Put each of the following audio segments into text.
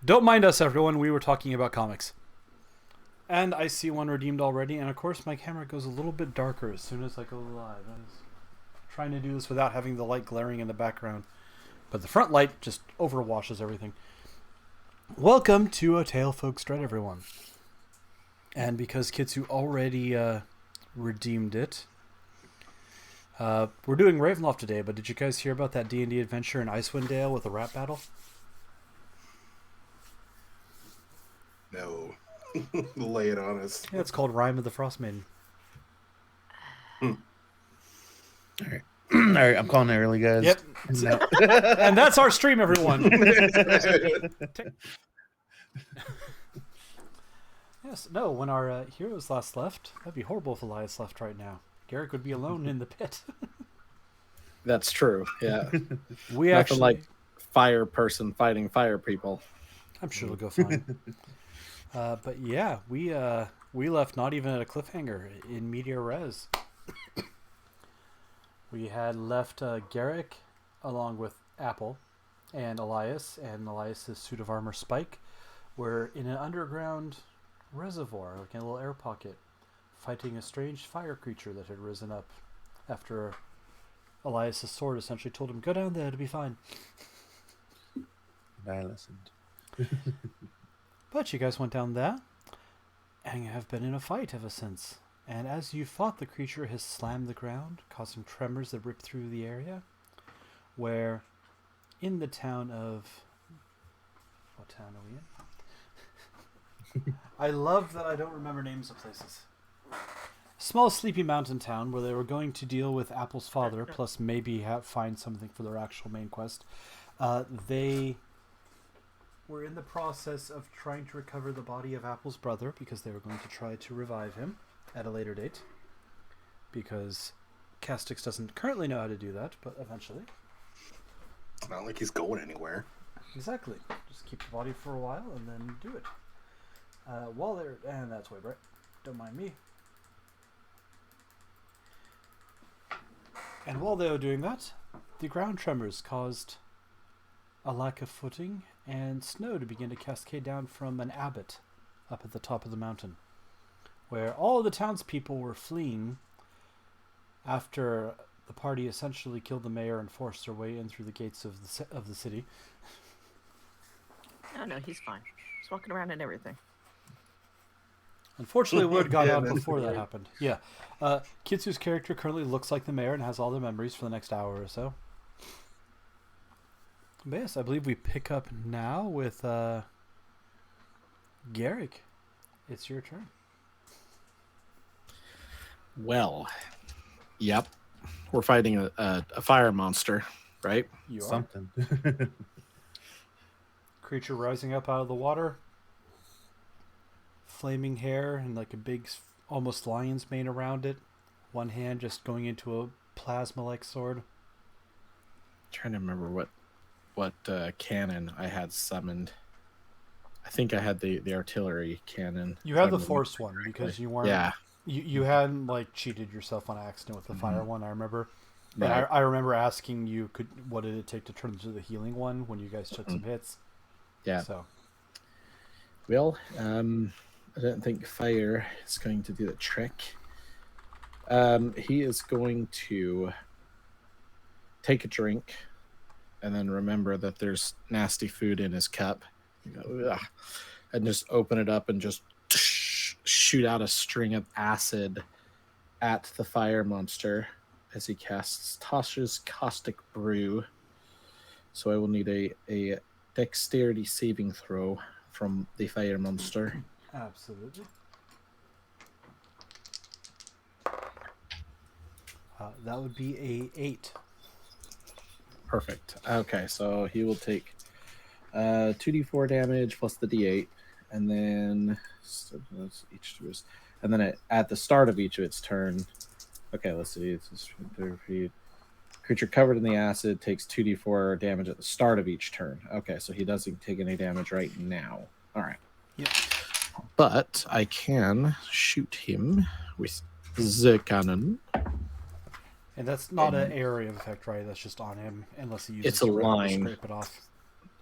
Don't mind us, everyone. We were talking about comics. And I see one redeemed already, and of course my camera goes a little bit darker as soon as I go live. I was trying to do this without having the light glaring in the background. But the front light just overwashes everything. Welcome to A Tale Folks Dread, everyone. And because Kitsu already redeemed it, we're doing Ravenloft today, but did you guys hear about that D&D adventure in Icewind Dale with a rap battle? No. Lay it on us. Yeah, it's called Rime of the Frost Maiden. All right. All right, I'm calling it early, guys. Yep. No. And that's our stream, everyone. Yes, no, when our heroes last left, that'd be horrible if Elias left right now. Garrick would be alone in the pit. That's true. Yeah. We Nothing actually, like fire person fighting fire people. I'm sure it'll go fine. But yeah, we left not even at a cliffhanger in Meteor Res. We had left Garrick along with Apple and Elias's suit of armor Spike were in an underground reservoir, like in a little air pocket, fighting a strange fire creature that had risen up after Elias's sword essentially told him, go down there to be fine. I listened. But you guys went down there and have been in a fight ever since. And as you fought, the creature has slammed the ground, causing tremors that rip through the area. Where in the town of... What town are we in? I love that I don't remember names of places. Small sleepy mountain town where they were going to deal with Apple's father, plus maybe find something for their actual main quest. They were in the process of trying to recover the body of Apple's brother because they were going to try to revive him at a later date. Because Castix doesn't currently know how to do that, but eventually. Not like he's going anywhere. Exactly. Just keep the body for a while and then do it. While they're... And that's way bright. Don't mind me. And while they were doing that, the ground tremors caused a lack of footing and snow to begin to cascade down from an abbot up at the top of the mountain, where all of the townspeople were fleeing after the party essentially killed the mayor and forced their way in through the gates of the city. No, he's fine. He's walking around and everything. Unfortunately, word got Yeah, out that's before that right. happened. Yeah. Kitsu's character currently looks like the mayor and has all the memories for the next hour or so. But yes, I believe we pick up now with Garrick. It's your turn. Well, yep. We're fighting a fire monster, right? You are. Something. Creature rising up out of the water. Flaming hair and like a big, almost lion's mane around it. One hand just going into a plasma-like sword. Trying to remember what cannon I had summoned. I think I had the artillery cannon. You had if the I remember force one because correctly. you weren't... Yeah. You hadn't like cheated yourself on accident with the fire one, I remember. And Right. I remember asking you, what did it take to turn into the healing one when you guys took some hits? Yeah. So Well, I don't think fire is going to do the trick. He is going to take a drink and then remember that there's nasty food in his cup. Ugh, and just open it up and just shoot out a string of acid at the fire monster as he casts Tasha's Caustic Brew. So I will need a dexterity saving throw from the fire monster. absolutely. That would be a 8. Perfect. Okay, so he will take 2d4 damage plus the d8, and then so that's each to his, and then at the start of each of its turn. Okay, let's see. It's just creature covered in the acid takes 2d4 damage at the start of each turn. Okay, so he doesn't take any damage right now. All right. Yep. But I can shoot him with the cannon. And that's not an area of effect, right? That's just on him, unless he uses It's a your round to line. scrape it off.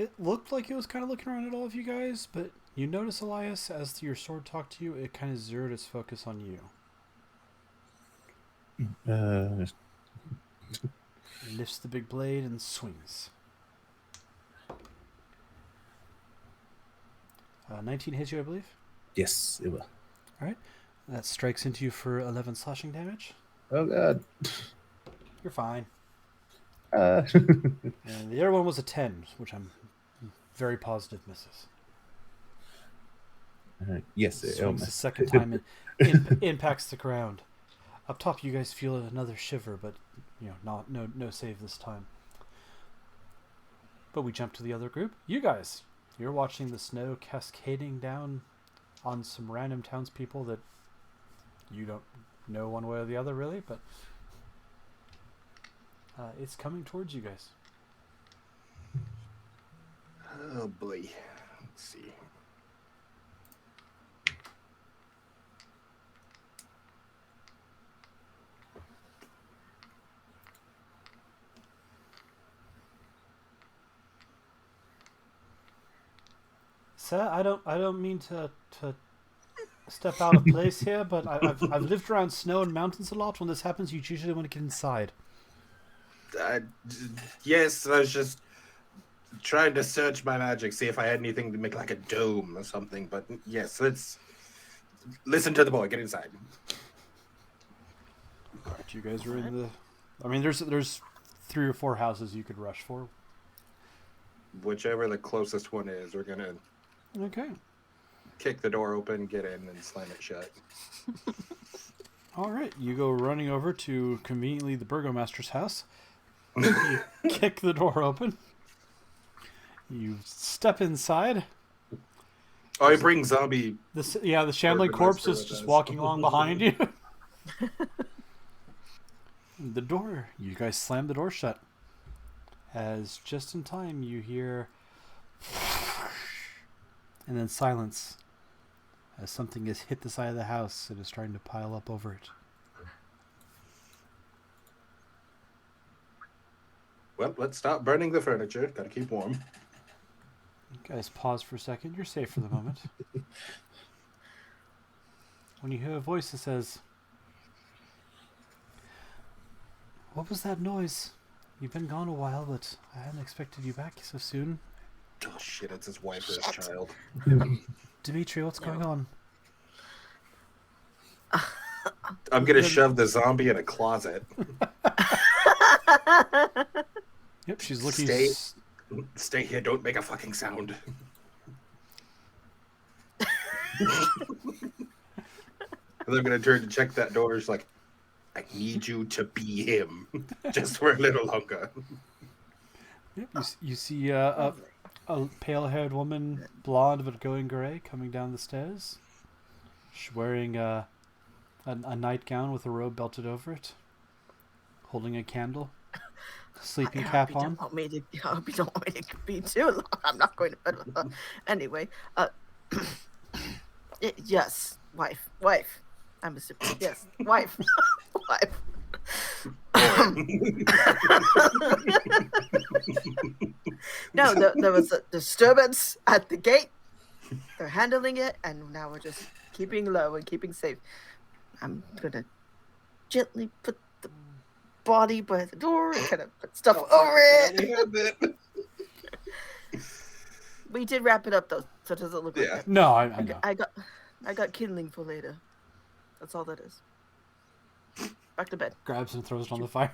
It looked like it was kind of looking around at all of you guys, but you notice, Elias, as your sword talked to you, it kind of zeroed its focus on you. It lifts the big blade and swings. 19 hits you, I believe. Yes, it will. That strikes into you for 11 slashing damage. Oh god. You're fine. Uh, And the other one was a 10, which I'm very positive misses. yes, it Swings the missed. second time and impacts the ground. Up top, you guys feel another shiver, but no save this time. But we jump to the other group. You guys, you're watching the snow cascading down on some random townspeople that you don't know one way or the other, really, but it's coming towards you guys. Oh boy. Let's see. Sir, I don't mean to step out of place here, but I've lived around snow and mountains a lot. When this happens, you usually want to get inside. Yes, I was just trying to search my magic, see if I had anything to make like a dome or something. But yes, let's listen to the boy. Get inside. Alright, you guys are in the... I mean, there's 3 or 4 houses you could rush for. Whichever the closest one is, we're gonna Okay. kick the door open, get in, and slam it shut. Alright, you go running over to, conveniently, the burgomaster's house. You kick the door open. You step inside. Oh, I bring zombie. The shambling Burgomaster corpse is with just us. walking along behind you. The door, you guys slam the door shut. As just in time you hear and then silence as something has hit the side of the house and is trying to pile up over it. Well, let's stop burning the furniture. Gotta keep warm. You guys pause for a second. You're safe for the moment. When you hear a voice that says, "What was that noise? You've been gone a while, but I hadn't expected you back so soon." Oh shit! It's his wife or his child. Dimitri, what's going on? I'm gonna shove the zombie in a closet. Yep, she's looking... Stay here. Don't make a fucking sound. And I'm gonna turn to check that door. It's like, I need you to be him, just for a little longer. Yep, you see a pale-haired woman, blonde but going gray, coming down the stairs. She's wearing a nightgown with a robe belted over it, holding a candle, sleeping cap on. I hope you don't want me to be too long. I'm not going to bed with her. Anyway, yes, wife. I'm assuming, yes, wife. No, there was a disturbance at the gate. They're handling it, and now we're just keeping low and keeping safe. I'm gonna gently put the body by the door and kind of put stuff over it. We did wrap it up though, so it doesn't look like that. No, I know. I got kindling for later. That's all that is. Back to bed. Grabs and throws it on the fire.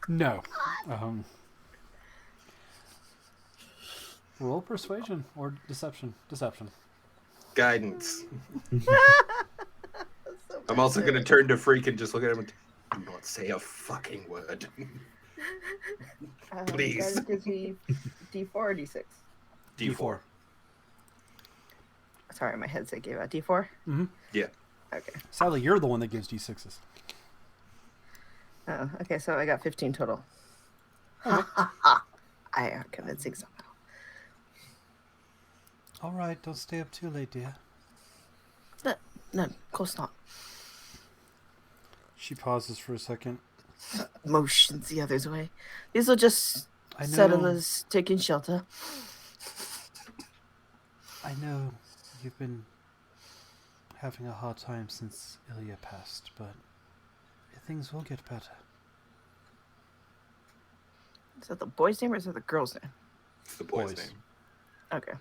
No. Roll persuasion or deception. Deception. Guidance. So I'm also gonna turn to Freak and just look at him and do not say a fucking word. Please. That gives me D4 or D6. D4. Sorry, my headset gave out D4. Mm-hmm. Yeah. Okay. Sadly, you're the one that gives D6s. Oh, okay. So I got 15 total. Okay. I am convincing somehow. All right, don't stay up too late, dear. No, of course not. She pauses for a second. Motions the other's way. These are just I know. settlers taking shelter. I know you've been having a hard time since Ilya passed, but things will get better. Is that the boy's name or is it the girl's name? It's the boy's Boys. name. Okay.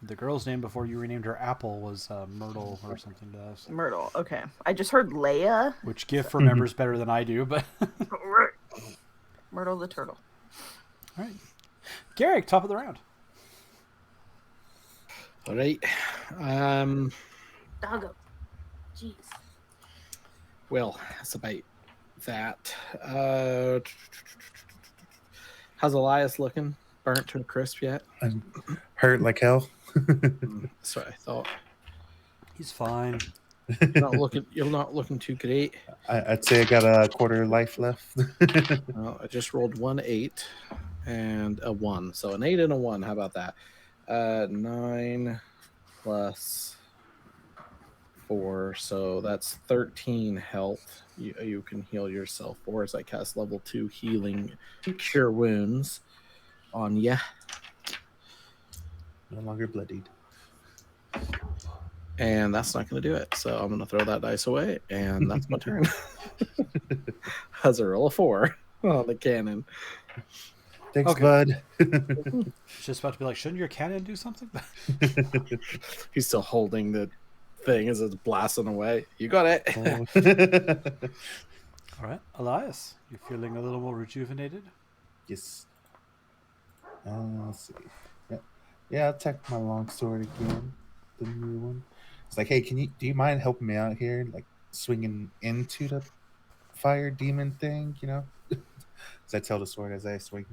The girl's name before you renamed her Apple was Myrtle or something to us, Myrtle. Okay. I just heard Leia. which Giff remembers better than I do. But Myrtle the turtle. all right, Garrick, top of the round. All right. Doggo. Jeez. Well, that's about that. How's Elias looking? Burnt to a crisp yet? I'm hurt like hell. That's what I thought. He's fine. You're not looking too great. I'd say I got a quarter life left. Well, I just rolled 1 8 and a 1. So an 8 and a 1. How about that? 9 plus 4. So that's 13 health. You can heal yourself for as I cast level 2 healing cure wounds on ya. No longer bloodied. And that's not going to do it. So I'm going to throw that dice away. And that's my turn. Has a roll of 4 on the cannon. Thanks, Okay. bud. Just about to be like, shouldn't your cannon do something? He's still holding the thing as it's blasting away. You got it. All right, Elias, you feeling a little more rejuvenated? Yes. Let's see. Yeah, I'll take my longsword again. The new one. It's like, hey, do you mind helping me out here? Like swinging into the fire demon thing, you know? As I tell the sword as I swing.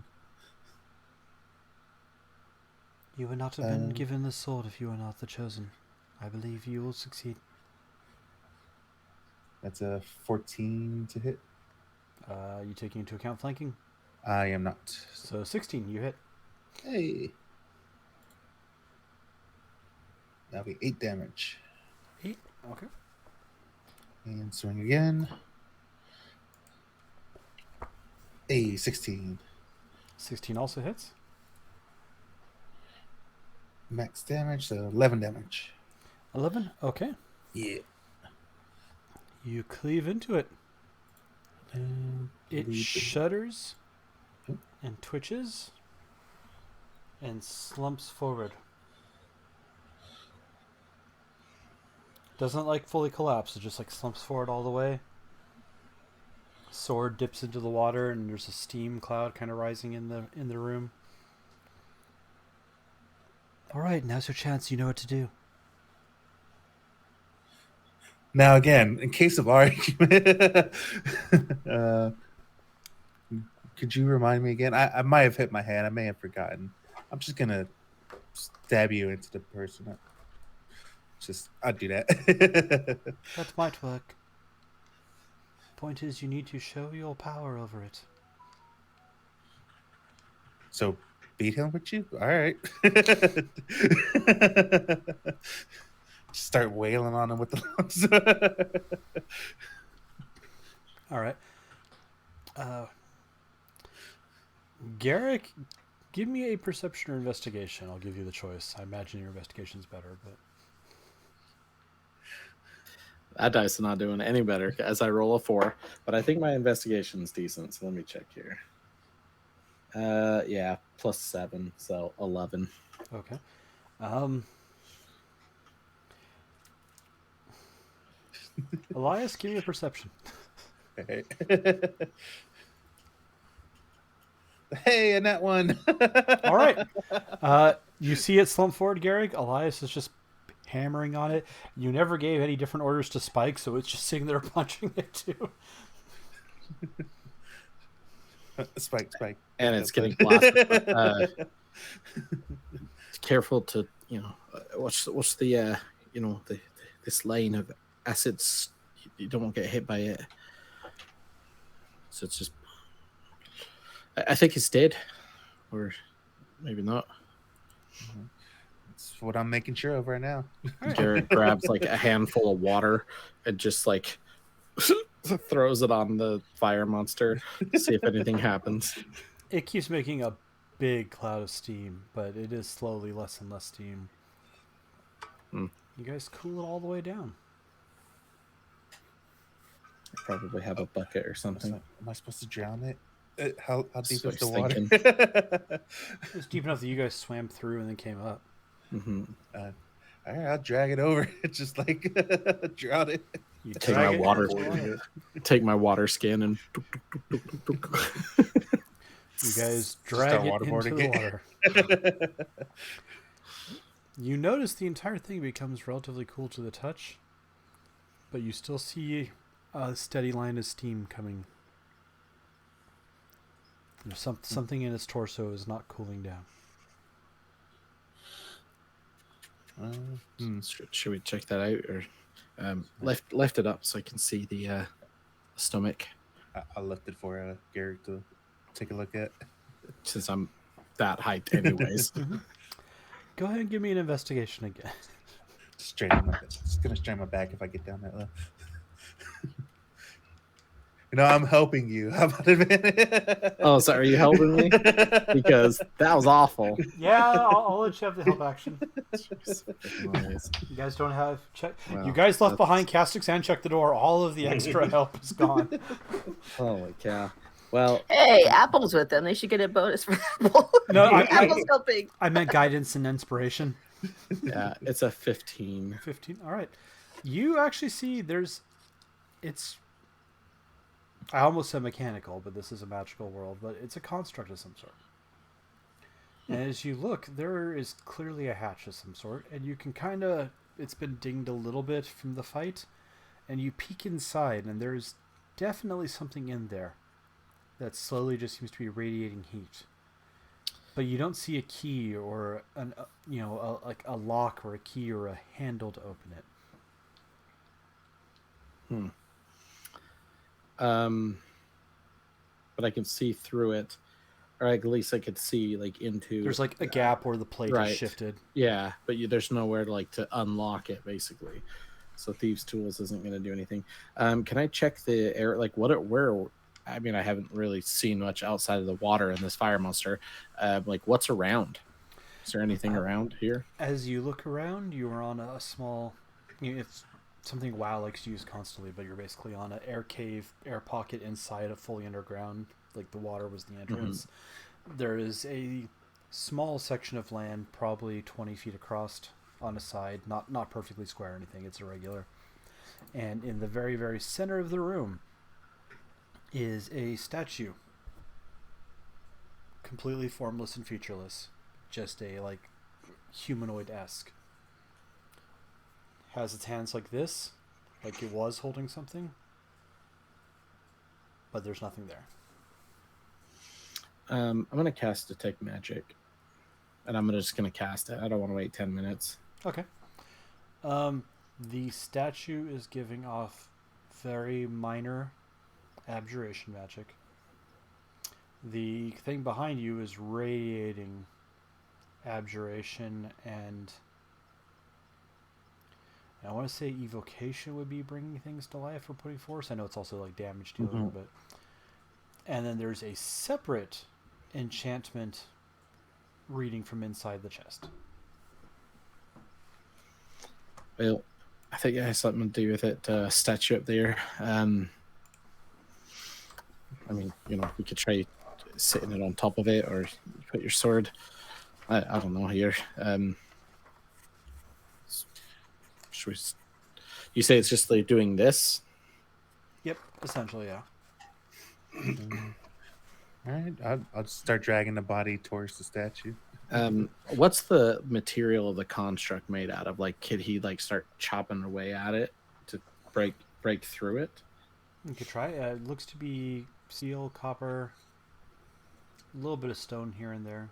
You would not have been given the sword if you were not the chosen. I believe you will succeed. That's a 14 to hit. You taking into account flanking? I am not. So 16, you hit. Hey. That'll be 8 damage. 8, okay. And swing again. Hey, 16. 16 also hits. Max damage, so 11 damage. 11, okay. Yeah. You cleave into it. And It shudders and twitches and slumps forward. Doesn't like fully collapse, it just like slumps forward all the way. Sword dips into the water and there's a steam cloud kind of rising in the room. All right, now's your chance. You know what to do. Now, again, in case of argument, could you remind me again? I might have hit my hand. I may have forgotten. I'm just going to stab you into the person. I'll do that. That might work. Point is, you need to show your power over it. So, beat him with you? All right. Start wailing on him with the longsword. All right. Garrick, give me a perception or investigation. I'll give you the choice. I imagine your investigation's better, but That dice is not doing any better as I roll a 4. But I think my investigation's decent. So let me check here. Yeah, plus 7, so 11. okay. Elias, give me a perception. Okay. Hey, and that one. All right. You see it slump forward, Garrick. Elias is just hammering on it. You never gave any different orders to Spike, so it's just sitting there punching it too. Spike. And it's getting blasted. But, careful to, what's the, this line of acids. You don't want to get hit by it. So it's just, I think he's dead, or maybe not. That's what I'm making sure of right now. Garrett grabs like a handful of water and just like throws it on the fire monster to see if anything happens. It keeps making a big cloud of steam, but it is slowly less and less steam. Hmm. You guys cool it all the way down. Probably have a bucket or I was something. like, am I supposed to drown it? How deep So is the I was water? It's deep enough that you guys swam through and then came up. Hmm. All right, I'll drag it over. Just like drown it. You Take drag my it into water. the water. Take my water skin and. You guys Start drag it into waterboarding the it. water. You notice the entire thing becomes relatively cool to the touch, but you still see a steady line of steam coming. There's something in its torso is not cooling down. Should we check that out or lift it up so I can see the stomach? I left it for Garrick to take a look at. Since I'm that height, anyways. Go ahead and give me an investigation again. It's gonna strain my back if I get down that low. I'm helping you. How about it? Oh, so are you helping me? Because that was awful. Yeah, I'll let you have the help action. Nice. You guys don't have check. Wow, You guys left that's- behind Castix and check the door. All of the extra help is gone. Holy cow. Well, Hey, Apple's with them. They should get a bonus for Apple. No, Apple's helping. I meant guidance and inspiration. yeah, it's a 15. 15. All right. You actually see it's I almost said mechanical, but this is a magical world, but it's a construct of some sort. And as you look, there is clearly a hatch of some sort, and you can it's been dinged a little bit from the fight, and you peek inside, and there's definitely something in there that slowly just seems to be radiating heat. But you don't see a key or like a lock or a key or a handle to open it. But I can see through it, or at least I could see like into. There's like a gap where the plate Right. is shifted. Yeah, but there's nowhere to unlock it basically. So thieves' tools isn't going to do anything. Can I check the air? Like where? I mean, I haven't really seen much outside of the water in this fire monster. Like what's around? Is there anything around here? As you look around, you are on a small. It's something WoW likes to use constantly, but you're basically on an air cave, air pocket inside of fully underground. Like the water was the entrance. There is a small section of land, probably 20 feet across, on a side, not perfectly square or anything. It's irregular. And in the very, very center of the room is a statue, completely formless and featureless, just a like humanoid-esque. Has its hands like this, like it was holding something, but there's nothing there. I'm gonna cast Detect Magic, and I'm just gonna cast it. I don't want to wait 10 minutes. Okay. The statue is giving off very minor abjuration magic. The thing behind you is radiating abjuration, and I want to say evocation would be bringing things to life or putting force. I know it's also like damage dealing, but and then there's a separate enchantment reading from inside the chest. Well, I think it has something to do with it. Statue up there. I mean, we could try sitting it on top of it, or put your sword. I don't know here. Should we? You say it's just like doing this? Yep, essentially, yeah. All right, I'll just start dragging the body towards the statue. What's the material of the construct made out of? Like, could he like start chopping away at it to break through it? You could try. It looks to be steel, copper, a little bit of stone here and there,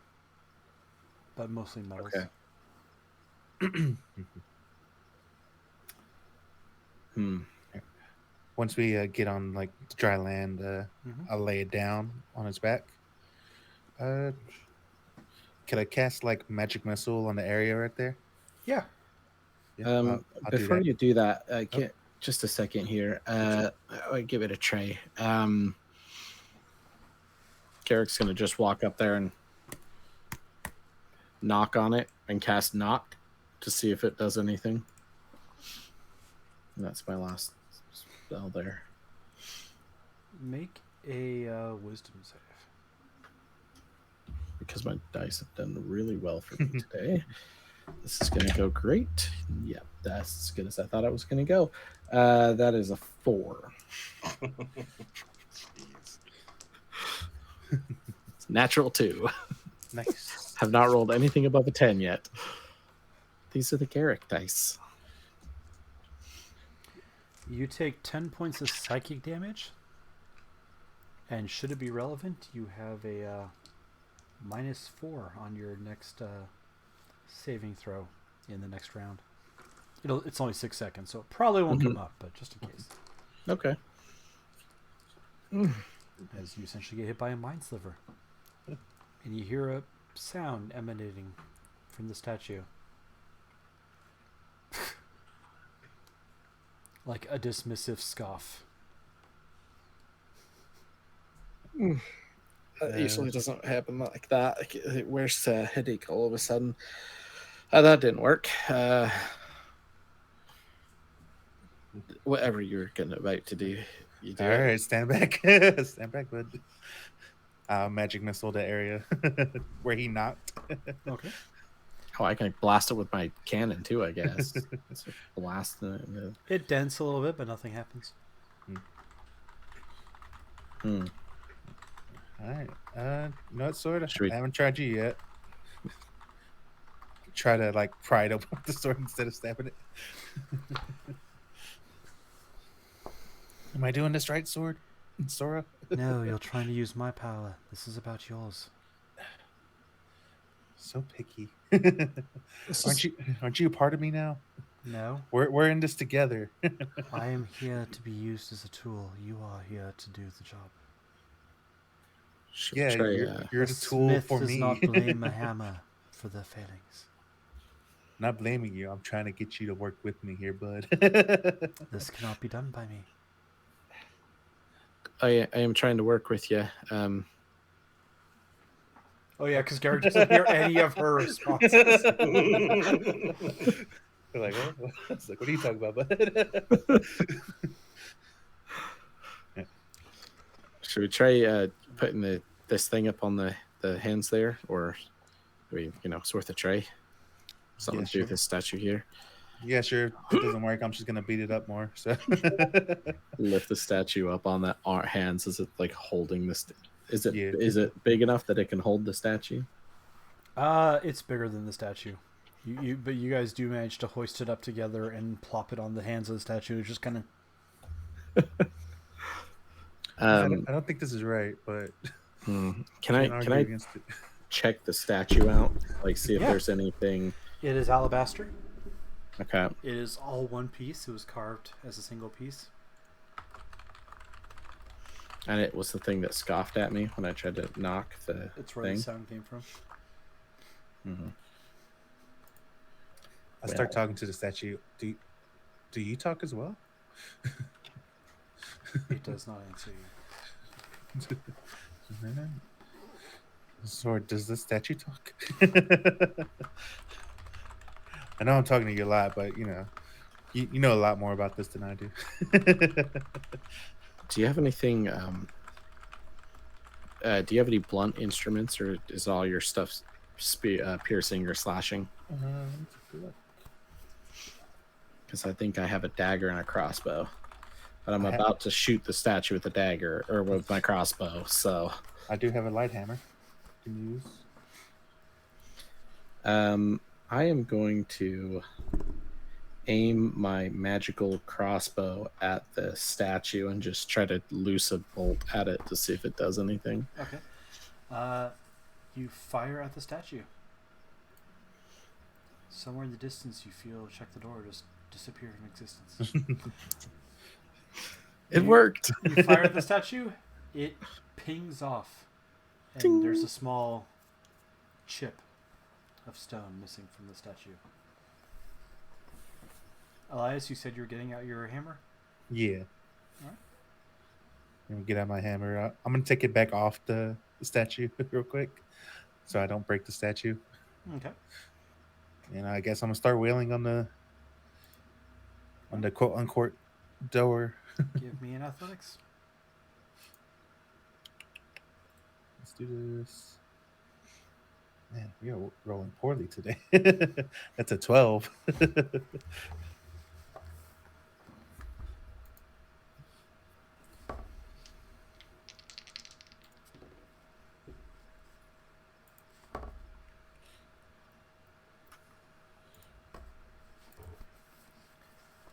but mostly metals. Okay. Once we get on like dry land, I'll lay it down on its back. Could I cast like magic missile on the area right there? Yeah. Yeah, I'll do Before that. you do that, just a second here. I'll give it a try. Garrick's gonna just walk up there and knock on it and cast knock to see if it does anything. And that's my last spell there. Make a wisdom save. Because my dice have done really well for me today. This is gonna go great. Yep, that's as good as I thought it was gonna go. That is a 4. Jeez. It's natural 2. Nice. Have not rolled anything above a 10 yet. These are the Garrick dice. You take 10 points of psychic damage. And should it be relevant, you have a -4 on your next saving throw in the next round. It's only 6 seconds, so it probably won't come up, but just in case. Okay. As you essentially get hit by a mind sliver. And you hear a sound emanating from the statue. Like a dismissive scoff. That usually doesn't happen like that. It wears a headache all of a sudden. That didn't work. Whatever you're about to do, you do. All it. right, stand back. Stand back, bud. Magic missile the area where he knocked. Okay. Oh, I can blast it with my cannon too, I guess. It's blast it. It dents a little bit, but nothing happens. All right. No, it's sort of. Should we- I haven't tried you yet. Try to like pry it open with the sword instead of stabbing it. Am I doing this right, sword? Sora? No, you're trying to use my power. This is about yours. So picky. This Aren't you a part of me now? No, We're in this together. I am here to be used as a tool. You are here to do the job. should we Yeah, try, you're A the tool smith for does me. not blame a hammer for their failings. Not blaming you. I'm trying to get you to work with me here, bud. This cannot be done by me. I am trying to work with you. Oh yeah, because Garrett doesn't hear any of her responses. They're like, oh. It's like, what are you talking about, bud? Should we try putting this thing up on the hands there, or it's worth a try? Something Yeah, to do with sure. this statue here. Yeah, sure. If it doesn't work, I'm just gonna beat it up more. So Lift the statue up on that hands. Is it like holding this? Is it Yeah. is it big enough that it can hold the statue? It's bigger than the statue. But you guys do manage to hoist it up together and plop it on the hands of the statue. Just kind of. I don't think this is right, but Can can't I argue against it. check the statue out? Like see if Yeah. there's anything. It is alabaster. Okay. It is all one piece. It was carved as a single piece. And it was the thing that scoffed at me when I tried to knock the It's where thing. the sound came from. Mhm. I start talking to the statue. Do you talk as well? It does not answer you. Sword, does the statue talk? I know I'm talking to you a lot, but you know a lot more about this than I do. Do you have anything? Do you have any blunt instruments, or is all your stuff piercing or slashing? Let me take a look. Because I think I have a dagger and a crossbow, but I'm I have- about to shoot the statue with a dagger or with my crossbow. So, I do have a light hammer. You can use. I am going to aim my magical crossbow at the statue and just try to loose a bolt at it to see if it does anything. Okay. You fire at the statue. Somewhere in the distance, you feel check the door just disappear from existence. It worked. You fire at the statue, it pings off, and Ting. there's a small chip of stone missing from the statue. Elias, you said you were getting out your hammer? Yeah. Alright. Let me get out my hammer. I'm gonna take it back off the statue real quick, so I don't break the statue. Okay. And I guess I'm gonna start wailing on the quote unquote door. Give me an athletics. Let's do this. Man, we are rolling poorly today. That's a 12.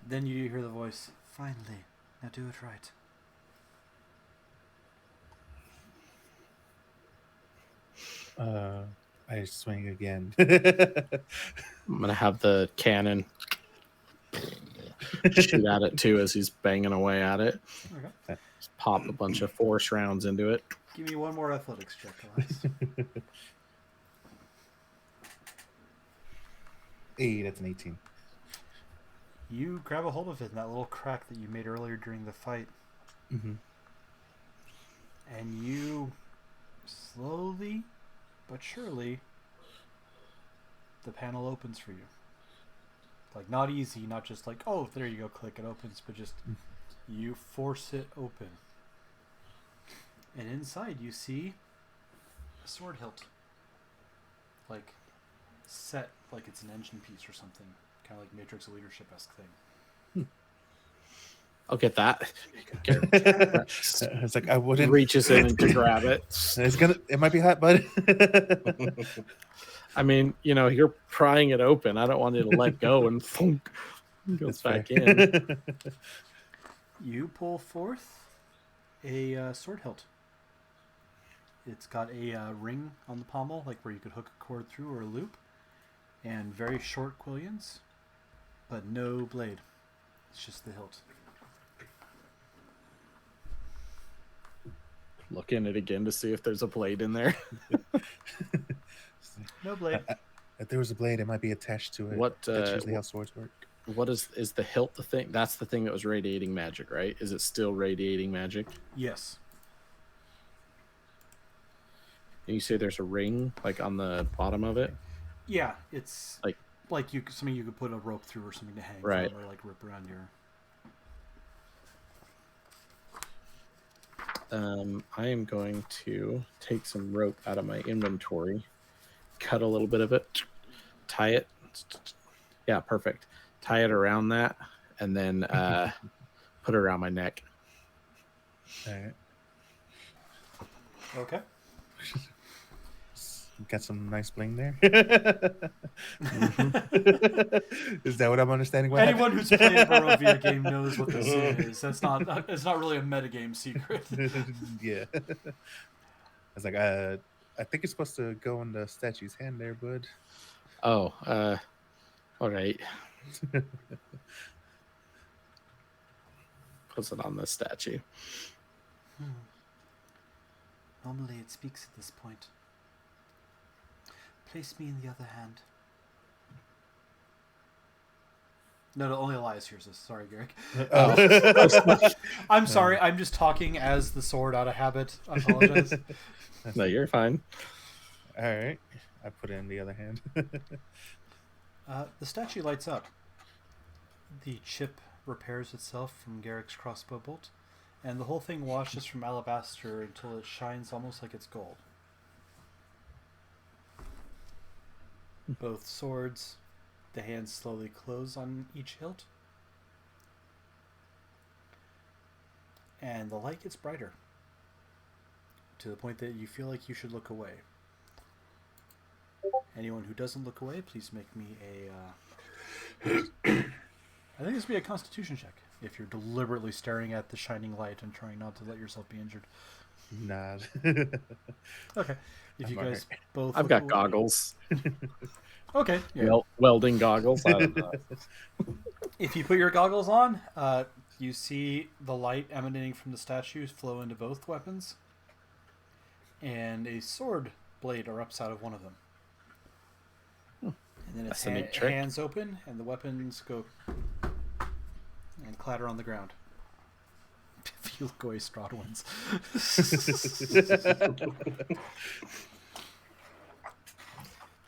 Then you hear the voice. Finally, now do it right. I swing again. I'm gonna have the cannon shoot at it too as he's banging away at it. Okay. Just pop a bunch of force rounds into it. Give me one more athletics check, Elias. Hey, that's an 18. You grab a hold of it in that little crack that you made earlier during the fight, Mm-hmm. and you slowly but surely the panel opens for you. Like, not easy, not just like, oh, there you go, click, it opens, but just you force it open. And inside you see a sword hilt. Like, set like it's an engine piece or something. Kind of like Matrix Leadership-esque thing. I'll get that. It's like I wouldn't. Reaches in to grab it. It might be hot, bud. I mean, you're prying it open. I don't want it to let go and thunk, goes back fair. in. You pull forth a sword hilt. It's got a ring on the pommel, like where you could hook a cord through or a loop, and very short quillions, but no blade. It's just the hilt. Look in it again to see if there's a blade in there. No blade. If there was a blade, it might be attached to it. What, That's usually how swords work. What is the hilt the thing? That's the thing that was radiating magic, right? Is it still radiating magic? Yes. And you say there's a ring like on the bottom of it? Yeah, it's Like- something you could put a rope through or something to hang Right. from, or like rip around your. I am going to take some rope out of my inventory, cut a little bit of it, tie it. Yeah, perfect. Tie it around that, and then put it around my neck. All right. Okay. Got some nice bling there. Is that what I'm understanding? What Anyone who's played a Barovia game knows what this is. It's not really a metagame secret. Yeah. I was like, I think it's supposed to go in the statue's hand there, bud. Oh, all right. Puts it on the statue. Normally it speaks at this point. Place me in the other hand. No, only Elias hears this. Sorry, Garrick. I'm sorry. I'm just talking as the sword out of habit. I apologize. No, you're fine. All right. I put it in the other hand. The statue lights up. The chip repairs itself from Garrick's crossbow bolt, and the whole thing washes from alabaster until it shines almost like it's gold. Both swords, the hands slowly close on each hilt, and the light gets brighter to the point that you feel like you should look away. Anyone who doesn't look away, please make me I think this would be a Constitution check if you're deliberately staring at the shining light and trying not to let yourself be injured. Nah. Okay. If you I'm guys both I've look got away- goggles. Okay. Yeah. Welding goggles. I don't know. If you put your goggles on, you see the light emanating from the statues flow into both weapons, and a sword blade erupts out of one of them. And then its That's a neat trick. hands open, and the weapons go and clatter on the ground. you look away, Strahd wins.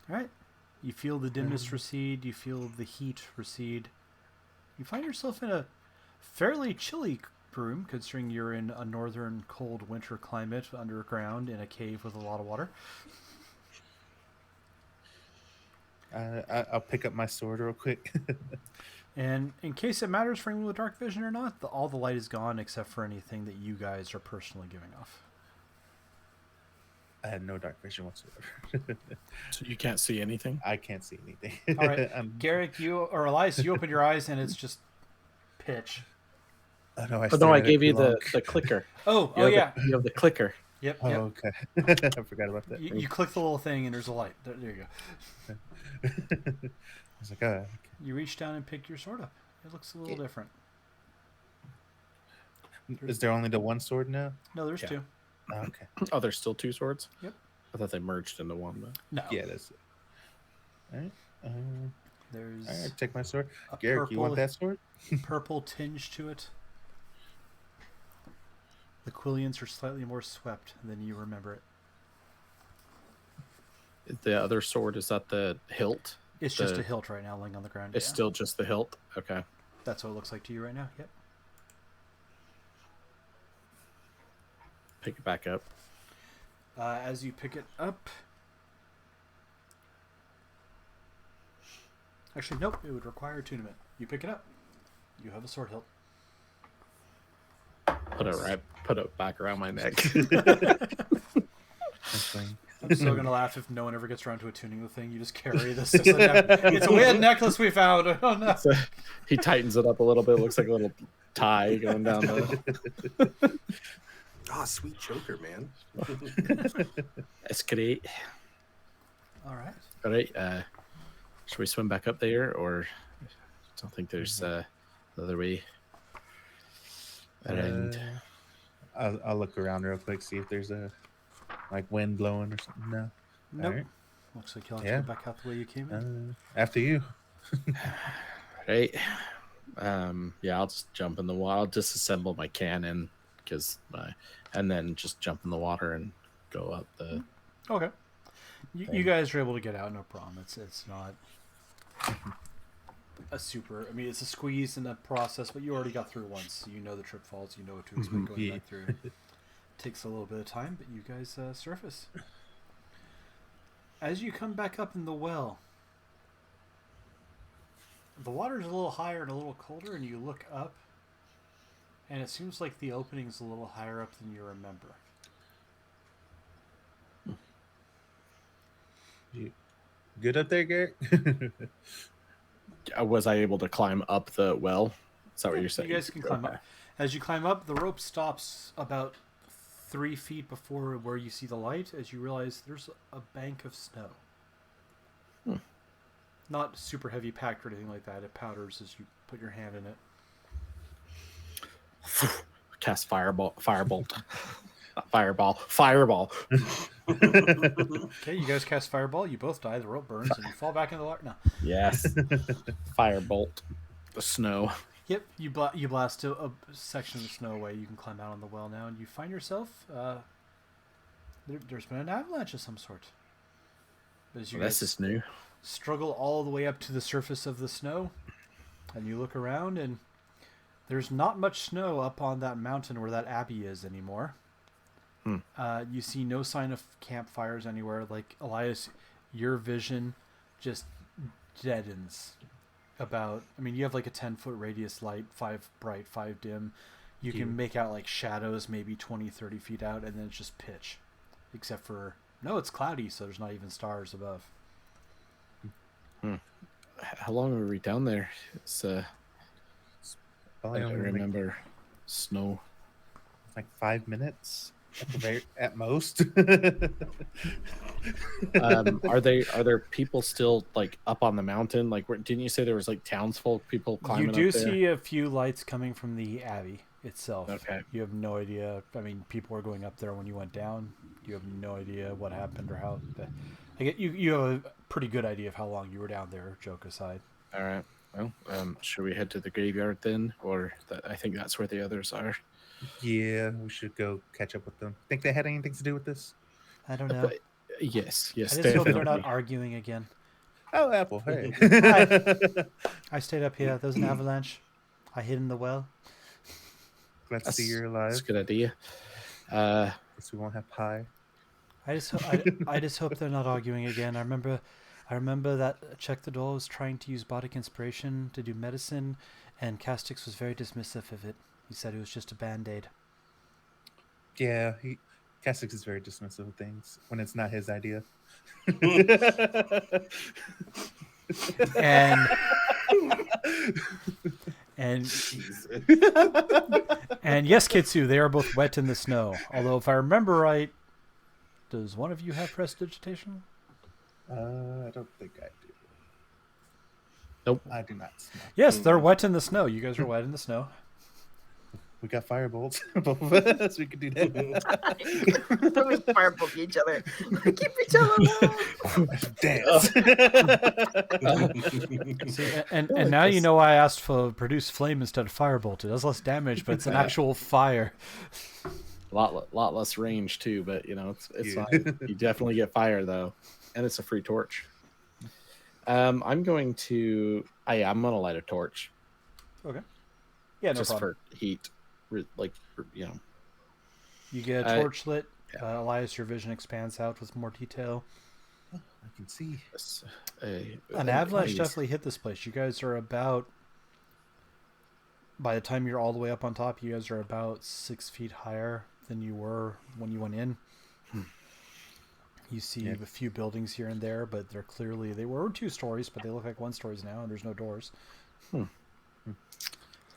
All right. You feel the dimness recede. You feel the heat recede. You find yourself in a fairly chilly room, considering you're in a northern cold winter climate underground in a cave with a lot of water. I'll pick up my sword real quick. And in case it matters for anyone with dark vision or not, all the light is gone except for anything that you guys are personally giving off. I had no dark vision whatsoever. So you can't see anything. I can't see anything. All right, Garrick, Elias, you open your eyes and it's just pitch. Oh, no, I, Oh, no, I stared at it gave you too long. the clicker. Oh, You have yeah. you have the clicker. Yep. Oh, Yep. okay. I forgot about that. You click the little thing and there's a light. There you go. I was like, oh, You reach down and pick your sword up. It looks a little different. is there only the one sword now? No, there's Yeah. two. Oh, okay. Oh, there's still two swords? Yep. I thought they merged into one. But... No. Yeah, that's it. All right. There's All right, take my sword. a Garrick, you want that sword? purple tinge to it. The Quillians are slightly more swept than you remember it. The other sword, is that the hilt? It's just a hilt right now laying on the ground. It's yeah. still just the hilt? Okay. That's what it looks like to you right now. Yep. Pick it back up. As you pick it up... Actually, nope. It would require attunement. You pick it up. You have a sword hilt. Put it back around my neck. That's fine. I'm still going to laugh if no one ever gets around to attuning the thing. You just carry this. It's a weird necklace we found. Oh, no. So he tightens it up a little bit. Looks like a little tie going down the... Ah, sweet choker, man. That's great. All right. All right. Should we swim back up there, or I don't think there's another way around? I'll look around real quick, see if there's a wind blowing or something. No. Nope. Alright. Looks like you'll have Yeah. to go back out the way you came in. After you. Right. Yeah, I'll just jump in the water. I'll disassemble my cannon and then just jump in the water and go up the. Okay. You guys are able to get out, no problem. It's not a super. I mean, it's a squeeze in the process, but you already got through once. So you know the trip falls. You know what to expect going Yeah. back through. Takes a little bit of time, but you guys surface. As you come back up in the well, the water's a little higher and a little colder, and you look up, and it seems like the opening's a little higher up than you remember. You good up there, Garrett? Was I able to climb up the well? Is that what you're saying? You guys can climb up. As you climb up, the rope stops about 3 feet before where you see the light, as you realize there's a bank of snow. Not super heavy packed or anything like that. It powders as you put your hand in it. Cast firebolt. Fireball. Okay, you guys cast Fireball. You both die. The rope burns, and you fall back in the water. No. Yes. Firebolt. The snow. Yep, you blast a section of the snow away. You can climb out on the well now, and you find yourself... there's been an avalanche of some sort. As you This guys is new. struggle all the way up to the surface of the snow, and you look around, and there's not much snow up on that mountain where that abbey is anymore. You see no sign of campfires anywhere. Like, Elias, your vision just deadens. You have like a 10-foot radius light, 5 bright, 5 dim. You can make out like shadows maybe 20, 30 feet out, and then it's just pitch. Except for, no, it's cloudy, so there's not even stars above. How long were we down there? It's I Probably don't only remember snow. like 5 minutes at most. Are there people still like up on the mountain? Like, didn't you say there was like townsfolk people climbing? You do up there? see a few lights coming from the abbey itself. Okay. You have no idea. I mean, people were going up there when you went down. You have no idea what happened or how. You have a pretty good idea of how long you were down there, joke aside. All right. Well, should we head to the graveyard then, or I think that's where the others are. Yeah, we should go catch up with them. Think they had anything to do with this? I don't know. But yes, I yes, just hope they're definitely. not arguing again. Oh, Apple. Hey. I stayed up here. There was an avalanche. I hid in the well. Glad to see you're alive. That's a good idea. Guess we won't have pie. I just hope they're not arguing again. I remember that Check the Door was trying to use Bodic Inspiration to do medicine, and Castix was very dismissive of it. He said it was just a band-aid. Yeah, Castix is very dismissive of things when it's not his idea. And and yes, Kitsu, they are both wet in the snow. Although, if I remember right, does one of you have prestidigitation? I don't think I do. Nope. I do not. Smell. Yes, they're wet in the snow. You guys are wet in the snow. We got firebolts. Both of us. We could do that. We firebolt each other. Keep each other Dance. See, and now you know why I asked for produce flame instead of firebolt. It does less damage, but it's an actual fire. Lot less range too, but it's Yeah. fine. You definitely get fire though, and it's a free torch. I'm going to light a torch Okay. Yeah, no just problem. for heat, You get a torch lit. Elias, your vision expands out with more detail. I can see. An avalanche definitely hit this place. You guys are about, by the time you're all the way up on top, you guys are about 6 feet higher than you were when you went in. You see a few buildings here and there, but they were 2 stories, but they look like 1 stories now, and there's no doors.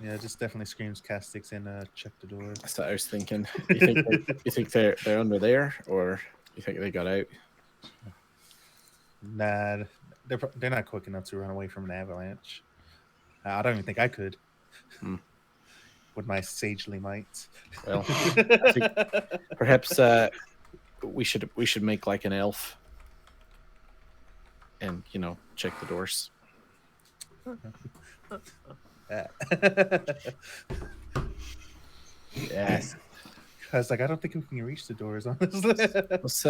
Yeah, it just definitely screams Castix and check the door. That's what I was thinking. You think they're under there, or you think they got out? Nah, they're not quick enough to run away from an avalanche. I don't even think I could. With my sagely might. Well, I think perhaps we should make like an elf, and check the doors. Yes. I was like, I don't think we can reach the doors, honestly. Let's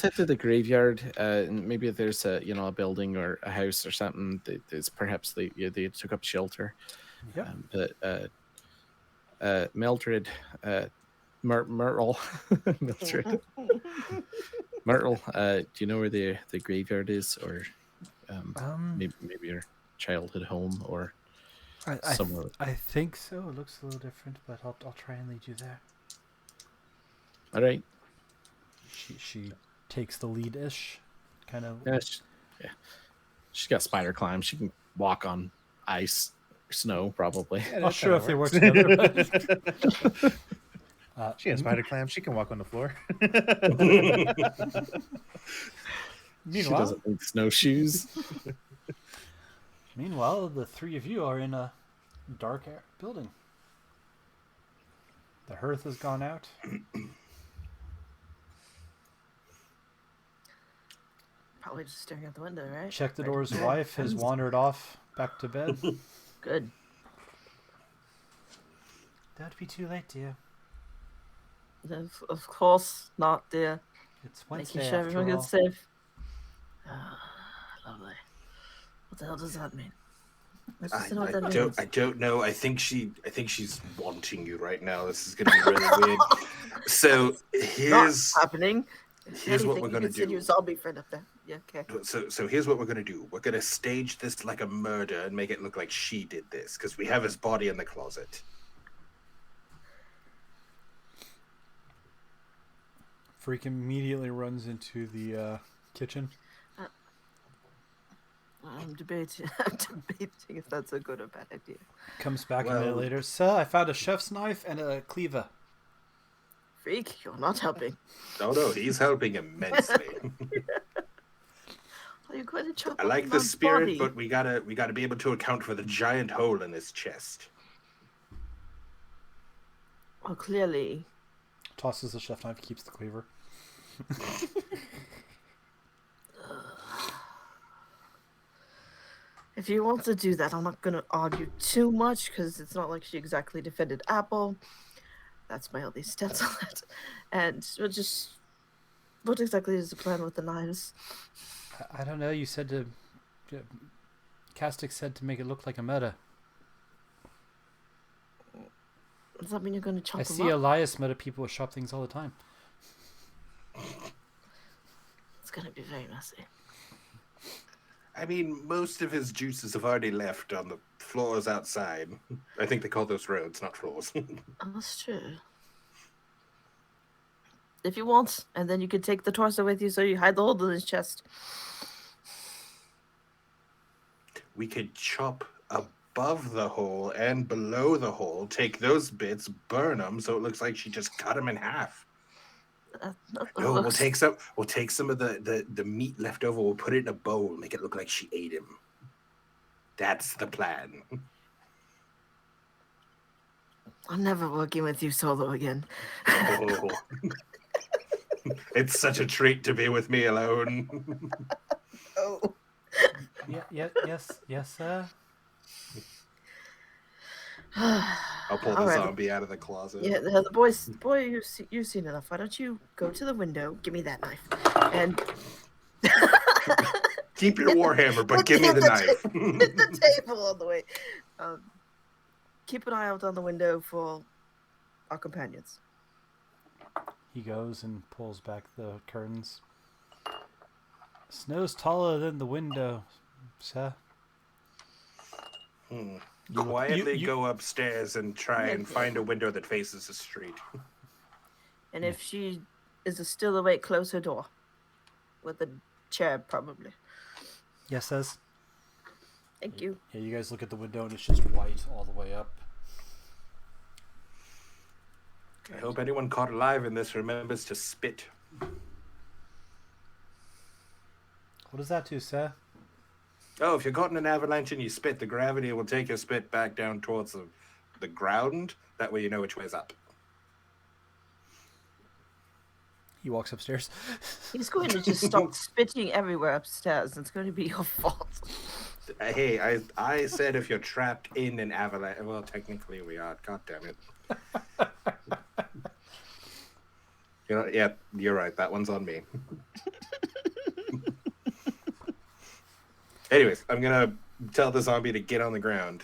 head to the graveyard. And maybe there's a building or a house or something. It's perhaps they took up shelter. Yep. But Mildred, Myrtle, Mildred, Myrtle. Do you know where the graveyard is, or maybe your childhood home, or somewhere? I think so. It looks a little different, but I'll try and lead you there. All right. She takes the lead-ish, kind of. Yeah, she's got spider climb. She can walk on ice or snow, probably. Yeah, Not sure if they work together. together. But, She has spider clam. She can walk on the floor. She doesn't need snowshoes. Meanwhile, the 3 of you are in a dark building. The hearth has gone out. Probably just staring out the window, right? Check the Right. Door's wife has wandered off back to bed. Good. That'd be too late, dear. Of course not, dear. It's Wednesday Making sure after everyone all. gets safe. Lovely. What the hell does that mean? Let's just know what that means. I don't know. I think she's wanting you right now. This is gonna be really weird. So here's Not happening. here's what we're gonna You can send do. your zombie friend up there. Yeah, okay. So here's what we're gonna do. We're gonna stage this like a murder and make it look like she did this because we have his body in the closet. Freak immediately runs into the kitchen. I'm debating if that's a good or bad idea. Comes back a minute Well- later. Sir, I found a chef's knife and a cleaver. Freak, you're not helping. No, he's helping immensely. Are you going to chop I up like the man's spirit, body? but we gotta be able to account for the giant hole in his chest. Oh, clearly. Tosses the chef knife, keeps the cleaver. If you want to do that, I'm not gonna argue too much because it's not like she exactly defended Apple. That's my only stance on that. And we'll just, what exactly is the plan with the knives? I don't know. You said to. Castic said to make it look like a murder. Does that mean you're gonna chop I them see up? Elias murder people with sharp things all the time. It's gonna be very messy. I mean, most of his juices have already left on the floors outside. I think they call those roads, not floors. Oh, that's true. If you want, and then you can take the torso with you so you hide the hole in his chest. We could chop above the hole and below the hole, take those bits, burn them, so it looks like she just cut them in half. No, we'll take some of the meat left over. We'll put it in a bowl, make it look like she ate him. That's the plan. I'm never working with you solo again. Oh. It's such a treat to be with me alone. Oh. Yes, sir. I'll pull the All right. zombie out of the closet. Yeah, the boy, you've seen enough. Why don't you go to the window, give me that knife, and Keep your warhammer, but Look give me at the the knife. hit the table on the way. Keep an eye out on the window for our companions. He goes and pulls back the curtains. Snow's taller than the window, sir. Quietly go upstairs and try and find a window that faces the street. And if she is still awake, close her door with a chair, probably. Yes, says. Thank you. Yeah, you guys look at the window and it's just white all the way up. I hope anyone caught alive in this remembers to spit. What does that do, sir? Oh, if you're caught in an avalanche and you spit, the gravity will take your spit back down towards the ground. That way you know which way's up. He walks upstairs. He's going to just start spitting everywhere upstairs. It's going to be your fault. Hey, I said if you're trapped in an avalanche. Well, technically we are. God damn it. You know, yeah, you're right. That one's on me. Anyways, I'm gonna tell the zombie to get on the ground,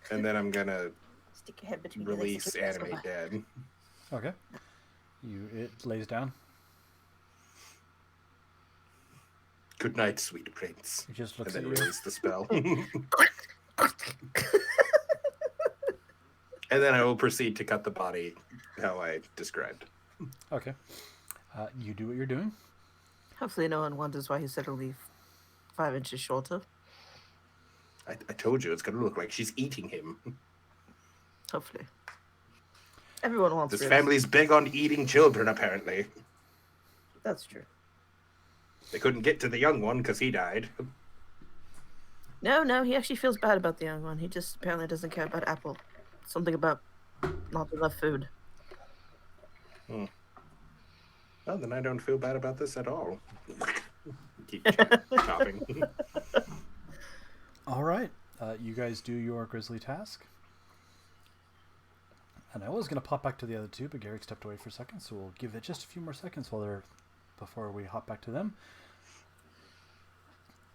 and then I'm gonna Stick your head between your legs release and Animate Dad. Okay. It lays down. Good night, sweet prince. It just And looks at then you. release the spell. And then I will proceed to cut the body how I described. Okay. You do what you're doing. Hopefully no one wonders why he said to leave 5 inches shorter. I told you it's gonna look like she's eating him. Hopefully. Everyone wants This ribs. family's big on eating children, apparently. That's true. They couldn't get to the young one because he died. No, he actually feels bad about the young one. He just apparently doesn't care about Apple. Something about not enough food. Well, then I don't feel bad about this at all. Keep chopping. All right. You guys do your grisly task. And I was going to pop back to the other two, but Garrick stepped away for a second, so we'll give it just a few more seconds before we hop back to them.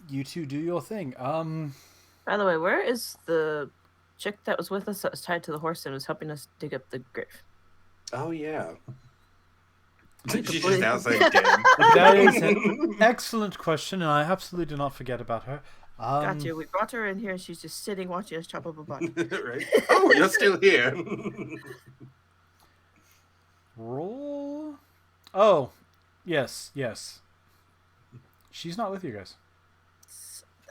You two do your thing. By the way, where is the chick that was with us that was tied to the horse and was helping us dig up the grave? Oh, yeah. Need to She's believe- just outside dead. That is an excellent question, and I absolutely do not forget about her. Got you. We brought her in here and she's just sitting watching us chop up a body. Right? Oh, you're still here. Roll. Oh, yes. She's not with you guys.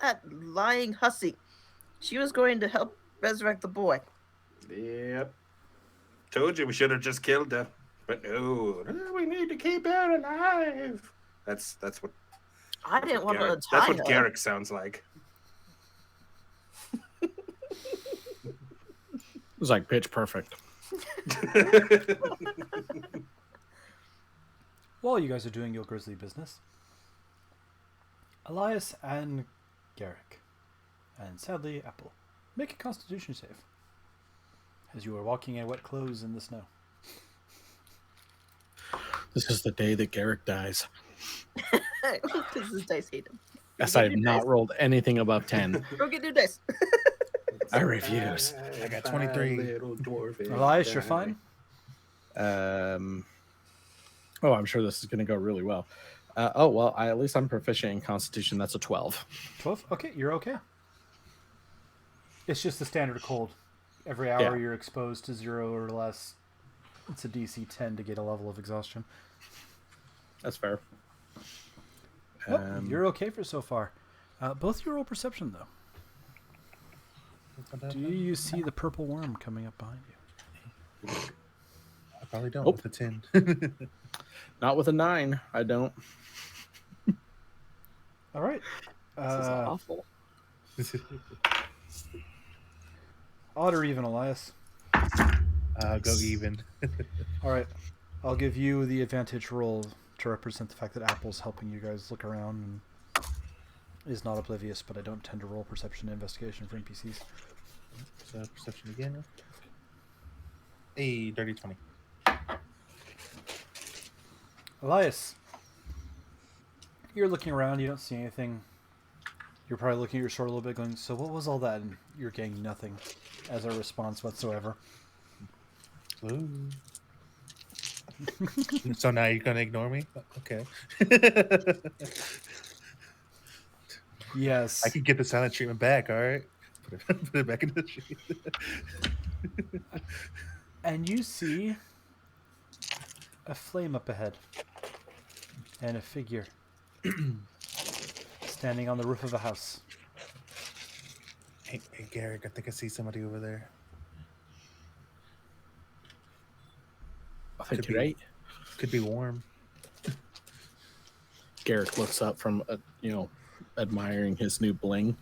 That lying hussy. She was going to help resurrect the boy. Yep. Told you we should have just killed her. But no, we need to keep her alive. That's what I didn't want to Garrick, untie that's what her. Garrick sounds like. It was like pitch perfect. While you guys are doing your grisly business, Elias and Garrick, And sadly, Apple, make a Constitution save. As you are walking in wet clothes in the snow. This is the day that Garrick dies. Because this dice hate him. Yes, Go I get have new not dice. rolled anything above 10. Go get new dice. I refuse. I got 23. Little dwarf Elias, you're fine? Oh, I'm sure this is going to go really well. At least I'm proficient in Constitution. That's a 12. 12? Okay, you're okay. It's just the standard cold. Every hour Yeah. you're exposed to 0 or less. It's a DC 10 to get a level of exhaustion. That's fair. Well, you're okay for so far. Both your roll perception, though. Do you see the purple worm coming up behind you? I probably don't Nope. with the 10. Not with a 9. I don't. All right. This is awful. Odd or even, Elias? Go even. All right. I'll give you the advantage roll to represent the fact that Apple's helping you guys look around and is not oblivious, but I don't tend to roll perception and investigation for NPCs. So perception again. Hey, dirty 20. Elias, you're looking around, you don't see anything. You're probably looking at your sword a little bit going, so what was all that? And you're getting nothing as a response whatsoever. Ooh. So now you're gonna ignore me? Okay. Yes. I can get the silent treatment back, alright? Put it back in the sheet. And you see a flame up ahead and a figure standing on the roof of a house. Hey, Garrick, I think I see somebody over there. I think Could you're be. right. Could be warm. Garrick looks up from, admiring his new bling.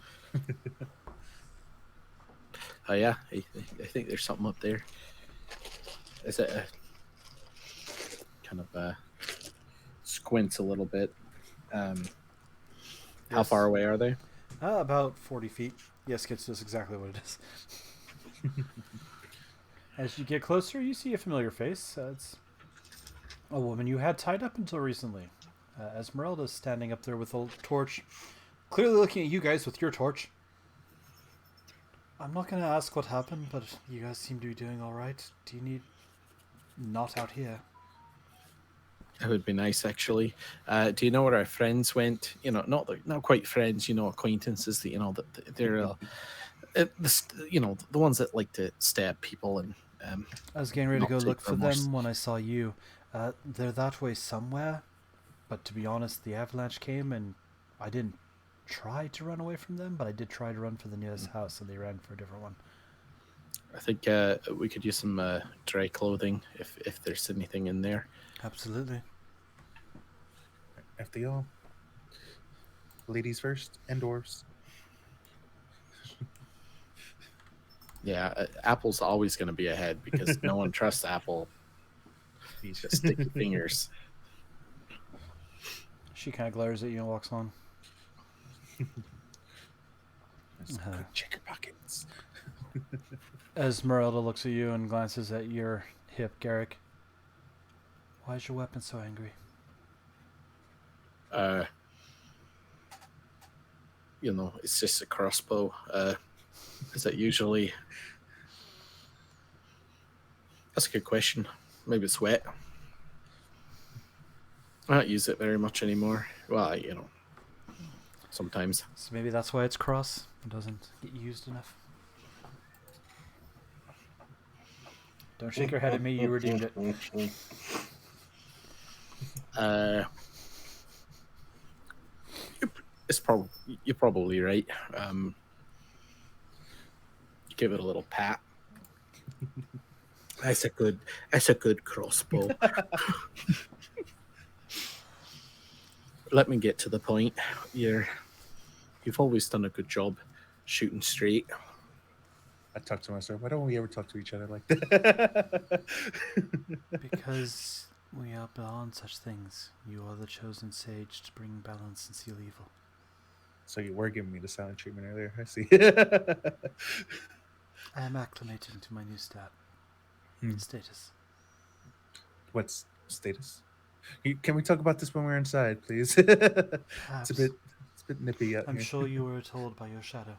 Oh, yeah. I think there's something up there. Is it kind of squints a little bit? How Yes. far away are they? About 40 feet. Yes, gets just exactly what it is. As you get closer, you see a familiar face. It's a woman you had tied up until recently. Esmeralda's standing up there with a torch, clearly looking at you guys with your torch. I'm not going to ask what happened, but you guys seem to be doing all right. Do you need... Not out here. It would be nice, actually. Do you know where our friends went? Not quite friends. Acquaintances. They're, the ones that like to stab people and. I was getting ready to Not go take look for remorse. them when I saw you. They're that way somewhere, but to be honest, the avalanche came and I didn't try to run away from them, but I did try to run for the nearest house and they ran for a different one. I think we could use some dry clothing if there's anything in there. Absolutely. After all. Ladies first and dwarves. Yeah, Apple's always going to be ahead because no one trusts Apple. He's just sticky fingers. She kind of glares at you and walks on. Quick, check your pockets. Esmeralda looks at you and glances at your hip, Garrick. Why is your weapon so angry? It's just a crossbow. Is that usually? That's a good question. Maybe it's wet. I don't use it very much anymore. Well, sometimes. So maybe that's why it's cross. It doesn't get used enough. Don't shake your head at me. You redeemed it. You're probably right. Give it a little pat. That's a good crossbow. Let me get to the point. You've always done a good job shooting straight. I talk to myself. Why don't we ever talk to each other like that? Because we are beyond such things. You are the chosen sage to bring balance and seal evil. So you were giving me the silent treatment earlier. I see. I am acclimating to my new status. What's status? Can we talk about this when we're inside, please? It's Perhaps. a bit nippy out I'm here. sure you were told by your shadow.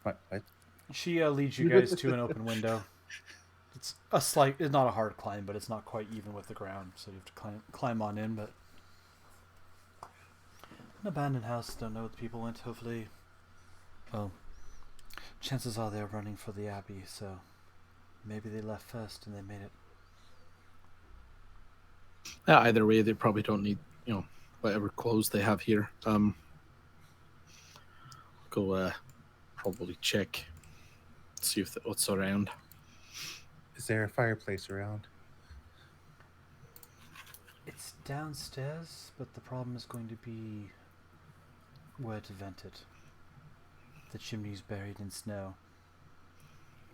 What? She leads you guys to an open window. It's it's not a hard climb, but it's not quite even with the ground, so you have to climb on in. But an abandoned house, don't know where the people went. Hopefully, well, chances are they're running for the abbey, so maybe they left first and they made it. Either way, they probably don't need, whatever clothes they have here. Go probably check, see if what's around. Is there a fireplace around? It's downstairs, but the problem is going to be where to vent it. The chimney's buried in snow.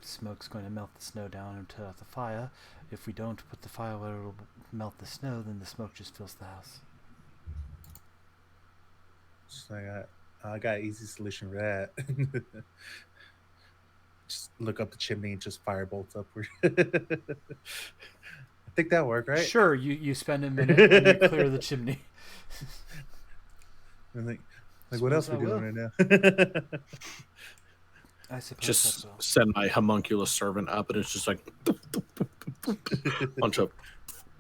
Smoke's going to melt the snow down and turn out the fire. If we don't put the fire where it'll melt the snow, then the smoke just fills the house. So I got an easy solution for that. Just look up the chimney and just fire bolts upward. I think that'll work, right? Sure, you spend a minute and you clear the chimney. And like what else are we Suppose doing I right now? I suppose Just that's all. send my homunculus servant up, and it's just like bunch of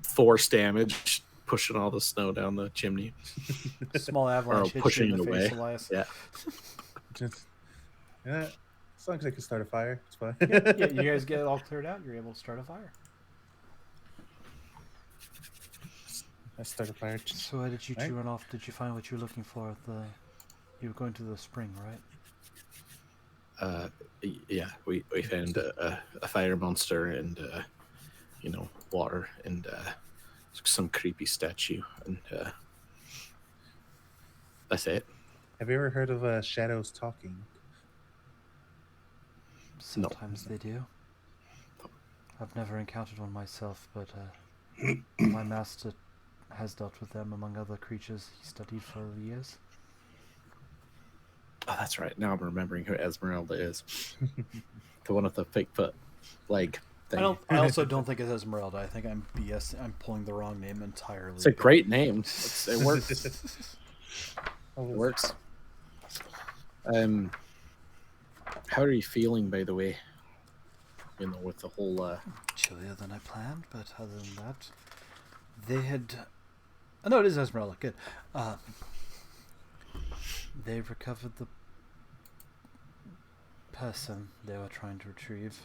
force damage, pushing all the snow down the chimney. Small avalanche hits you pushing in the it face, away. Elias. Yeah. Just, yeah, as long as I can start a fire, it's fine. Yeah, you guys get it all cleared out. You're able to start a fire. I start a fire. So why did you Right. two run off? Did you find what you were looking for at the... You were going to the spring, right? Yeah, we found a fire monster and water and some creepy statue, and that's it. Have you ever heard of shadows talking? No. Sometimes they do. I've never encountered one myself, but my master has dealt with them among other creatures he studied for years. Oh, that's right. Now I'm remembering who Esmeralda is. The one with the fake foot leg thing. I also don't think it's Esmeralda. I think I'm pulling the wrong name entirely. It's a great name. It works. It Oh, works. How are you feeling, by the way? With the whole Chillier than I planned, but other than that, they had... Oh, no, it is Esmeralda. Good. They recovered the person they were trying to retrieve.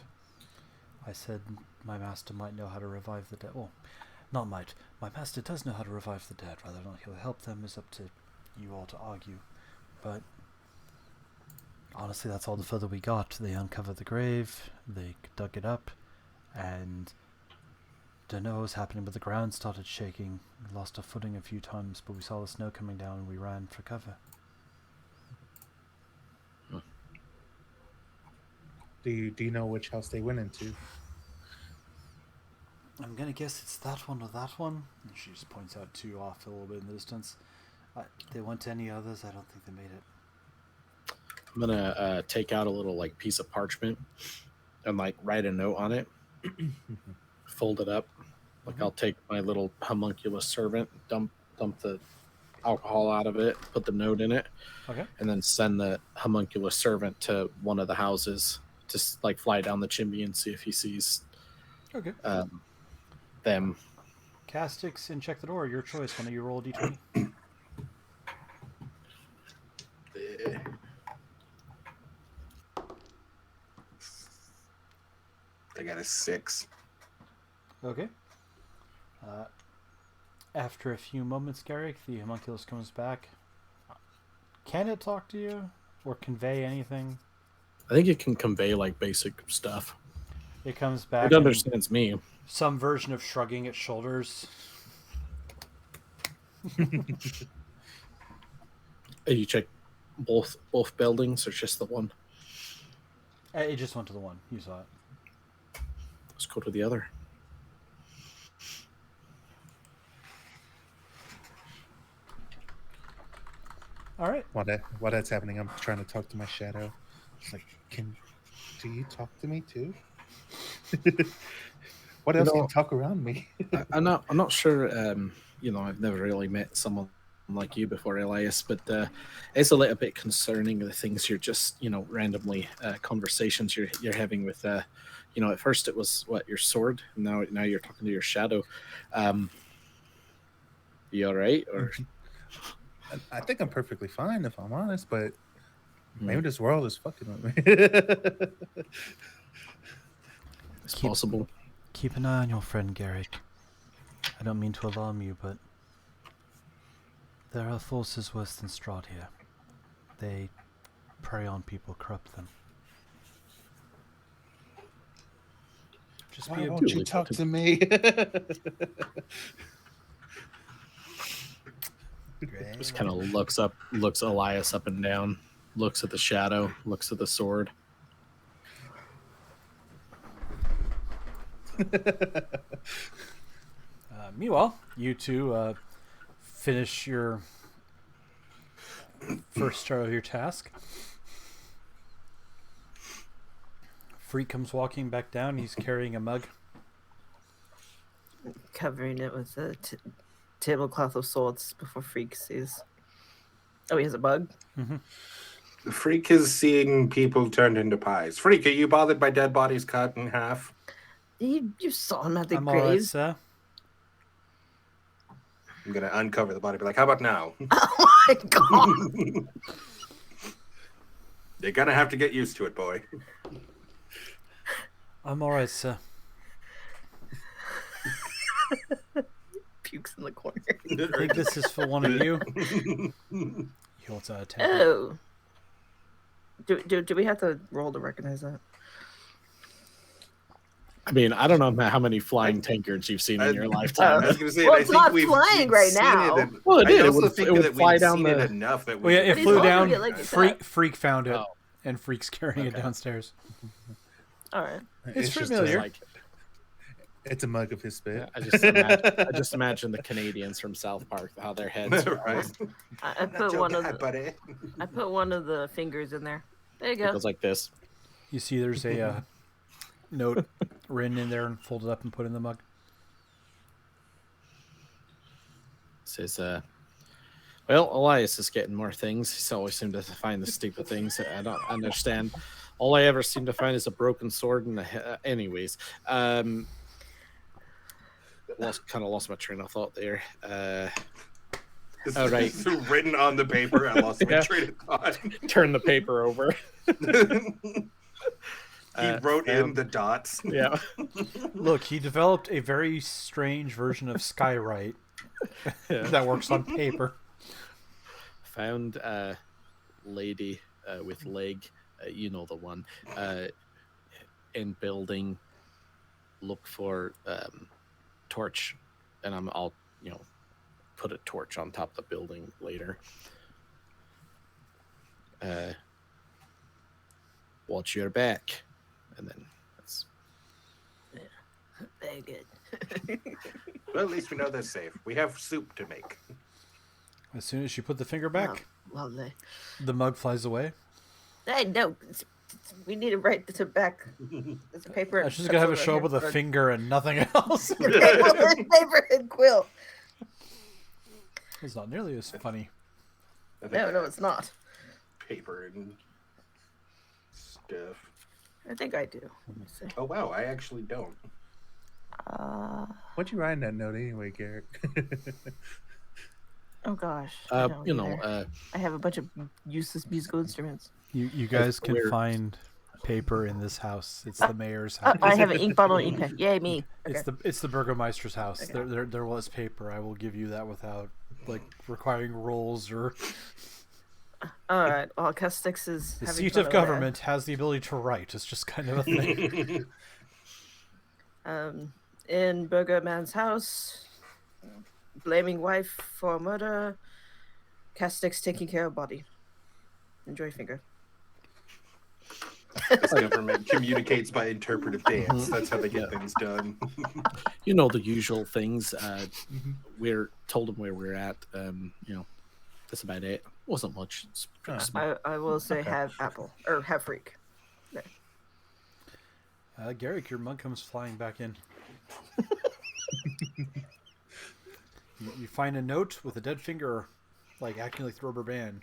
I said my master might know how to revive the dead. Well, not might. My master does know how to revive the dead. Whether or not he'll help them is up to you all to argue. But honestly, that's all the further we got. They uncovered the grave, they dug it up, and don't know what was happening, but the ground started shaking. We lost our footing a few times, but we saw the snow coming down and we ran for cover. Do you know which house they went into? I'm gonna guess it's that one or that one. And she just points out two off a little bit in the distance. They went to any others, I don't think they made it. I'm gonna take out a little piece of parchment and write a note on it, fold it up. I'll take my little homunculus servant, dump the alcohol out of it, put the note in it, Okay. and then send the homunculus servant to one of the houses to fly down the chimney and see if he sees Okay. them. Castix and check the door. Your choice. When you roll a d20. I got a 6. Okay. After a few moments, Garrick, the homunculus comes back. Can it talk to you or convey anything? I think it can convey basic stuff. It comes back. It understands me. Some version of shrugging its shoulders. You check both buildings or just the one? It just went to the one. You saw it. Let's go to the other. All right. While that's happening, I'm trying to talk to my shadow. It's like, do you talk to me too? What else can talk around me? I'm not sure. I've never really met someone like you before, Elias, but it's a little bit concerning the things you're just randomly conversations you're having with. At first it was your sword, and now you're talking to your shadow. You all right? Or I think I'm perfectly fine if I'm honest, but maybe this world is fucking with me. it's possible. Keep an eye on your friend Garrick. I don't mean to alarm you, but there are forces worse than Strahd here. They prey on people, corrupt them. Just Why be won't you talk to me? Just kind of looks Elias up and down, looks at the shadow, looks at the sword. Meanwhile, you two finish your first start of your task. Freak comes walking back down. He's carrying a mug. Covering it with a tablecloth of swords before Freak sees. Oh, he has a bug? Mm-hmm. The Freak is seeing people turned into pies. Freak, are you bothered by dead bodies cut in half? You saw him at the I'm all right, graves. sir. I'm going to uncover the body. Be like, how about now? Oh my god! You're going to have to get used to it, boy. I'm all right, sir. Pukes in the corner. I think this is for one of you. He holds out a table. Oh. Do we have to roll to recognize that? I mean, I don't know how many flying tankards you've seen in your lifetime. I was going to say, Well, I it's think not we've flying right seen now. It. Well, it did. I It also would- think it would that fly we've down seen the- it enough that we. Well, yeah, it But flew he's down. holding it like that. Freak found it, Oh. and Freak's carrying it Okay. downstairs. All right. It's just familiar. Like, it's a mug of his spit. I just imagine the Canadians from South Park, how their heads are Right. I Not put your one of guy, the buddy. I put one of the fingers in there. There you It go. goes like this. You see, there's a note written in there and folded up and put in the mug. Says, well, Elias is getting more things. He's always seemed to find the stupid things that I don't understand. All I ever seem to find is a broken sword and anyways. Lost my train of thought there. It's Oh, right. written on the paper. I lost my Yeah. train of thought. Turn the paper over. He wrote in the dots. Yeah. Look, he developed a very strange version of Skywrite that works on paper. Found a lady with leg, you know the one, in building. Look for torch, and I'll put a torch on top of the building later. Watch your back, and then that's Very good. Well, at least we know they're safe. We have soup to make. As soon as you put the finger back, Lovely. the mug flies away. Hey, no. We need to write the back. It's paper. I was just gonna have a show up with a finger and nothing else. Paper and quill. It's not nearly as funny. I think No, it's not. paper and stuff. I think I do. Let me see. Oh wow, I actually don't. What'd you write in that note anyway, Garrett? Oh gosh. I don't either. uh, I have a bunch of useless musical instruments. You guys can weird. find paper in this house. It's the mayor's house. I have an ink bottle and ink pen. Yay, me. Okay. It's the Burgomeister's house. Okay. There was paper. I will give you that without requiring rolls or. All right. Well, Castix is The having seat fun of over there. government has the ability to write. It's just kind of a thing. In Burger Man's house, blaming wife for murder. Castix taking care of body. Enjoy finger. This government communicates by interpretive dance. That's how they get things done. the usual things. We're told them where we're at. that's about it. Wasn't much. It's pretty Oh. small. I will say Okay. have apple or have freak. Garrick, your mug comes flying back in. You find a note with a dead finger, like acting like the rubber band,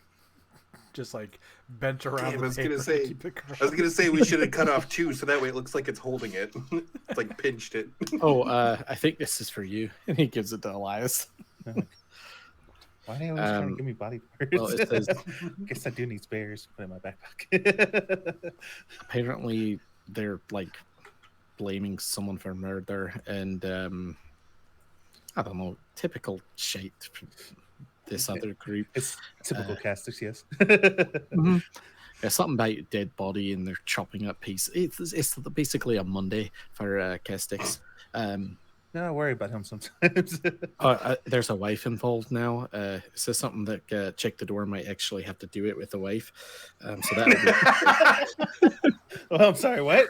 just like bent around. Damn, the I was gonna paper to say- keep it I was gonna say we should have cut off 2, so that way it looks like it's holding it. It's like pinched it. Oh, I think this is for you. And he gives it to Elias. Why are they always trying to Um, give me body parts? well, it says- Guess I do need spares. Put in my backpack. Apparently, they're like blaming someone for murder, and I don't know, typical shit from this other group. It's typical casters, yes. Yeah, something about a dead body, and they're chopping up pieces. It's basically a Monday for Castics. No, I worry about him sometimes. There's a wife involved now. It says something that Check the Door might actually have to do it with the wife. So that would be, Oh, I'm sorry, what?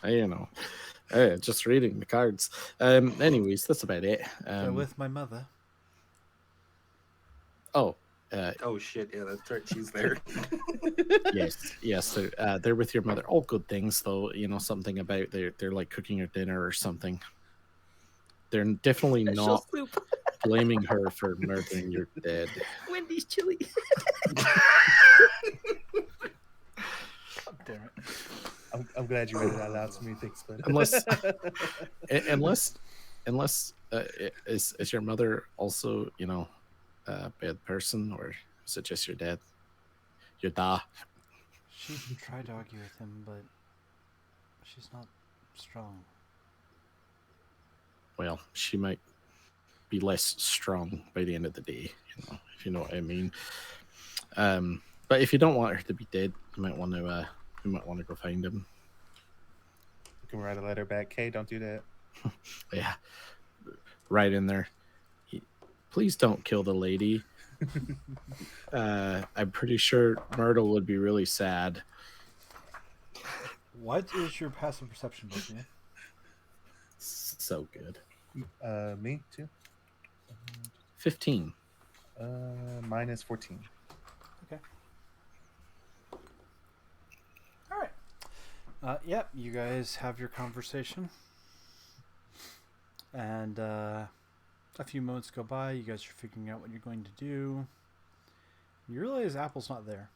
you know, just reading the cards. Anyways, that's about it. with my mother. Oh, Oh shit! Yeah, that's right. She's there. yes, they're with your mother. All good things, though. You know, something about they're like cooking your dinner or something. They're definitely Special not soup. blaming her for murdering your dad. Wendy's chili. Damn it. I'm glad you read it out loud to me. Thanks, bud. Unless is your mother also, you know, a bad person, or is it just your dad? Your da. She tried to argue with him, but she's not strong. Well, she might be less strong by the end of the day, you know, if you know what I mean. But if you don't want her to be dead, you might want to go find him. You can write a letter back. Hey, don't do that. Yeah, right in there. Please don't kill the lady. I'm pretty sure Myrtle would be really sad. What is your passive perception, Bethany? So good. Me too. 15. Mine is 14. All right. Yep, you guys have your conversation. And a few moments go by. You guys are figuring out what you're going to do. You realize Apple's not there.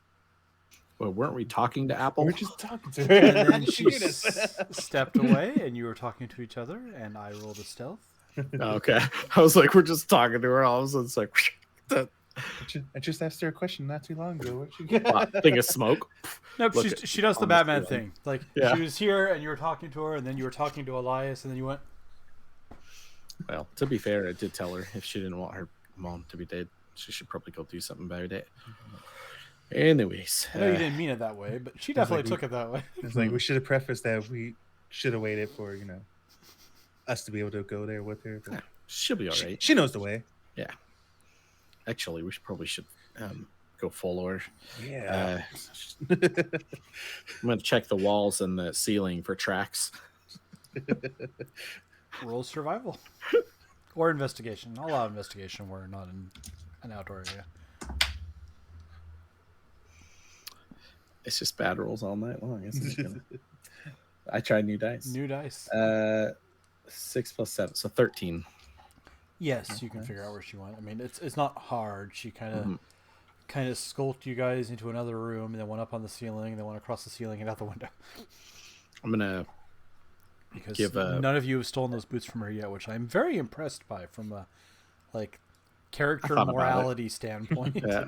Well, weren't we talking to Apple? We're just talking to her. And then she Look at us. stepped away, and you were talking to each other, and I rolled a stealth. Okay. I was like, we're just talking to her. All of a sudden, it's like, that I just asked her a question not too long ago. What she got? thing of smoke. Nope, Look at- she does the on the Batman ceiling. thing. Like, Yeah. she was here, and you were talking to her, and then you were talking to Elias, and then you went, Well, to be fair, I did tell her if she didn't want her mom to be dead, she should probably go do something about it. Anyways, I know you didn't mean it that way, but she It's like definitely we- took it that way. It's like we should have prefaced that we should have waited for us to be able to go there with her. But she'll be all right. she knows the way. Actually, we probably should go follow her. Yeah. I'm going to check the walls and the ceiling for tracks. Roll survival. Or investigation. I'll allow investigation. We're not in an outdoor area. It's just bad rolls all night long, isn't it? I tried new dice. New dice. 6 plus 7, so 13. Yes, you can Okay. figure out where she went. I mean, it's not hard. She kind Mhm. of skulked you guys into another room, and then went up on the ceiling, and then went across the ceiling and out the window. I'm gonna Because Give a- none of you have stolen those boots from her yet, which I'm very impressed by from a character thought about it. morality standpoint. Yeah.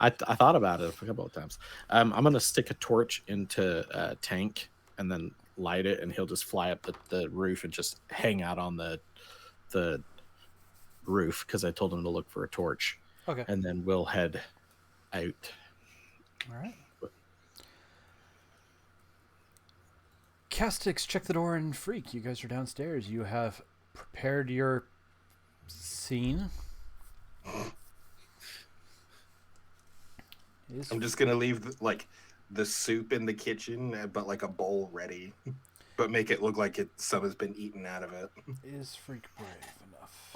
I thought about it a couple of times. I'm gonna stick a torch into Tank and then light it, and he'll just fly up the roof and just hang out on the roof because I told him to look for a torch, Okay. and then we'll head out. All right. Castix, check the door and Freak. You guys are downstairs. You have prepared your scene. Is, I'm just gonna leave the soup in the kitchen, but like a bowl ready, but make it look like some has been eaten out of it. is Freak brave enough?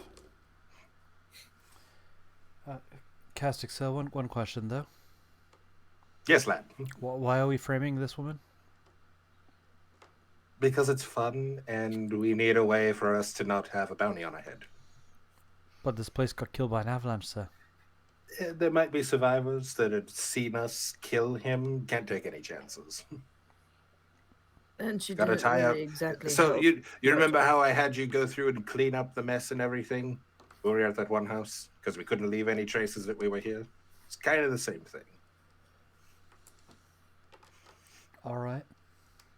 Castic, so one question though. Yes, lad. Why are we framing this woman? Because it's fun, and we need a way for us to not have a bounty on our head. But this place got killed by an avalanche, sir. There might be survivors that have seen us kill him. Can't take any chances. And she Gotta didn't tie really up. exactly. So help. you remember how I had you go through and clean up the mess and everything when we were at that one house because we couldn't leave any traces that we were here? It's kind of the same thing. All right.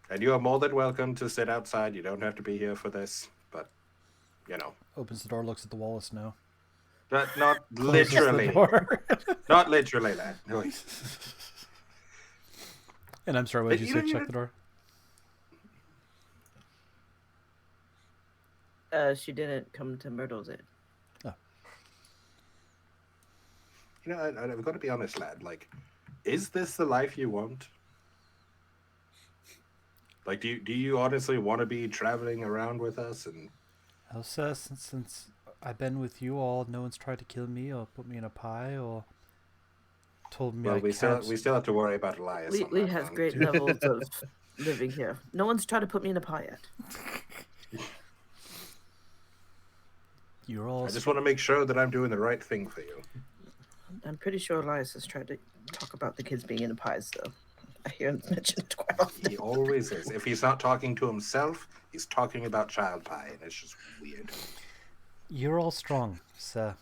And you are more than welcome to sit outside. You don't have to be here for this, but you know, Opens the door, looks at the wall. No. not Closes the literally, door. not literally, lad. No. And I'm sorry, what did you You say? don't Check even- the door. She didn't come to Myrtle's Inn. You know, I've got to be honest, lad. Like, is this the life you want? Like, do you honestly want to be traveling around with us? And Well, sir, since I've been with you all, no one's tried to kill me or put me in a pie or told me well, I we can't. still have to worry about Elias. on We that have front. great levels of living here. No one's tried to put me in a pie yet. You're all. I just want to make sure that I'm doing the right thing for you. I'm pretty sure Elias has tried to talk about the kids being in pies, though. I hear him mention it quite often. He always is. If he's not talking to himself, he's talking about child pie, and it's just weird. You're all strong, sir,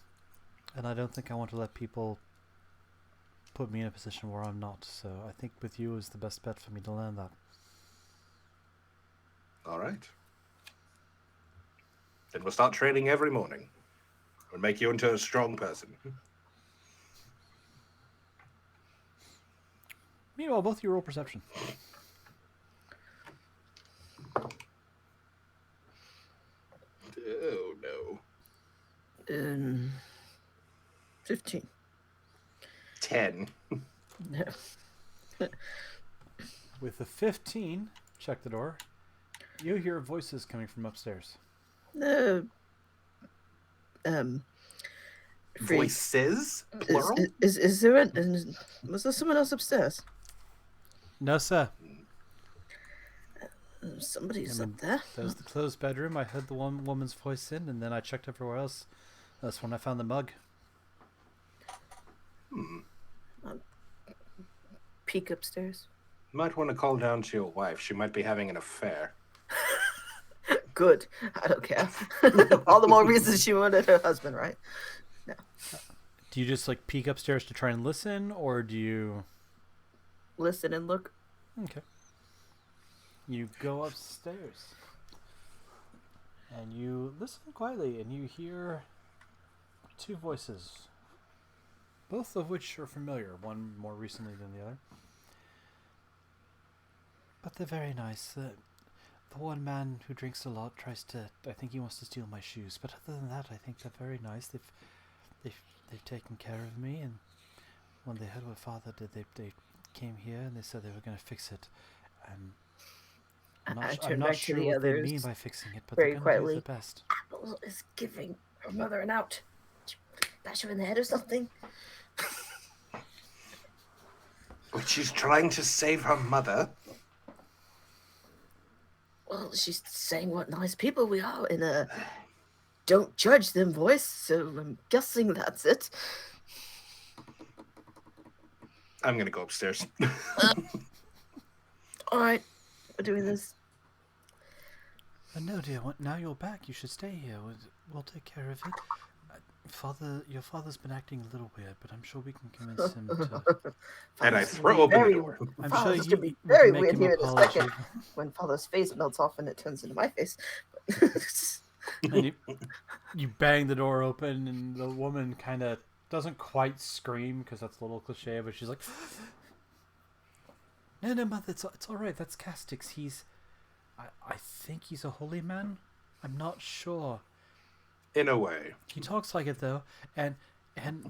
and I don't think I want to let people put me in a position where I'm not. So I think with you is the best bet for me to learn that. All right. Then we'll start training every morning. We'll make you into a strong person. Meanwhile, both of you roll perception. Oh no. 15. 10. With the 15, check the door. You hear voices coming from upstairs. Free. Voices? Plural? Is there was there someone else upstairs? No, sir. Somebody's I mean, up there. That was the closed bedroom. I heard the one woman's voice in, and then I checked everywhere else. That's when I found the mug. Peek upstairs. Might want to call down to your wife. She might be having an affair. Good. I don't care. All the more reasons she wanted her husband, right? Do you just like peek upstairs to try and listen, or do you? Listen and look. Okay. You go upstairs, and you listen quietly, and you hear two voices, both of which are familiar. One more recently than the other, but they're very nice. The one man who drinks a lot tries to. I think he wants to steal my shoes, but other than that, I think they're very nice. They've taken care of me, and when they heard what Father did, they came here and they said they were going to fix it. And I'm I not turned not back to sure the what they others mean by fixing it, but very they're going to do quietly. the best. Apple is giving her mother an out. Bash her in the head or something. But she's trying to save her mother. Well, she's saying what nice people we are in a don't judge them voice, so I'm guessing that's it. I'm going to go upstairs. All right, we're doing this. No, dear. Now you're back. You should stay here. We'll take care of it. Your father's been acting a little weird, but I'm sure we can convince him to. And I Father's throw gonna be open the very- door. I'm Father's sure gonna you be we very can make weird him here in a apology. second. When Father's face melts off and it turns into my face. And you bang the door open, and the woman kind of doesn't quite scream because that's a little cliche, but she's like, "No, mother, it's all right. That's Castix. I think he's a holy man. I'm not sure. In a way. He talks like it though, and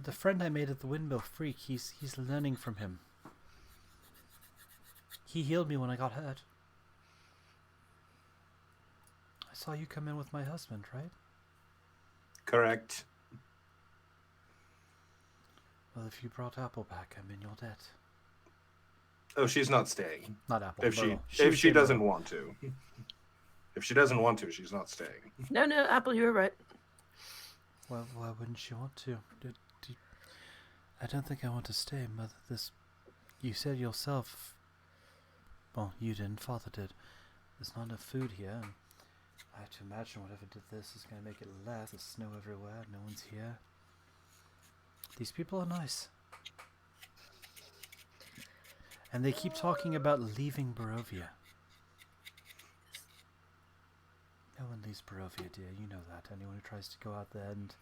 the friend I made at the windmill, Freak, he's learning from him. He healed me when I got hurt. I saw you come in with my husband, right? Correct. Well, if you brought Apple back, I'm in your debt. Oh, she's not staying. Not Apple. If Myrtle. if she would say doesn't Myrtle. want to. If she doesn't want to, she's not staying. No, Apple, you were right. Well, why wouldn't she want to? I don't think I want to stay, Mother. You said yourself. Well, you didn't. Father did. There's not enough food here. And I have to imagine whatever did this is going to make it less. There's snow everywhere. No one's here. These people are nice. And they keep talking about leaving Barovia. No one leaves Barovia, dear. You know that. Anyone who tries to go out the end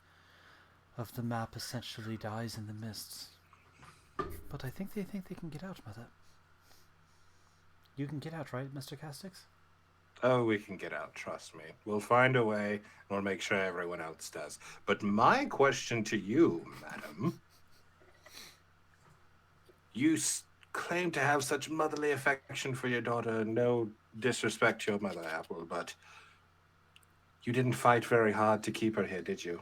of the map essentially dies in the mists. But I think they can get out, Mother. You can get out, right, Mr. Castix? Oh, we can get out, trust me. We'll find a way, and we'll make sure everyone else does. But my question to you, madam, you claim to have such motherly affection for your daughter. No disrespect to your mother, Apple, but you didn't fight very hard to keep her here, did you?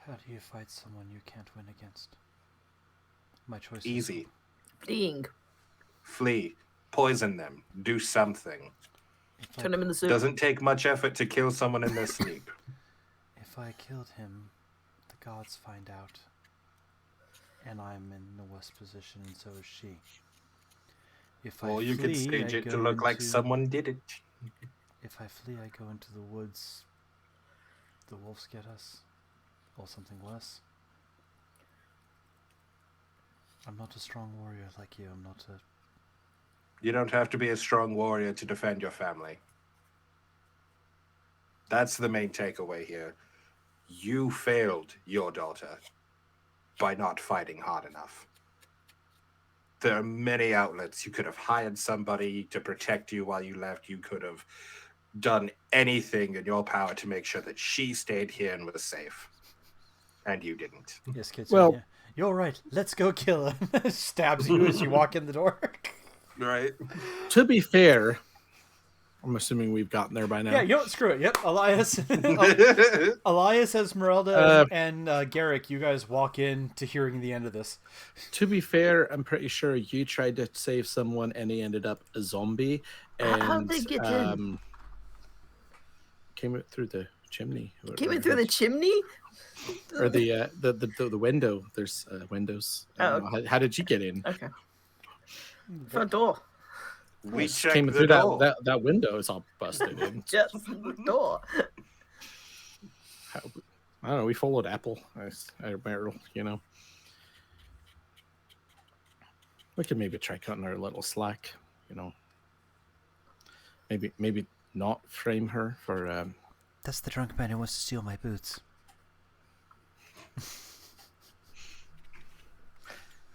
How do you fight someone you can't win against? My choice is Easy. Fleeing. Flee. Poison them. Do something. If I, Turn him in the soup. Doesn't take much effort to kill someone in their sleep. if I killed him, the gods find out. And I'm in the worst position, and so is she. If I Or you could flee, stage I it to go look like into- someone did it. If I flee, I go into the woods. The wolves get us. Or something worse. I'm not a strong warrior like you. I'm not a... You don't have to be a strong warrior to defend your family. That's the main takeaway here. You failed your daughter by not fighting hard enough. There are many outlets. You could have hired somebody to protect you while you left. You could have done anything in your power to make sure that she stayed here and was safe. And you didn't. Yes, kids. Well- Yeah. You're right. Let's go kill him. Stabs you as you walk in the door. Right? To be fair, I'm assuming we've gotten there by now. Yeah, you know what? Screw it. Yep, Elias. Elias, Esmeralda, and Garrick, you guys walk in to hearing the end of this. To be fair, I'm pretty sure you tried to save someone and he ended up a zombie. And How'd they get in? Came out through the chimney. Came in through the chimney? or the window. There's windows. Oh. How did you get in? Okay. Front door. We Just checked came the through door. that window is all busted in. Just the door. I don't know. We followed Apple. Barrel, you know. We could maybe try cutting her a little slack, you know. Maybe not frame her for. That's the drunk man who wants to steal my boots.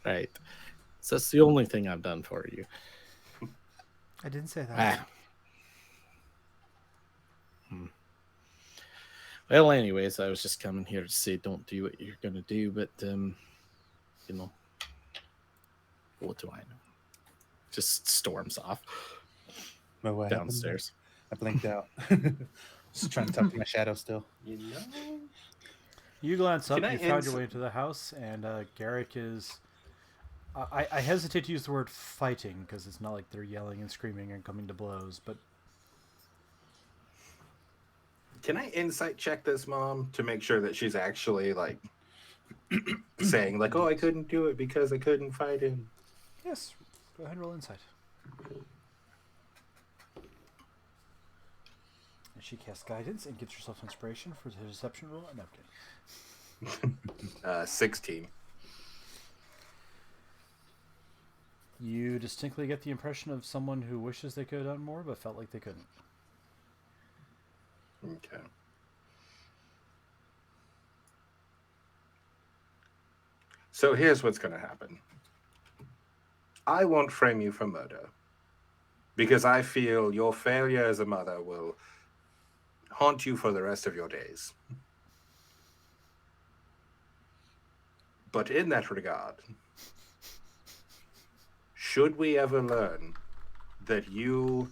Right. So that's the only thing I've done for you. I didn't say that. Well, anyways, I was just coming here to say don't do what you're gonna do, but you know, what do I know? Just storms off But what happened? downstairs. I blinked out. Just trying to talk to my shadow still. You know? You glance up, Can I you found your ins- way into the house, and Garrick is... I hesitate to use the word fighting, because it's not like they're yelling and screaming and coming to blows, but... Can I insight check this mom to make sure that she's actually like saying like, "Oh, I couldn't do it because I couldn't fight him." Yes, go ahead and roll insight. And she casts guidance and gets herself inspiration for the deception roll. No, I'm kidding. 16. You distinctly get the impression of someone who wishes they could have done more, but felt like they couldn't. Okay. So here's what's going to happen. I won't frame you for murder because I feel your failure as a mother will haunt you for the rest of your days. But in that regard, should we ever learn that you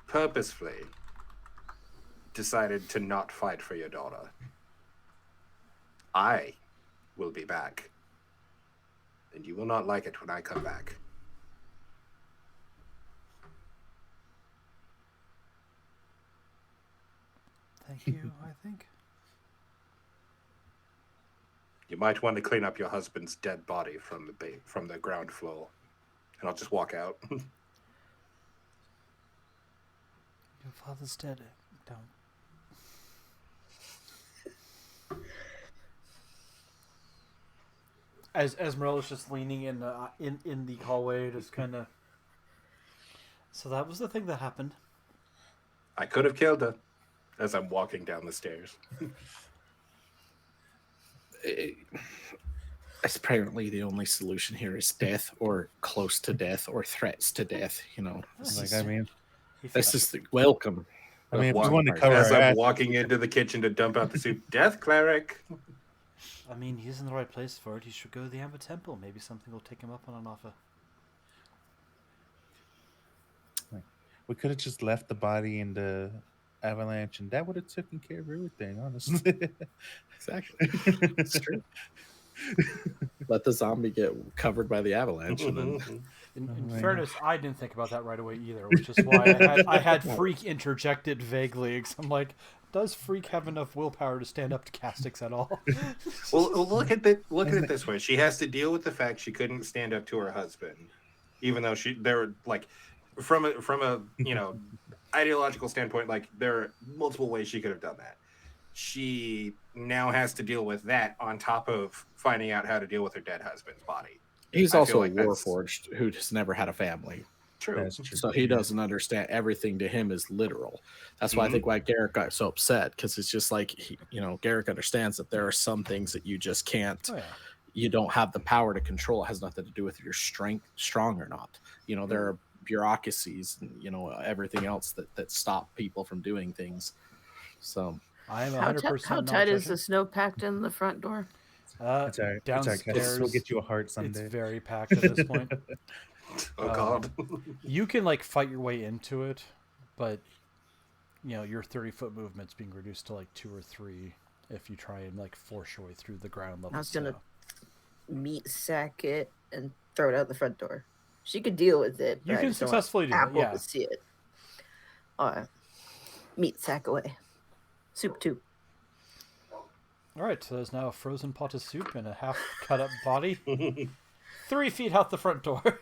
purposefully decided to not fight for your daughter, I will be back. And you will not like it when I come back. Thank you, I think. You might want to clean up your husband's dead body from the ground floor. And I'll just walk out. Your father's dead. Don't. As Esmeralda's just leaning in the hallway, just kind of. So that was the thing that happened. I could have killed her as I'm walking down the stairs. Apparently, the only solution here is death, or close to death, or threats to death. You know, Like, I mean, this is the welcome. I mean, if we Walk- want to cover as our I'm ass, walking into the kitchen to dump out the soup. Death cleric. I mean, he's in the right place for it. He should go to the Amber Temple. Maybe something will take him up on an offer. we could have just left the body in the avalanche, and that would have taken care of everything. Honestly, Exactly. It's true. Let the zombie get covered by the avalanche, and then In my fairness, I didn't think about that right away either, which is why I had Freak interjected vaguely. Cause I'm like, does Freak have enough willpower to stand up to Castix at all? Well, look at it this way. She has to deal with the fact she couldn't stand up to her husband, even though they're like, from a ideological standpoint, like there are multiple ways she could have done that. She now has to deal with that on top of finding out how to deal with her dead husband's body. he's I also feel a like that's- warforged who has never had a family. True. that's true. So he doesn't understand everything to him is literal. That's why I think why Garrett got so upset, because it's just like Garrett understands that there are some things that you just can't. Oh, yeah. You don't have the power to control. It has nothing to do with your strong or not. There are bureaucracies and everything else that stop people from doing things. So I am How, 100% how not tight is judging. the snow packed in the front door? It's all right. It's all right, Cass. Downstairs, We'll get you a heart it's someday. very packed at this point. Oh God. You can fight your way into it, but your 30-foot movement's being reduced to 2 or 3 if you try and force your way through the ground level. I was gonna snow. meat sack it and throw it out the front door. She could deal with it. You but I can just don't want successfully do that, Apple yeah. to see it. All right. Meat sack away. Soup too. All right, so there's now a frozen pot of soup and a half cut up body. 3 feet out the front door.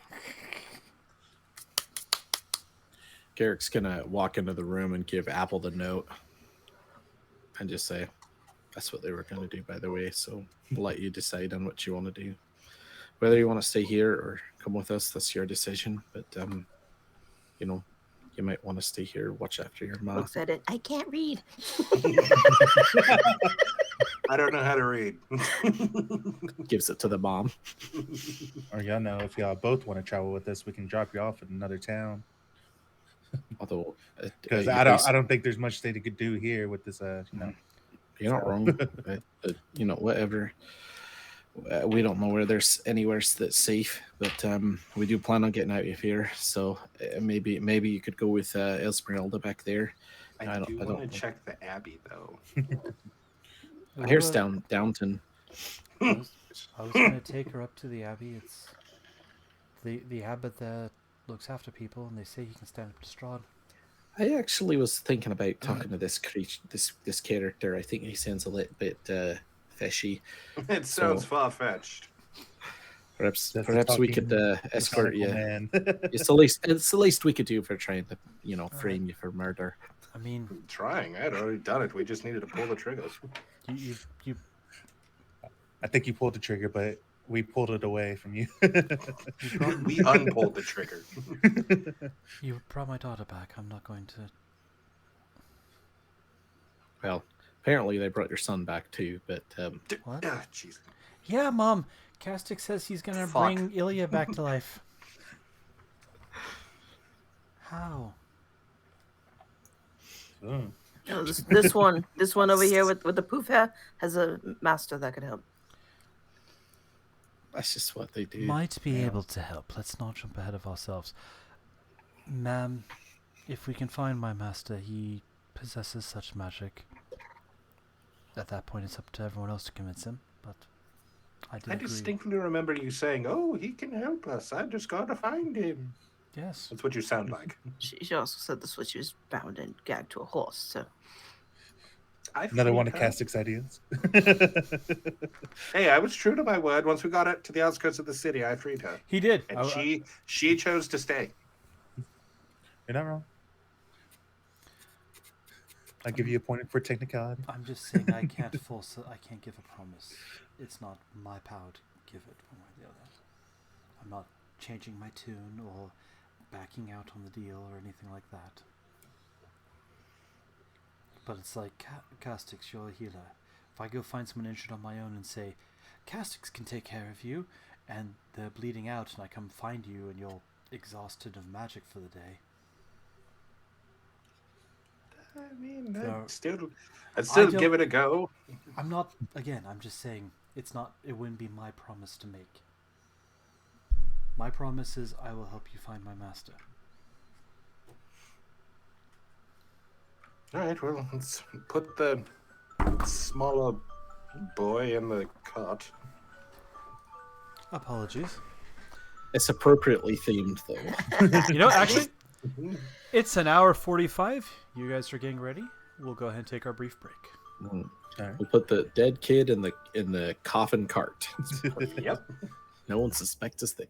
Garrick's gonna walk into the room and give Apple the note and just say, "That's what they were gonna do, by the way. So we'll let you decide on what you want to do. Whether you want to stay here or come with us, that's your decision. But you might want to stay here, watch after your mom." Looks at it. I can't read. I don't know how to read. Gives it to the mom. Or y'all know, if y'all both want to travel with us, we can drop you off in another town. Although, Because at I least- don't think there's much they could do here with this. You're not wrong. Whatever. We don't know where there's anywhere that's safe, but we do plan on getting out of here. So maybe you could go with Esmeralda back there. I do don't want know. to check the Abbey though. Here's Downton. I was going to take her up to the Abbey. It's the abbot that looks after people, and they say he can stand up to Strahd. I actually was thinking about talking to this creature, this character. I think he sounds a little bit fishy. It sounds far fetched. Perhaps That's the perhaps we could talking escort you. Man. It's the least we could do for trying to frame you for murder. I mean, Trying. I had already done it. We just needed to pull the triggers. you I think you pulled the trigger, but we pulled it away from you. We unpulled the trigger. you brought my daughter back. I'm not going to. Well, apparently they brought your son back too, but What? Ah, jeez. Yeah, Mom. Castix says he's gonna Fuck. bring Ilya back to life. How? Oh. No, this one over here with the poof hair has a master that could help. that's just what they do. Might be able to help. Let's not jump ahead of ourselves. Ma'am, if we can find my master, he possesses such magic. At that point, it's up to everyone else to convince him. But I did I agree. distinctly remember you saying, "Oh, he can help us. I just gotta find him." Yes. That's what you sound like. She also said the switch was bound and gagged to a horse, so Another freed one of her. Castic's ideas. Hey, I was true to my word. Once we got it to the outskirts of the city, I freed her, He did. and she chose to stay. You're not wrong. I give you a point for technicality. I'm just saying I can't force it. I can't give a promise. It's not my power to give it one way or the other. I'm not changing my tune or backing out on the deal or anything like that. But it's like, Castix, you're a healer. If I go find someone injured on my own and say, Castix can take care of you, and they're bleeding out, and I come find you and you're exhausted of magic for the day. I mean, No. I'd still don't- give it a go. I'm not, again, I'm just saying, it wouldn't be my promise to make. My promise is I will help you find my master. All right, well, let's put the smaller boy in the cart. Apologies. It's appropriately themed, though. You know, actually, it's an hour 45. You guys are getting ready. We'll go ahead and take our brief break. Mm. All right. We'll put the dead kid in the coffin cart. Yep. No one suspects a thing.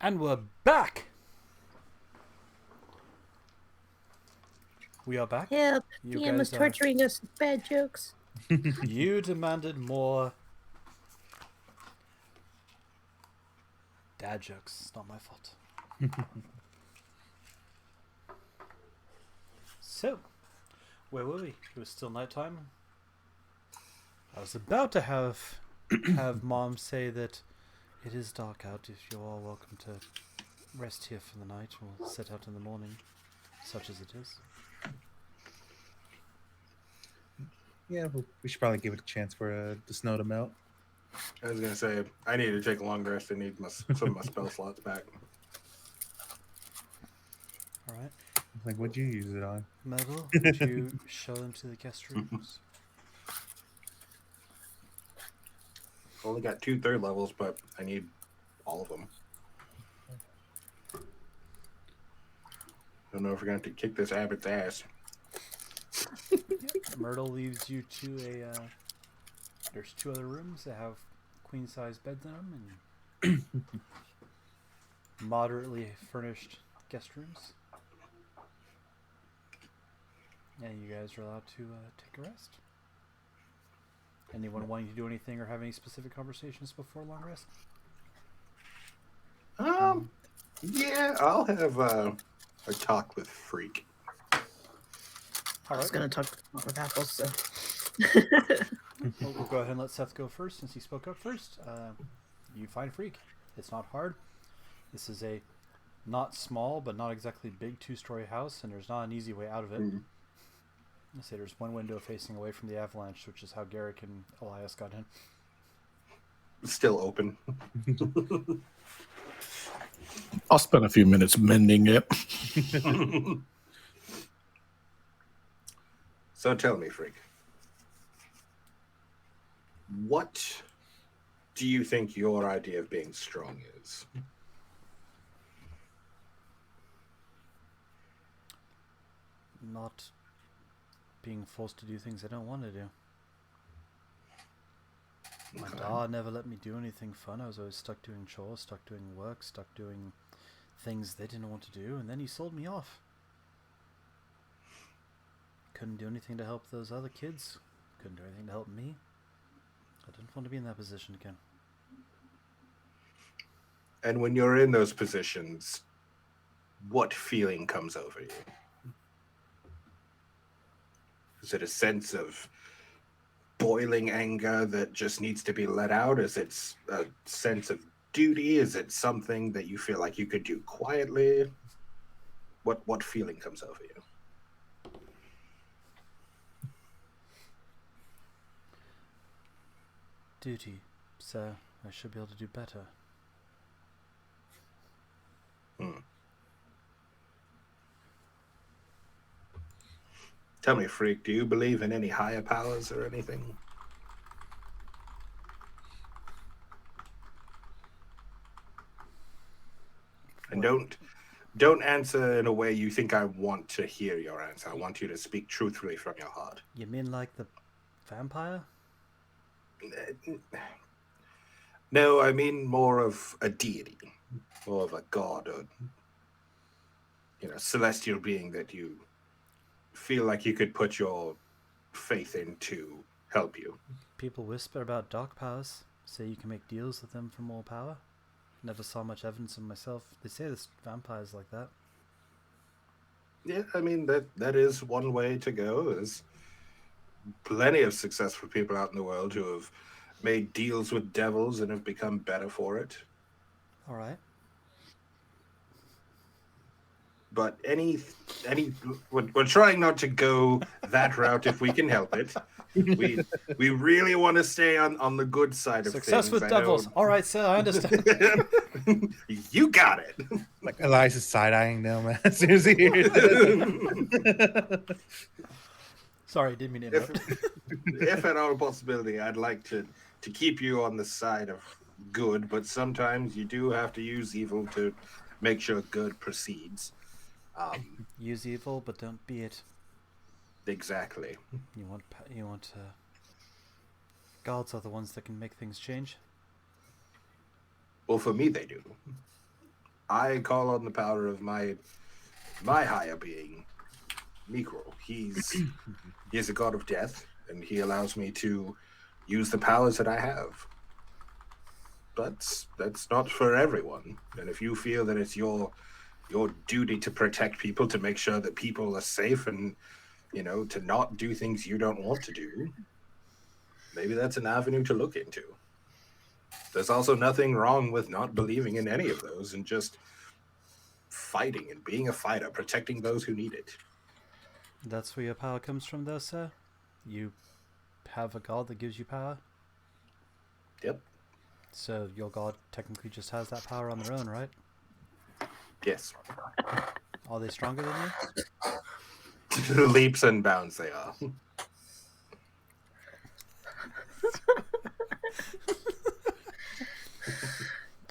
And we're back. We are back. Help! You DM was guys, torturing us with bad jokes. You demanded more dad jokes. It's not my fault. So, where were we? It was still nighttime. I was about to have Mom say that it is dark out. If you're all welcome to rest here for the night, we'll set out in the morning, such as it is. Yeah, we should probably give it a chance for the snow to melt. I was gonna say I need to take a long rest. I need some of my spell slots back. All right. Like, what'd you use it on? Myrtle, would you show them to the guest rooms? Only got 2 third levels, but I need all of them. Don't know if we're going to kick this abbot's ass. Myrtle leads you to a. There's 2 other rooms that have queen-size beds in them and moderately furnished guest rooms. And you guys are allowed to take a rest. Anyone wanting to do anything or have any specific conversations before long rest? Yeah, I'll have a talk with Freak. I was gonna talk with Apples, so We'll go ahead and let Seth go first since he spoke up first. You find Freak. It's not hard. This is a not small but not exactly big 2-story house, and there's not an easy way out of it. I say there's one window facing away from the avalanche, which is how Garrick and Elias got in. Still open. I'll spend a few minutes mending it. So tell me, Freak. What do you think your idea of being strong is? Not being forced to do things I don't want to do. My dad never let me do anything fun. I was always stuck doing chores, stuck doing work, stuck doing things they didn't want to do, and then he sold me off. Couldn't do anything to help those other kids. Couldn't do anything to help me. I didn't want to be in that position again. And when you're in those positions, what feeling comes over you? Is it a sense of boiling anger that just needs to be let out? Is it a sense of duty? Is it something that you feel like you could do quietly? What feeling comes over you? Duty, sir. I should be able to do better. Tell me, Freak, do you believe in any higher powers or anything? And don't answer in a way you think I want to hear your answer. I want you to speak truthfully from your heart. You mean like the vampire? No, I mean more of a deity, more of a god, or celestial being that you feel like you could put your faith in to help you. People whisper about dark powers, say you can make deals with them for more power. Never saw much evidence of myself. They say this vampire's like that. Yeah, I mean, that is one way to go. There's plenty of successful people out in the world who have made deals with devils and have become better for it. All right. But we're trying not to go that route if we can help it. We really want to stay on the good side of Success things. with devils. All right, sir, I understand. You got it. Like Elias is side-eyeing them as soon as he hears this. Sorry, didn't mean to interrupt. If at all possibility, I'd like to keep you on the side of good, but sometimes you do have to use evil to make sure good proceeds. Use evil, but don't be it. Exactly. You want gods are the ones that can make things change. Well, for me, they do. I call on the power of my higher being, Mikro. He is a god of death, and he allows me to use the powers that I have. But that's not for everyone. And if you feel that it's your duty to protect people, to make sure that people are safe, and to not do things you don't want to do, maybe that's an avenue to look into. There's also nothing wrong with not believing in any of those and just fighting and being a fighter, protecting those who need it. That's where your power comes from, though, sir? You have a god that gives you power? Yep. So your god technically just has that power on their own, right? Yes. Are they stronger than you? Leaps and bounds they are.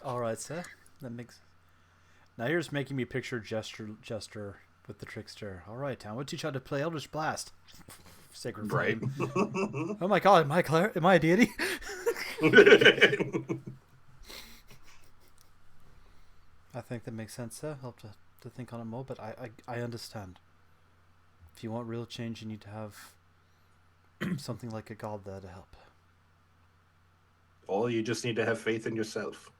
Alright, sir. That makes... Now you're just making me picture Jester with the trickster. Alright, I want you to try to play Eldritch Blast. Sacred Right. Flame. Oh my god, am I a deity? I think that makes sense, sir. I'll have to think on it more, but I understand. If you want real change, you need to have something like a god there to help. Or you just need to have faith in yourself.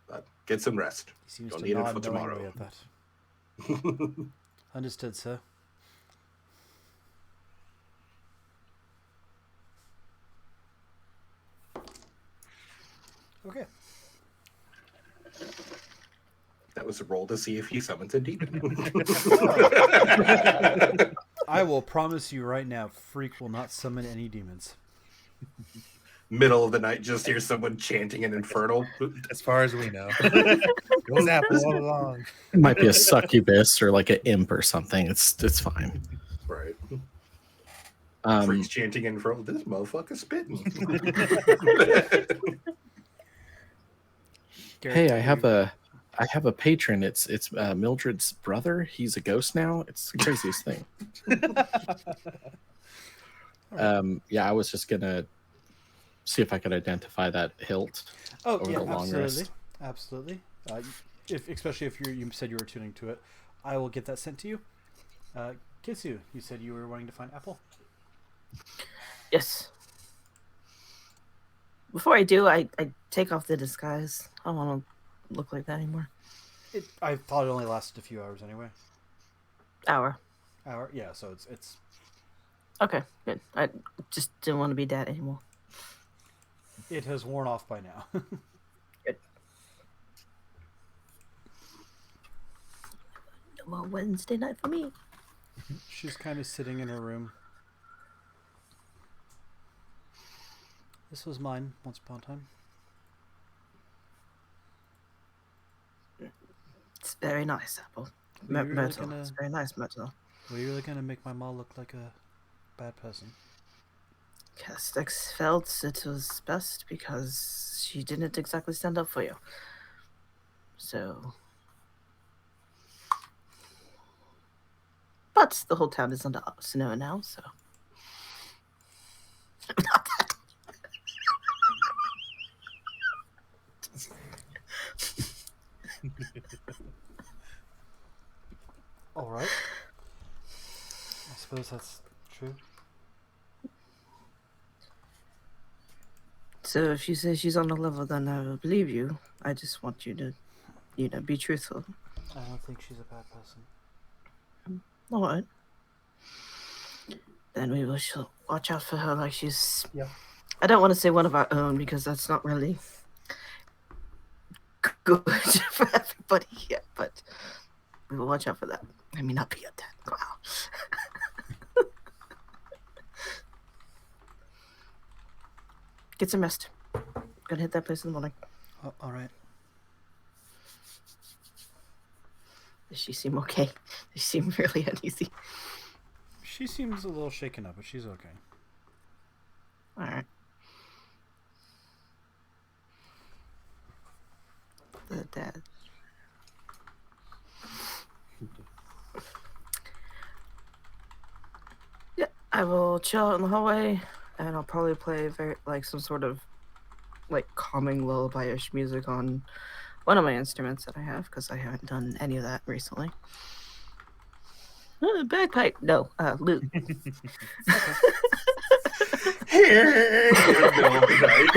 But get some rest. He seems You'll to need it nod for knowingly tomorrow. at that. Understood, sir. Okay. That was a roll to see if he summons a demon. I will promise you right now, Freak will not summon any demons. Middle of the night, just hear someone chanting an infernal. As far as we know. It was Apple all along. It might be a succubus or like an imp or something. It's fine. Right. Um, Freaks chanting infernal. This motherfucker spitting. hey, I have a patron. It's Mildred's brother. He's a ghost now. It's the craziest thing. Yeah, I was just gonna see if I could identify that hilt. Oh over yeah, the long absolutely, rest. absolutely. Especially if you said you were tuning to it, I will get that sent to you. Kitsu, you said you were wanting to find Apple. Yes. Before I do, I take off the disguise. I don't want to look like that anymore. I thought it only lasted a few hours anyway. Hour. Yeah, so it's Okay, good. I just didn't want to be that anymore. it has worn off by now. Good. No more Wednesday night for me. She's kind of sitting in her room. This was mine once upon a time. It's very nice, Apple. Were you really Myrtle. gonna- It's very nice, Myrtle. Were you really gonna make my mom look like a bad person? Castex felt it was best because she didn't exactly stand up for you. So. But the whole town is under snow now, so. Not that. All right. I suppose that's true. So if you say she's on the level, then I will believe you. I just want you to, be truthful. I don't think she's a bad person. All right. Then we will watch out for her like she's... Yeah. I don't want to say one of our own because that's not really good for everybody yet, but we will watch out for that. I mean, not be a dead. Wow. Get some rest. Gonna hit that place in the morning. Oh, all right. Does she seem okay? Does she seem really uneasy? She seems a little shaken up, but she's okay. All right. The dad. Yeah, I will chill out in the hallway, and I'll probably play some sort of like calming lullaby-ish music on one of my instruments that I have because I haven't done any of that recently. Bagpipe, no, lute. Here in the middle of the night.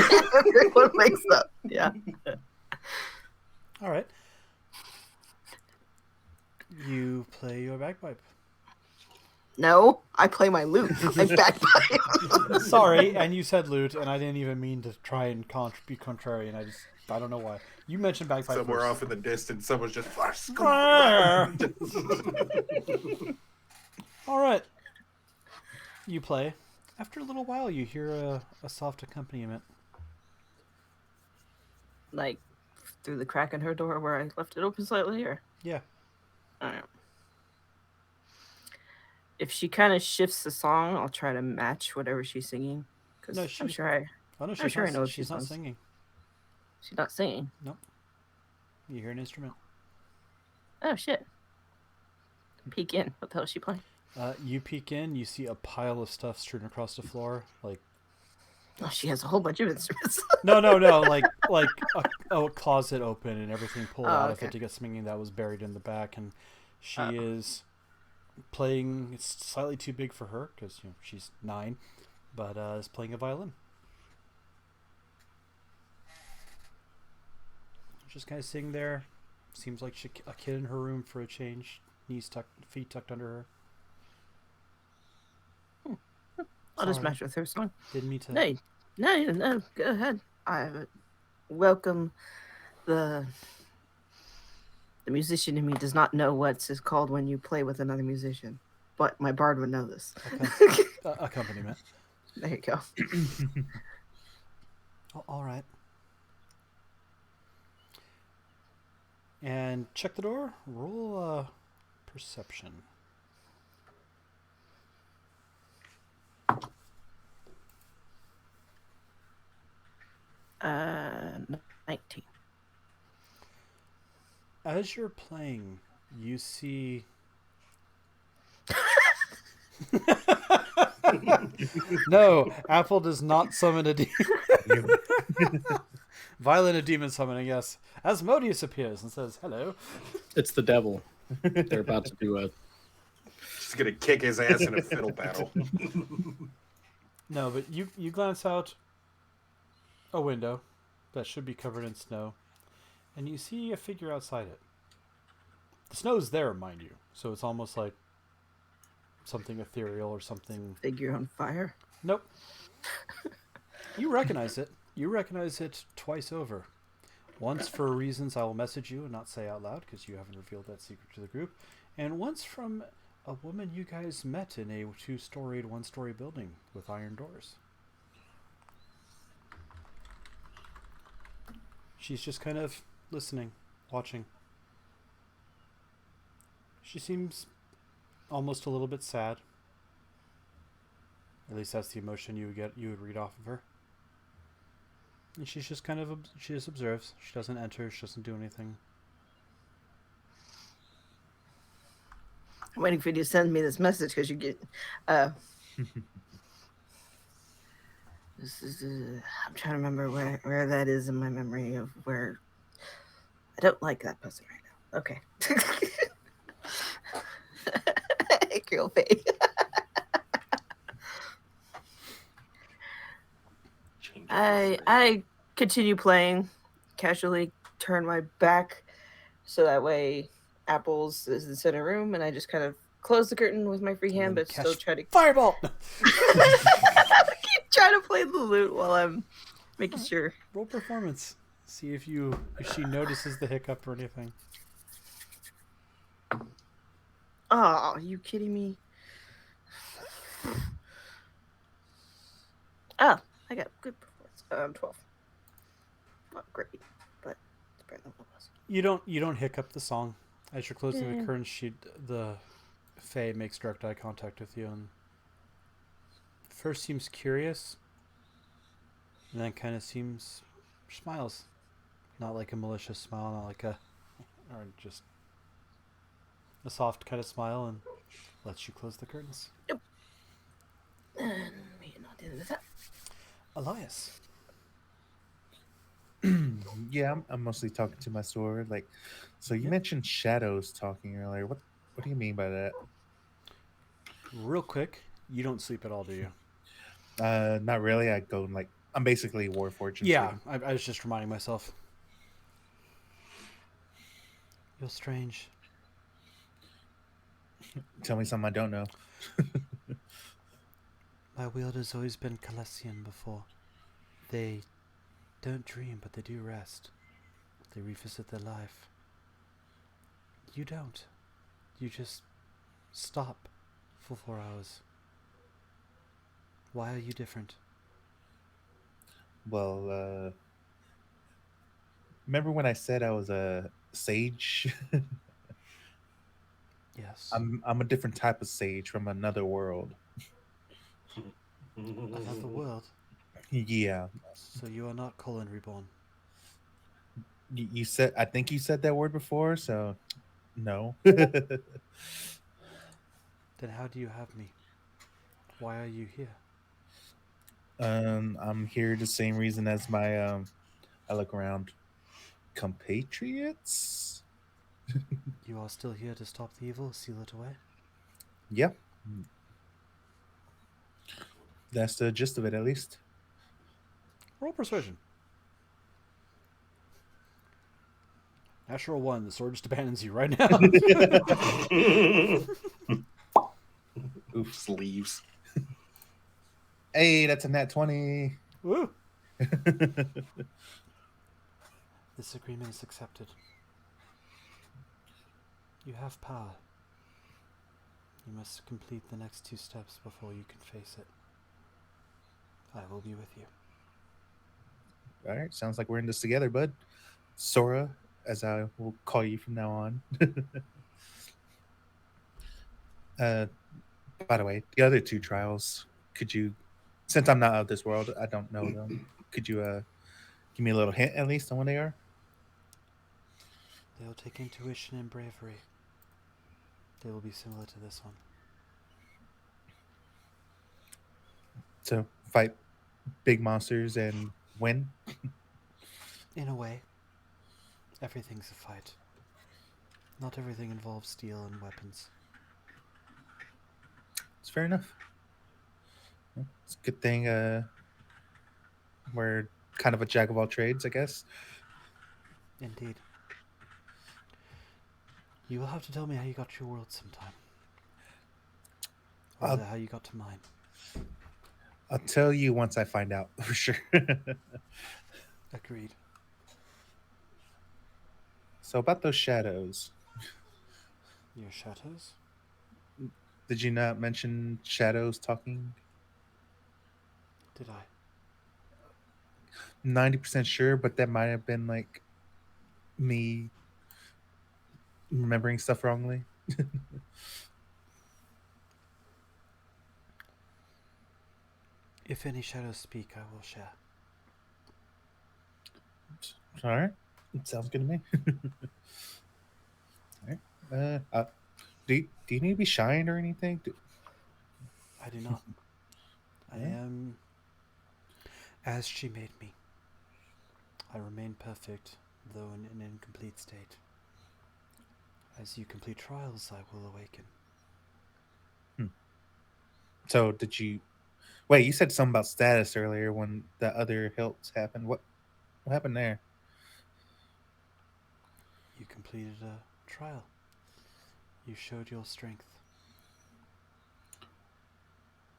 Everyone wakes up. Yeah. All right. You play your bagpipe. No, I play my lute. My bagpipe. Sorry, and you said lute, and I didn't even mean to try and be contrarian. I don't know why. You mentioned bagpipe Somewhere first. off in the distance, someone's just All right. You play. After a little while, you hear a soft accompaniment. Like through the crack in her door where I left it open slightly, or Yeah. I don't know. If she kind of shifts the song, I'll try to match whatever she's singing. Because No, I'm she- sure I. Oh no, I'm she's sure I not, know what she's she not sounds. singing. She's not singing. Nope. You hear an instrument. Oh shit. Peek in. What the hell is she playing? You peek in. You see a pile of stuff strewn across the floor. Like Oh, she has a whole bunch of instruments. no, like a closet open and everything pulled out of okay. it to get something that was buried in the back, and she is playing. It's slightly too big for her because she's 9, but is playing a violin. Just kind of sitting there. Seems like a kid in her room for a change. Knees tucked, feet tucked under her. I'll just Sorry. match with her song. Didn't mean to. No, go ahead. I welcome the musician in me does not know what's is called when you play with another musician, but my bard would know this. Accompaniment. There you go. All right. And check the door. Roll perception. 19. As you're playing, you see. No, Apple does not summon a demon. Violin a demon summoning, yes. Asmodeus appears and says, "Hello." It's the devil. They're about to do a. She's gonna kick his ass in a fiddle battle. No, but you glance out a window that should be covered in snow, and you see a figure outside it. The snow's there, mind you, so it's almost like something ethereal or something. Figure on fire. Nope. You recognize it. You recognize it twice over. Once for reasons I will message you and not say out loud because you haven't revealed that secret to the group, and once from a woman you guys met in a 2-storied, 1-story building with iron doors. She's just kind of listening, watching. She seems almost a little bit sad. At least that's the emotion you would read off of her. And she's just kind of, she just observes. She doesn't enter, she doesn't do anything. I'm waiting for you to send me this message because you get. This is. I'm trying to remember where that is in my memory of where. I don't like that person right now. Okay. Girl face. I continue playing, casually turn my back so that way Apples is in the center room, and I just kind of close the curtain with my free hand, And then but still try to Fireball! keep trying to play the lute while I'm making sure. Roll performance. See if she notices the hiccup or anything. Oh, are you kidding me? Oh, I got good performance. 12. Not great, but it's better than what it was. You don't hiccup the song. As you're closing the curtain, the Fae makes direct eye contact with you and first seems curious and then kind of smiles. Not like a malicious smile, not like or just a soft kind of smile, and lets you close the curtains. Yep. And we are not into that. Elias. Yeah, I'm mostly talking to my sword. Like, so you Yep. mentioned shadows talking earlier. What do you mean by that? Real quick, you don't sleep at all, do you? Not really. I go and like I'm basically Warforged and Yeah, sleeping. I was just reminding myself. You're strange. Tell me something I don't know. My wielder's always been Calessian before. They don't dream, but they do rest. They revisit their life. You don't. You just stop for 4 hours. Why are you different? Well, remember when I said I was a sage? Yes. I'm a different type of sage from another world. Another world. Yeah, So you are not Colin Reborn. you said I think you said that word before, so no. Then how do you have me? Why are you here? I'm here the same reason as my I look around compatriots. You are still here to stop the evil, seal it away? Yeah, that's the gist of it, at least. Roll persuasion. Natural 1, the sword just abandons you right now. Oof. Sleeves. Hey, that's a nat 20. Woo! This agreement is accepted. You have power. You must complete the next 2 steps before you can face it. I will be with you. All right, sounds like we're in this together, bud. Sora, as I will call you from now on. uh, by the way, the other 2 trials, could you, since I'm not of this world, I don't know them. Could you give me a little hint at least on what they are? They will take intuition and bravery. They will be similar to this one. So fight big monsters and win. In a way, everything's a fight. Not everything involves steel and weapons. It's fair enough. It's a good thing we're kind of a jack of all trades, I guess. Indeed. You will have to tell me how you got to your world sometime. Or I'll- rather, how you got to mine. I'll tell you once I find out for sure. Agreed. So about those shadows, Your shadows? did you not mention shadows talking? Did I? 90% sure, but that might have been like me remembering stuff wrongly. If any shadows speak, I will share. All right, it sounds good to me. All right. Do you need to be shined or anything? I do not. I Yeah. am as she made me. I remain perfect, though in an incomplete state. As you complete trials, I will awaken. So did you? Wait, you said something about status earlier when the other hilts happened. What happened there? You completed a trial. You showed your strength.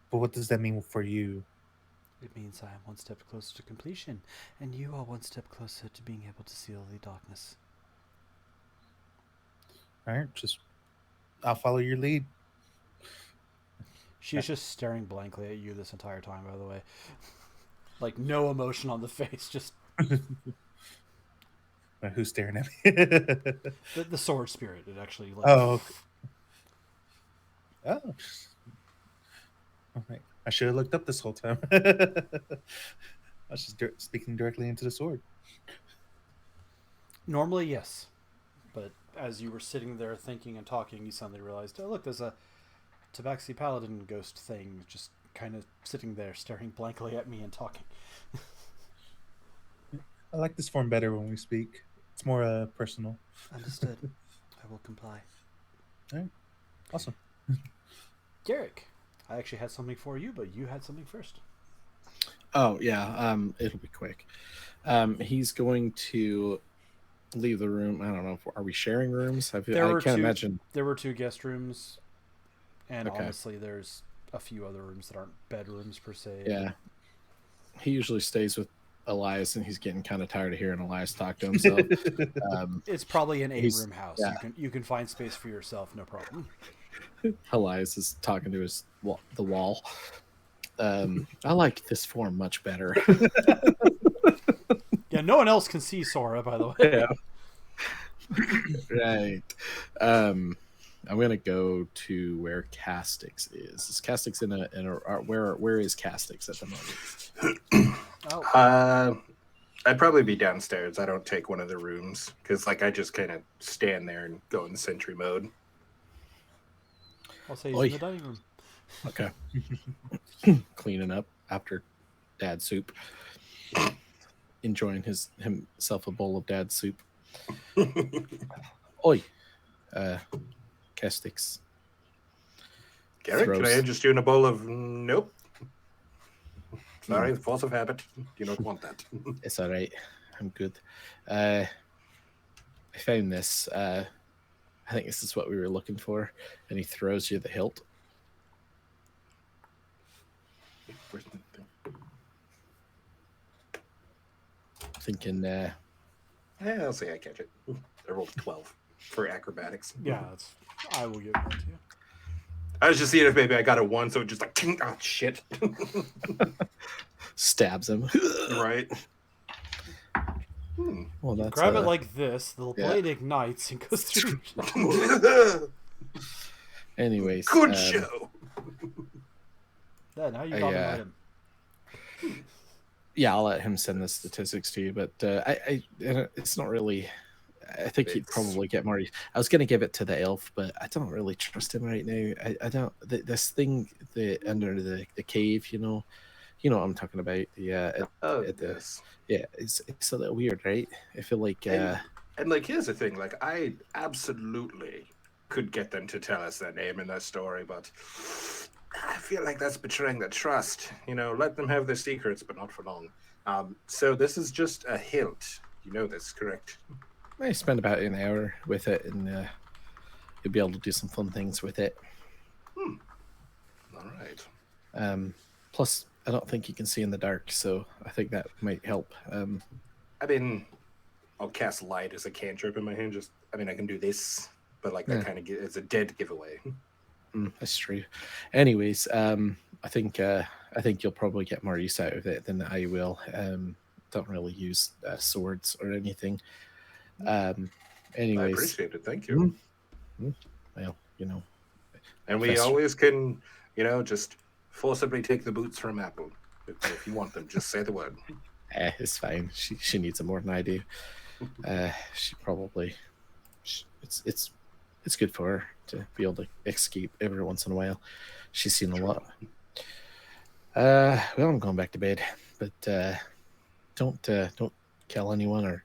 But what does that mean for you? It means I am one step closer to completion, and you are one step closer to being able to seal the darkness. All right, I'll follow your lead. She's just staring blankly at you this entire time, by the way. Like, no emotion on the face, just Who's staring at me? the sword spirit. It actually, like, Oh, oh. Okay. I should have looked up this whole time. I was just speaking directly into the sword. normally, yes. But as you were sitting there thinking and talking, you suddenly realized, oh, look, there's a Tabaxi Paladin ghost thing just kind of sitting there staring blankly at me and talking. I like this form better when we speak. It's more personal. Understood. I will comply. Awesome. Garrick, I actually had something for you, but you had something first. Oh yeah, it'll be quick. He's going to leave the room. I don't know. Are we sharing rooms? I can't imagine. There were 2 guest rooms, and Okay. honestly, there's a few other rooms that aren't bedrooms per se. Yeah, he usually stays with Elias, and he's getting kind of tired of hearing Elias talk to him. So It's probably an He's- 8-room house. yeah. You can find space for yourself, no problem. Elias is talking to the wall. I like this form much better. Yeah, no one else can see Sora, by the way. Right. I'm gonna go to where Castix is. Is Castix in a where is Castix at the moment? Oh, I'd probably be downstairs. I don't take one of the rooms because, like, I just kind of stand there and go in sentry mode. I'll say he's Oi. in the dining room. Okay. Cleaning up after dad soup. Enjoying himself a bowl of dad soup. Oi. Castix. Garrick, can I Throws- interest you in a bowl of? Nope. Sorry, force of habit. You don't want that. It's all right. I'm good. I found this. I think this is what we were looking for. And he throws you the hilt. Thinking, Yeah, I'll say I catch it. I rolled a 12 for acrobatics. Yeah, I will give that to you. I was just seeing if maybe I got a 1, so it just like, ting, oh shit. stabs him. Right. Well, that's Grab it like this, the yeah. blade ignites and goes through. Anyways. Good show. Yeah, now you I, got an item. Yeah, I'll let him send the statistics to you, but it's not really. I think he'd probably get more. I was going to give it to the elf, but I don't really trust him right now. I don't. This thing, under the cave, you know what I'm talking about. Yes. Yeah, it's a little weird, right? I feel like. And like, here's the thing. Like, I absolutely could get them to tell us their name in their story, but I feel like that's betraying their trust. Let them have their secrets, but not for long. So this is just a hint. You know this, correct? I spent about an hour with it, and you'll be able to do some fun things with it. All right. Plus, I don't think you can see in the dark, so I think that might help. I mean, I'll cast light as a cantrip in my hand. I can do this, but like that kind of it's a dead giveaway. That's true. Anyways, I think you'll probably get more use out of it than I will. Don't really use swords or anything. Anyways, I appreciate it. Thank you. Well, And we always can, just forcibly take the boots from Apple. If you want them, just say the word. It's fine. She needs it more than I do. She probably. It's good for her to be able to escape every once in a while. She's seen a lot. Well, I'm going back to bed, but don't kill anyone or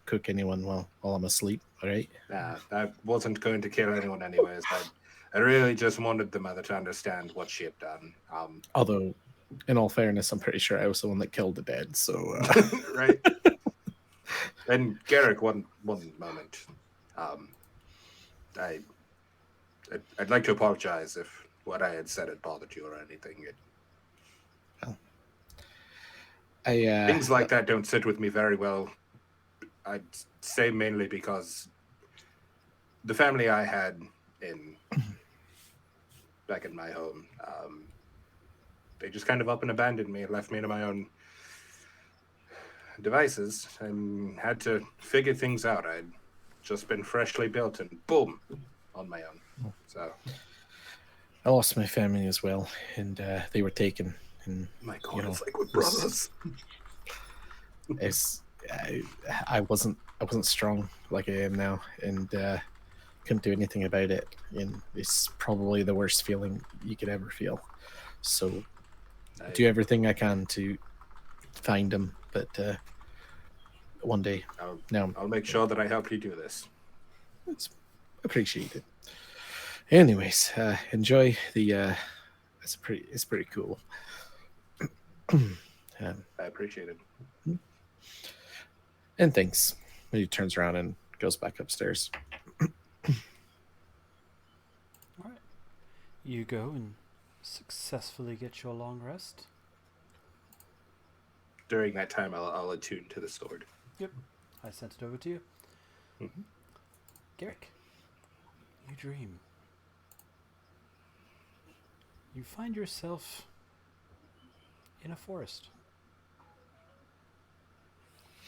cook anyone while I'm asleep. All right. Nah, I wasn't going to kill anyone anyways. I really just wanted the mother to understand what she had done. Although, in all fairness, I'm pretty sure I was the one that killed the dead. So right. And Garrick, one moment. I'd like to apologize if what I had said had bothered you or anything. Things like that don't sit with me very well. I'd say mainly because the family I had back in my home, they just kind of up and abandoned me and left me to my own devices and had to figure things out. I'd just been freshly built and boom, on my own. So I lost my family as well, and they were taken. And my God, it's like with brothers. I wasn't strong like I am now, and couldn't do anything about it. And it's probably the worst feeling you could ever feel. So do everything I can to find them, but one day. I'll, No, I'll make sure that I help you do this. it's appreciated. Anyways, enjoy the. It's pretty cool. I appreciate it. And thanks. He turns around and goes back upstairs. All right. You go and successfully get your long rest. During that time, I'll attune to the sword. Yep. I sent it over to you. Mhm. Garrick, you dream. You find yourself in a forest.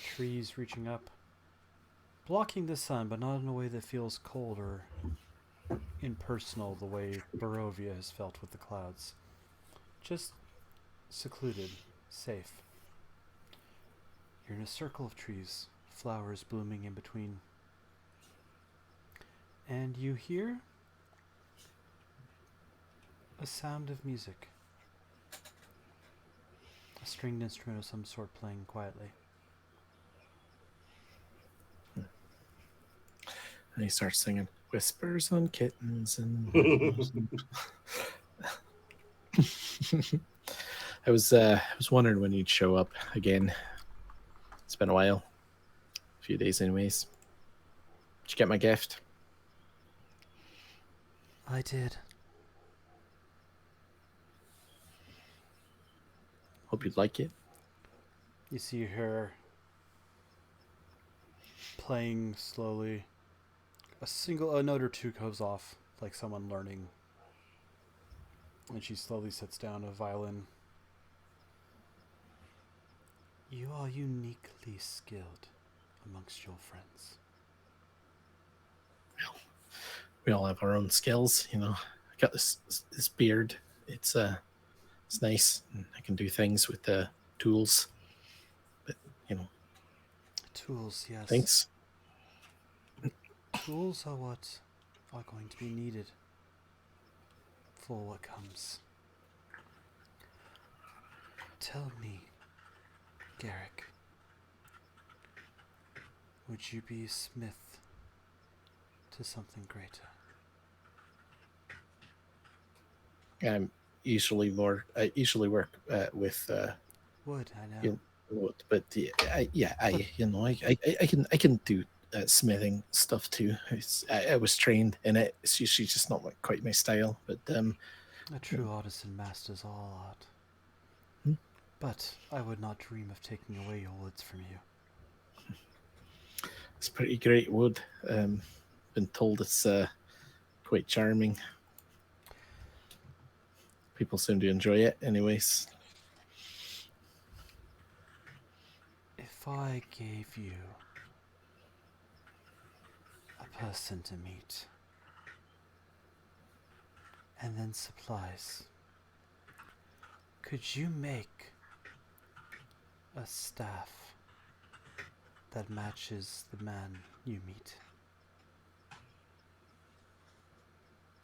Trees reaching up, blocking the sun, but not in a way that feels cold or impersonal the way Barovia has felt with the clouds. Just secluded, safe. You're in a circle of trees, flowers blooming in between. And you hear a sound of music. A stringed instrument of some sort playing quietly. And he starts singing "Whispers on Kittens" and. I was wondering when you'd show up again. It's been a while, a few days, anyways. Did you get my gift? I did. Hope you'd like it. You see her playing slowly. A note or two goes off, like someone learning. And she slowly sets down a violin. You are uniquely skilled amongst your friends. We all have our own skills, you know. I got this beard. It's nice. And I can do things with the tools. But you know, Tools, yes. thanks. Tools are what are going to be needed for what comes. Tell me, Garrick, would you be a smith to something greater? I usually work with Would, I know. you know, wood, but I can do smithing stuff too. I was trained in it. It's usually just not quite my style, but A true artisan masters all art. Hmm? But I would not dream of taking away your woods from you. it's pretty great wood. Been told it's quite charming. People seem to enjoy it, anyways. If I gave you a person to meet, and then supplies, could you make a staff that matches the man you meet?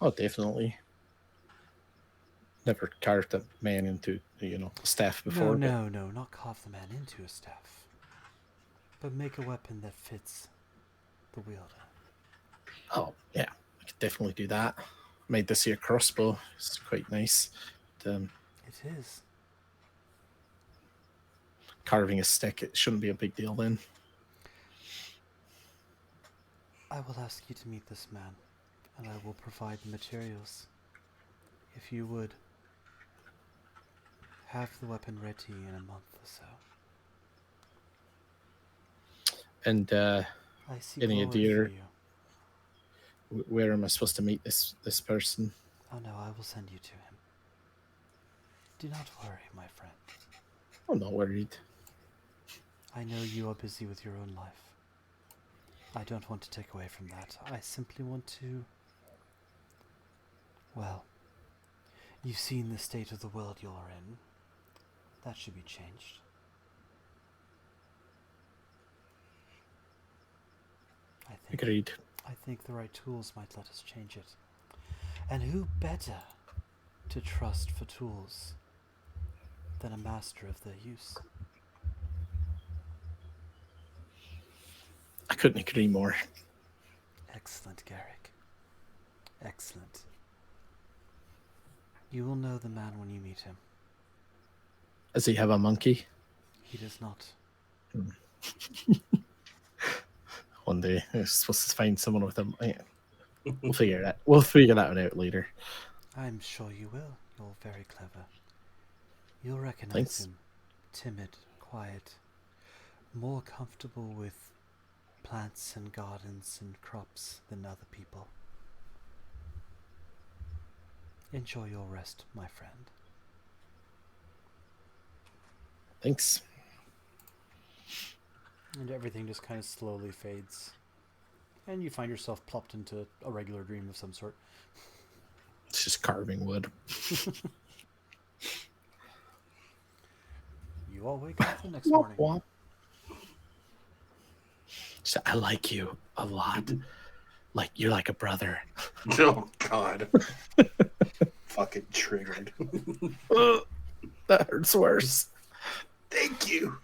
Oh, definitely. Never carved a man into, a staff before. No, not carve the man into a staff, but make a weapon that fits the wielder. Oh, yeah. I could definitely do that. Made this here crossbow. It's quite nice. But, It is. carving a stick, it shouldn't be a big deal then. I will ask you to meet this man, and I will provide the materials. If you would have the weapon ready in a month or so. And I see Any glory idea for you. where am I supposed to meet this person? Oh no, I will send you to him. Do not worry, my friend. I'm not worried. I know you are busy with your own life. I don't want to take away from that. I simply want to... Well, you've seen the state of the world you're in. That should be changed. Agreed. I think the right tools might let us change it. And who better to trust for tools than a master of their use? I couldn't agree more. Excellent, Garrick. Excellent. You will know the man when you meet him. Does he have a monkey? He does not. One day, I'm supposed to find someone with a. Yeah. We'll figure that. We'll figure that one out later. I'm sure you will. You're very clever. You'll recognize Thanks. him. Timid, quiet, more comfortable with plants and gardens and crops than other people. Enjoy your rest, my friend. Thanks. And everything just kind of slowly fades. And you find yourself plopped into a regular dream of some sort. It's just carving wood. You all wake up the next morning. So I like you a lot. Like you're like a brother. Oh God. Fucking triggered. That hurts worse. Thank you.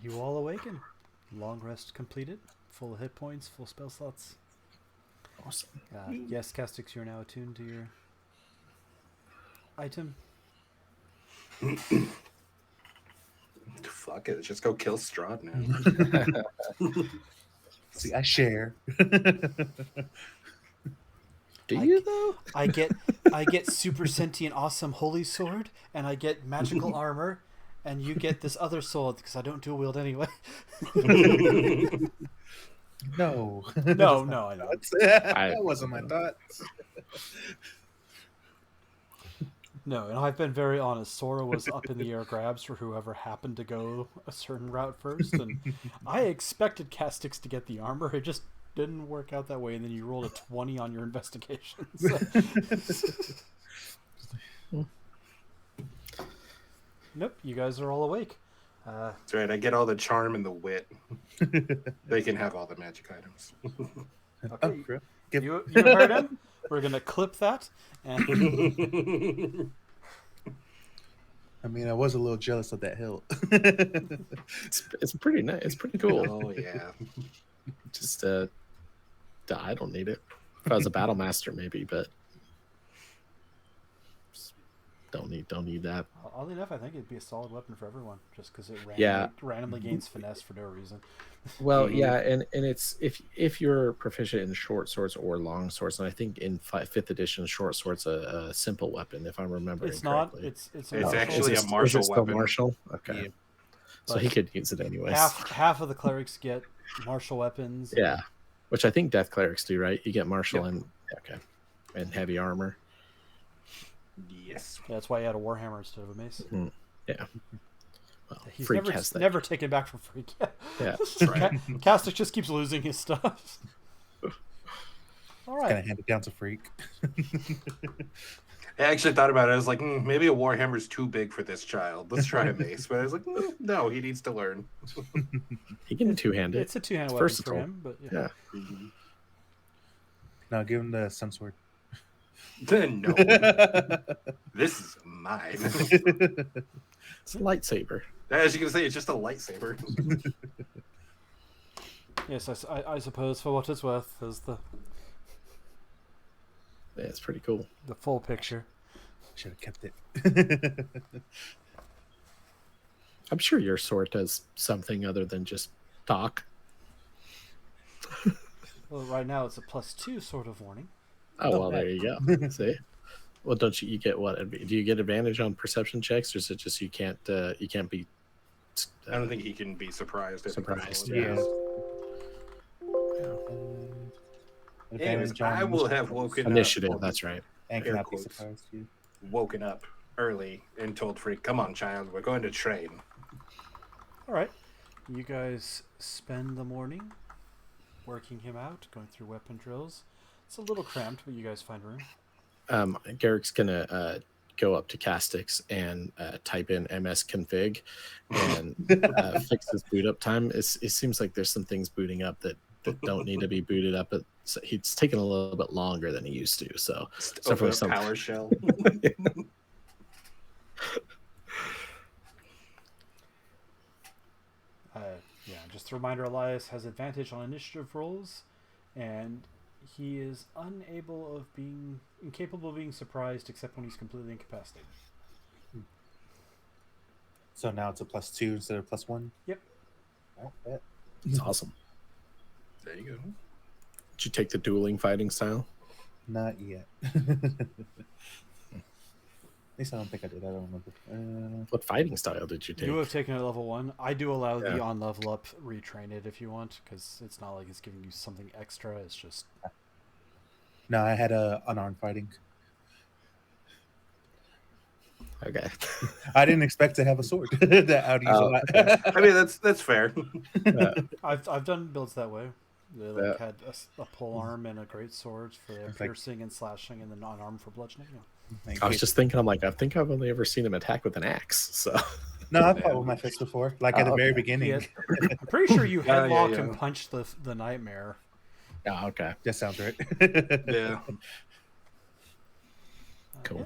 You all awaken. Long rest completed. Full hit points, full spell slots. Awesome. Yes, Castix, you're now attuned to your item. Fuck it. Just go kill Strahd now. See, I share. Do you though? I get super sentient awesome holy sword, and I get magical armor, and you get this other sword because I don't dual wield anyway. No. No, I know. That wasn't my thoughts. No, and I've been very honest. Sora was up in the air grabs for whoever happened to go a certain route first, and I expected Castix to get the armor. It just didn't work out that way, and then you rolled a 20 on your investigation. So. Nope, you guys are all awake. That's right. I get all the charm and the wit. They can have all the magic items. Okay, bro. you heard him. We're gonna clip that, and I mean, I was a little jealous of that hilt. It's pretty nice. It's pretty cool. Oh yeah. Just I don't need it. If I was a battle master, maybe, but don't need that. oddly enough, I think it'd be a solid weapon for everyone, just because it randomly gains finesse for no reason. Well, yeah, and it's if you're proficient in short swords or long swords, and I think in 5th edition, short swords a simple weapon, if I'm remembering It's not. correctly. It's actually Is a it- martial is it still weapon. Martial? Okay. Yeah. So But he could use it anyways. half of the clerics get martial weapons. Yeah, which I think death clerics do, right? You get martial Yep. and okay, and heavy armor. Yes. Yeah, that's why he had a warhammer instead of a mace. Yeah. Well, He's Freak never has that. never taken back from Freak. Yeah, Yeah. Right. Castix just keeps losing his stuff. All Kind right. of hand it down to Freak. I actually thought about it. I was like, maybe a warhammer's too big for this child. Let's try a mace. But I was like, no, he needs to learn. He can two-hand it. It's a two-handed It's weapon versatile. for him, but Yeah. No, give him the sun sword. No, this is mine. It's a lightsaber. As you can say, it's just a lightsaber. yes, I suppose for what it's worth, there's the Yeah, it's pretty cool. full picture. Should have kept it. I'm sure your sword does something other than just talk. Well, right now it's a +2 sort of warning. Oh, Oh, well, there you go. See? Well, don't you get what? Do you get advantage on perception checks, or is it just you can't be? I don't think he can be surprised. If Surprised, he yeah. Anyways, Advantage on I will have woken Initiative. up. That's right. And air cannot be quotes. surprised. Yeah. Woken up early and told Freak, "Come on, child, we're going to train." All right, you guys spend the morning working him out, going through weapon drills. It's a little cramped, but you guys find room. Garrick's gonna go up to Castix and type in msconfig and fix his boot up time. It seems like there's some things booting up that don't need to be booted up. But he's taking a little bit longer than he used to. So Open some- a power shell. Yeah, just a reminder, Elias has advantage on initiative rolls, and he is incapable of being surprised except when he's completely incapacitated. So now it's a +2 instead of +1. Yep. Oh, bet. It's awesome. There you go. Did you take the dueling fighting style? Not yet. At least I don't think I did. I don't remember. What fighting style did you take? You have taken it at level 1. I do allow the Yeah. on level up retrain it if you want, because it's not like it's giving you something extra. It's just No, I had a unarmed fighting. Okay. I didn't expect to have a sword. That I would use a Oh, lot. I mean, that's fair. I've done builds that way. They like Yeah. had a pole arm and a great sword for It's like- piercing and slashing, and then unarmed for bludgeoning. Yeah. Like, I was just thinking, I'm like, I think I've only ever seen him attack with an axe. So no, I've fought with my fist before. Like at the Oh, very okay. beginning. He I'm pretty sure you Yeah, yeah, headlocked yeah. and punched the nightmare. yeah, okay, That sounds right. Yeah. cool. Yeah.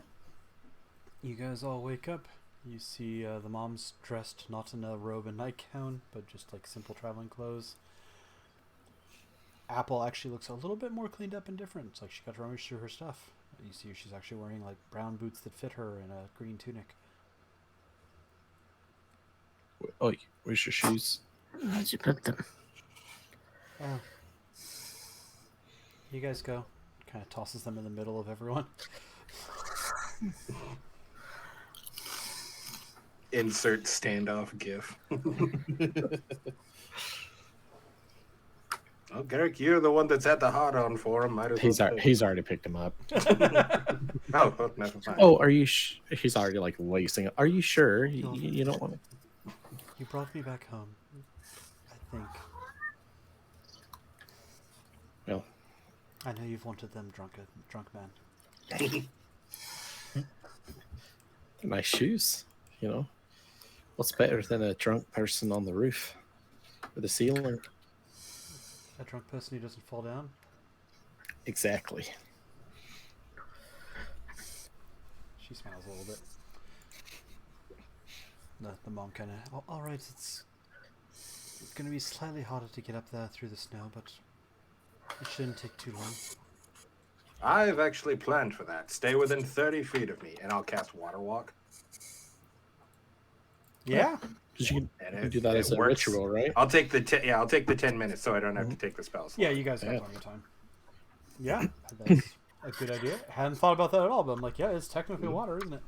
You guys all wake up. You see the mom's dressed not in a robe and nightgown, but just like simple traveling clothes. Apple actually looks a little bit more cleaned up and different. It's like she got to rummage through her stuff. You see she's actually wearing like brown boots that fit her and a green tunic. Oh, where's your shoes? Where'd you put them? Oh. You guys go. Kind of tosses them in the middle of everyone. Insert standoff gif. Well, Garrick, you're the one that's had the hot on for him. Might as well. He's already picked him up. Oh, never mind. Oh, are you? He's already like lacing it. Are you sure? You don't want to? You brought me back home. I think. Well, I know you've wanted them drunk man. nice shoes. You know, what's better than a drunk person on the roof or the ceiling? A drunk person who doesn't fall down. Exactly. She smiles a little bit. The mom kind of, all right, it's going to be slightly harder to get up there through the snow, but it shouldn't take too long. I've actually planned for that. Stay within 30 feet of me, and I'll cast Water Walk. Yeah. Because you And can do that as a works. ritual, right? I'll take the I'll take the 10 minutes, so I don't have to take the spells. Yeah, you guys got Yeah. plenty of time. Yeah, that's a good idea. Hadn't thought about that at all, but I'm like, yeah, it's technically water, isn't it?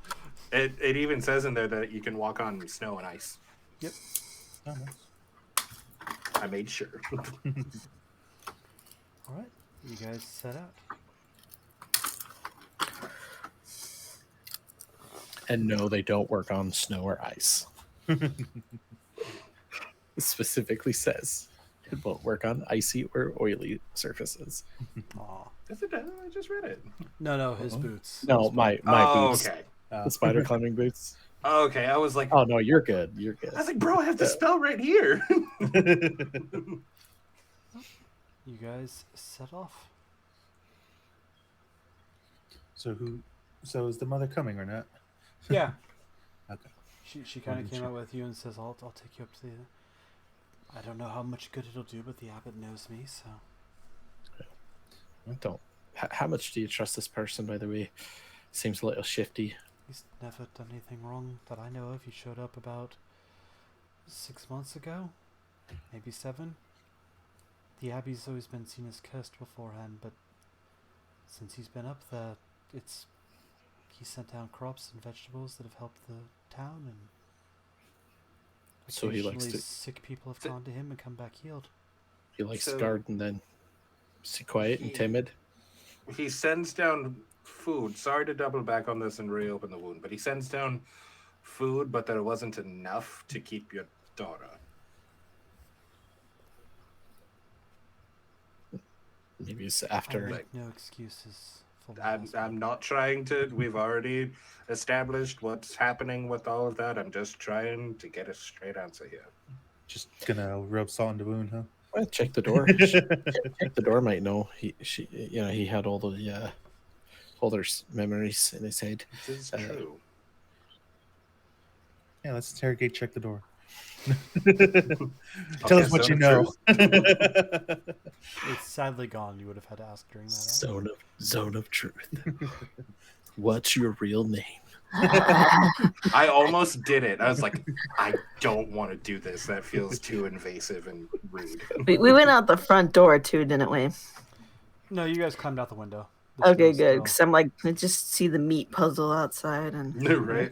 It even says in there that you can walk on snow and ice. Yep. Oh, I made sure. All right, you guys set out. And no, they don't work on snow or ice. It specifically says it won't work on icy or oily surfaces. Aw. Yes, it does. I just read it. No, his boots. No, my Oh, boots, okay. the spider climbing boots. Okay, I was like, Oh no, you're good. You're good. I was like, bro, I have the spell right here. You guys set off. So is the mother coming or not? Yeah. Okay. She kind of Wasn't came sure. out with you and says, I'll take you up to the... I don't know how much good it'll do, but the abbot knows me, so... Don't. How much do you trust this person? By the way, seems a little shifty. He's never done anything wrong that I know of. He showed up about 6 months ago, maybe 7. The abbey's always been seen as cursed beforehand, but since he's been up there, he sent down crops and vegetables that have helped the town, and So he likes occasionally to sick people have So- gone to him and come back healed. he likes So- to garden then. Is he quiet and He- timid? He sends down food. Sorry to double back on this and reopen the wound, but he sends down food, but there wasn't enough to keep your daughter. Maybe it's I after. make no excuses for my I'm husband. not trying to. We've already established what's happening with all of that. I'm just trying to get a straight answer here. Just gonna rub salt in the wound, huh? Well, check the door. Check the door might know. He had all the Holder's memories in his head. This is Uh, true. Yeah, let's interrogate. Check the door. Tell Okay, us what Zone you of know. Truth. It's sadly gone. You would have had to ask during that. Zone of truth. What's your real name? I almost did it. I was like, I don't want to do this. That feels too invasive and rude. We went out the front door too, didn't we? No, you guys climbed out the window. The Okay, snow's good. still- Because I'm like, I just see the meat puzzle outside, and Right?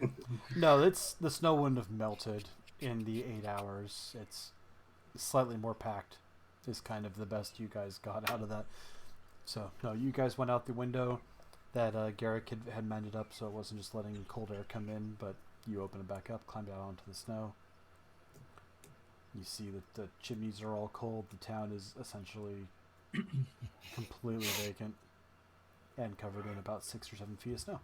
No, it's the snow wouldn't have melted in the 8 hours. It's slightly more packed. Is kind of the best you guys got out of that. So no, you guys went out the window that Garrick had mended up, so it wasn't just letting cold air come in, but you open it back up, climbed out onto the snow. You see that the chimneys are all cold. The town is essentially completely vacant and covered in about 6 or 7 feet of snow.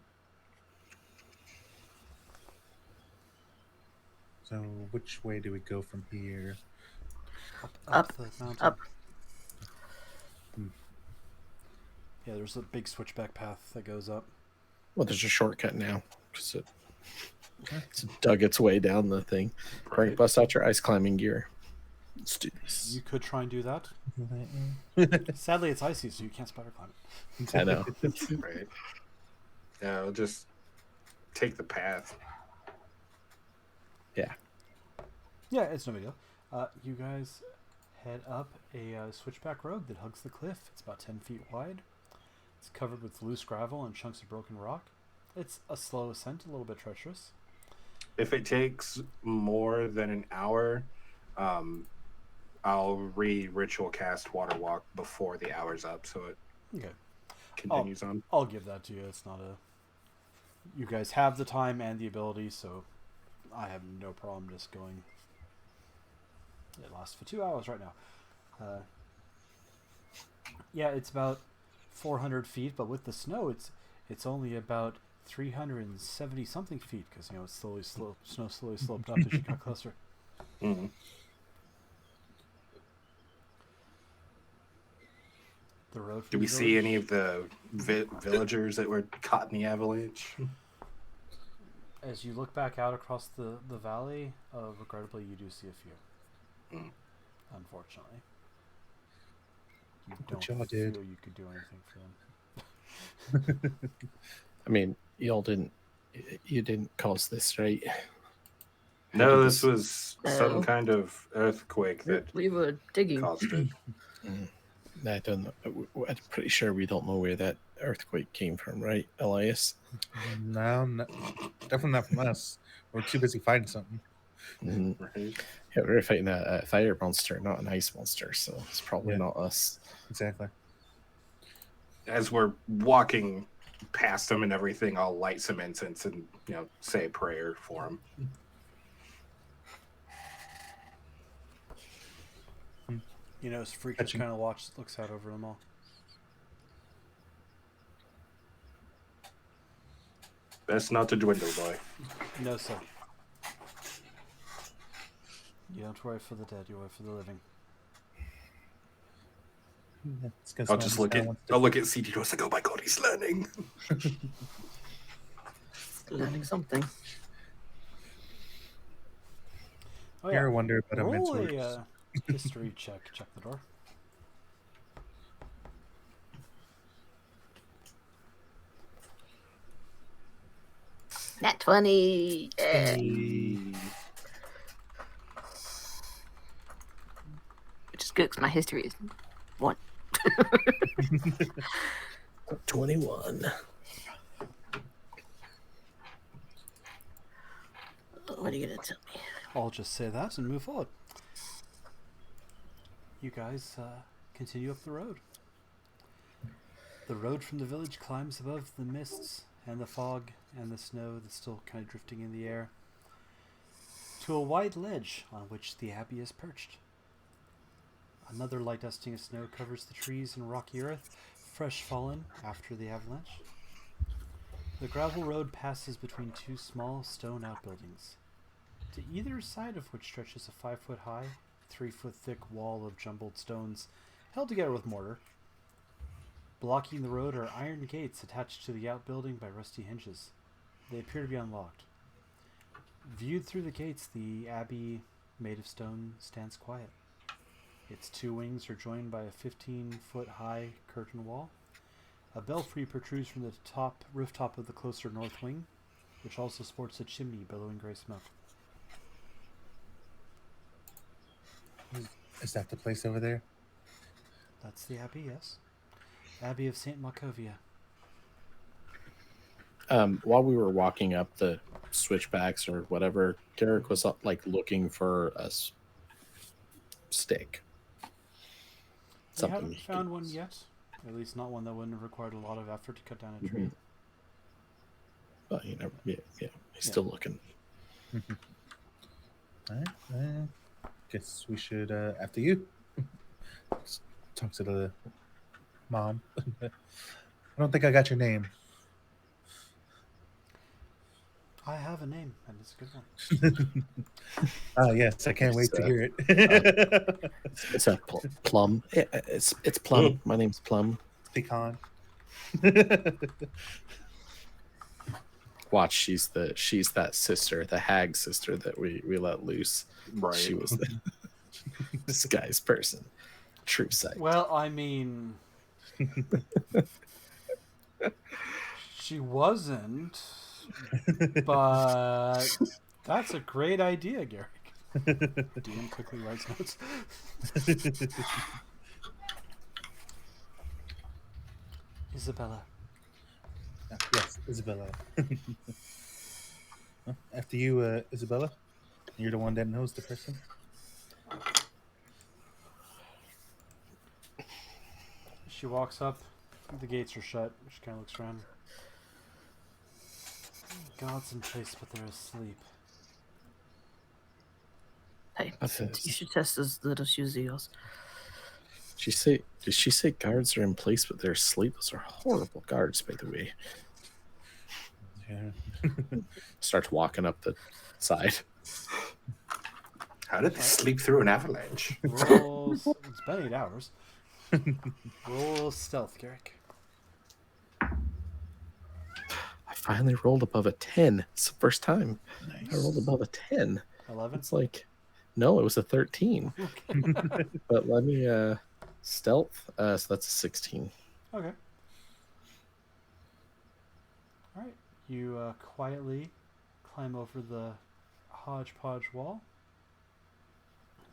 So, which way do we go from here? Up, the mountain. up. Yeah, there's a big switchback path that goes up. Well, there's a shortcut now because it's dug its way down the thing. Right, bust out your ice climbing gear. Let's do this. You could try and do that. Sadly, it's icy, so you can't spider climb it. I know. Right. Yeah, I'll just take the path. Yeah. Yeah, it's no big deal. You guys head up a switchback road that hugs the cliff. It's about 10 feet wide. It's covered with loose gravel and chunks of broken rock. It's a slow ascent, a little bit treacherous. If it takes more than an hour, I'll ritual cast Water Walk before the hour's up, so it Okay. continues on. I'll give that to you. It's not a... You guys have the time and the ability, so I have no problem just going... It lasts for 2 hours right now. Yeah, it's about 400 feet, but with the snow, it's only about 370 something feet because it's snow slowly sloped up as you got closer. Mm-hmm. The road. Do we see any of the villagers that were caught in the avalanche? As you look back out across the valley, regrettably, you do see a few. Mm. Unfortunately, you What don't y'all feel did. you could do anything for them. I mean, you didn't cause this, right? No, this was No. some kind of earthquake that we were digging. caused it. I don't know. I'm pretty sure we don't know where that earthquake came from, right, Elias? No, definitely not from us. We're too busy fighting something. Mhm. Right? Yeah, we're fighting a fire monster, not an ice monster, so it's probably Yeah. not us. Exactly. As we're walking past them and everything, I'll light some incense and say a prayer for them. You know, Freak just Touching. kind of looks out over them all. Best not to dwindle, boy. No, sir. You don't worry for the dead, you worry for the living. Yeah, it's gonna I'll smell just this look guy at wants to- I'll look at CT. I was like, oh my god, he's learning. Learning something. Oh, You ever wonder about immense Roll works? a history check. Check the door. Nat 20. Yeah. Which is good because my history is 1. 21. What are you going to tell me? I'll just say that and move forward. You guys continue up the road. The road from the village climbs above the mists and the fog and the snow that's still kind of drifting in the air to a wide ledge on which the abbey is perched. Another light dusting of snow covers the trees and rocky earth, fresh fallen after the avalanche. The gravel road passes between 2 small stone outbuildings, to either side of which stretches a 5-foot high, 3-foot thick wall of jumbled stones held together with mortar. Blocking the road are iron gates attached to the outbuilding by rusty hinges. They appear to be unlocked. Viewed through the gates, the abbey made of stone, stands quiet. Its two wings are joined by a 15-foot-high curtain wall. A belfry protrudes from the rooftop of the closer north wing, which also sports a chimney billowing gray smoke. Is that the place over there? That's the abbey, yes. Abbey of St. Markovia. While we were walking up the switchbacks or whatever, Garrick was like looking for a stick. You haven't found one yet. At least not one that wouldn't have required a lot of effort to cut down a tree. But you never, yeah, he's still looking. All right. Guess we should, after you, talk to the mom. I don't think I got your name. I have a name, and it's a good one. Oh, yes. I can't wait to hear it. It's a Plum. It's Plum. My name's Plum. Pecan. Watch, she's that sister, the hag sister that we let loose. Right. She was the disguised person. True sight. Well, I mean, she wasn't, but that's a great idea, Garrick. DM quickly writes notes. Isabella. Yes, Isabella. After you, Isabella. You're the one that knows the person. She walks up. The gates are shut. She kind of looks around. God's in place, but they're asleep. Hey, That's it. you should test those little shoes of yours. Did she say guards are in place but they're asleep? Those are horrible guards, by the way. Yeah. Starts walking up the side. How did they sleep through an avalanche? Roll. It's been 8 hours. Roll stealth, Garrick. I finally rolled above a 10. It's the first time I rolled above a 10. 11. It's like, no, it was a 13. But let me stealth. So that's a 16. Okay. All right. You quietly climb over the hodgepodge wall.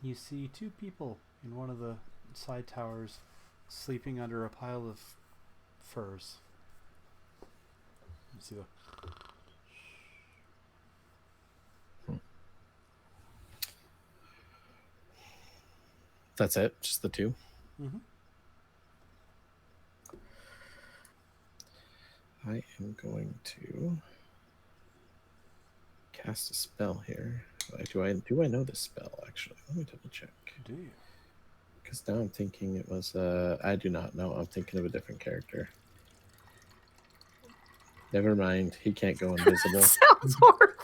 You see two people in one of the side towers sleeping under a pile of furs. You see the... That's it? Just the two? Mm-hmm. I am going to cast a spell here. Do I know this spell, actually? Let me double check. Do you? Because now I'm thinking it was... I do not know. I'm thinking of a different character. Never mind. He can't go invisible. Sounds horrible.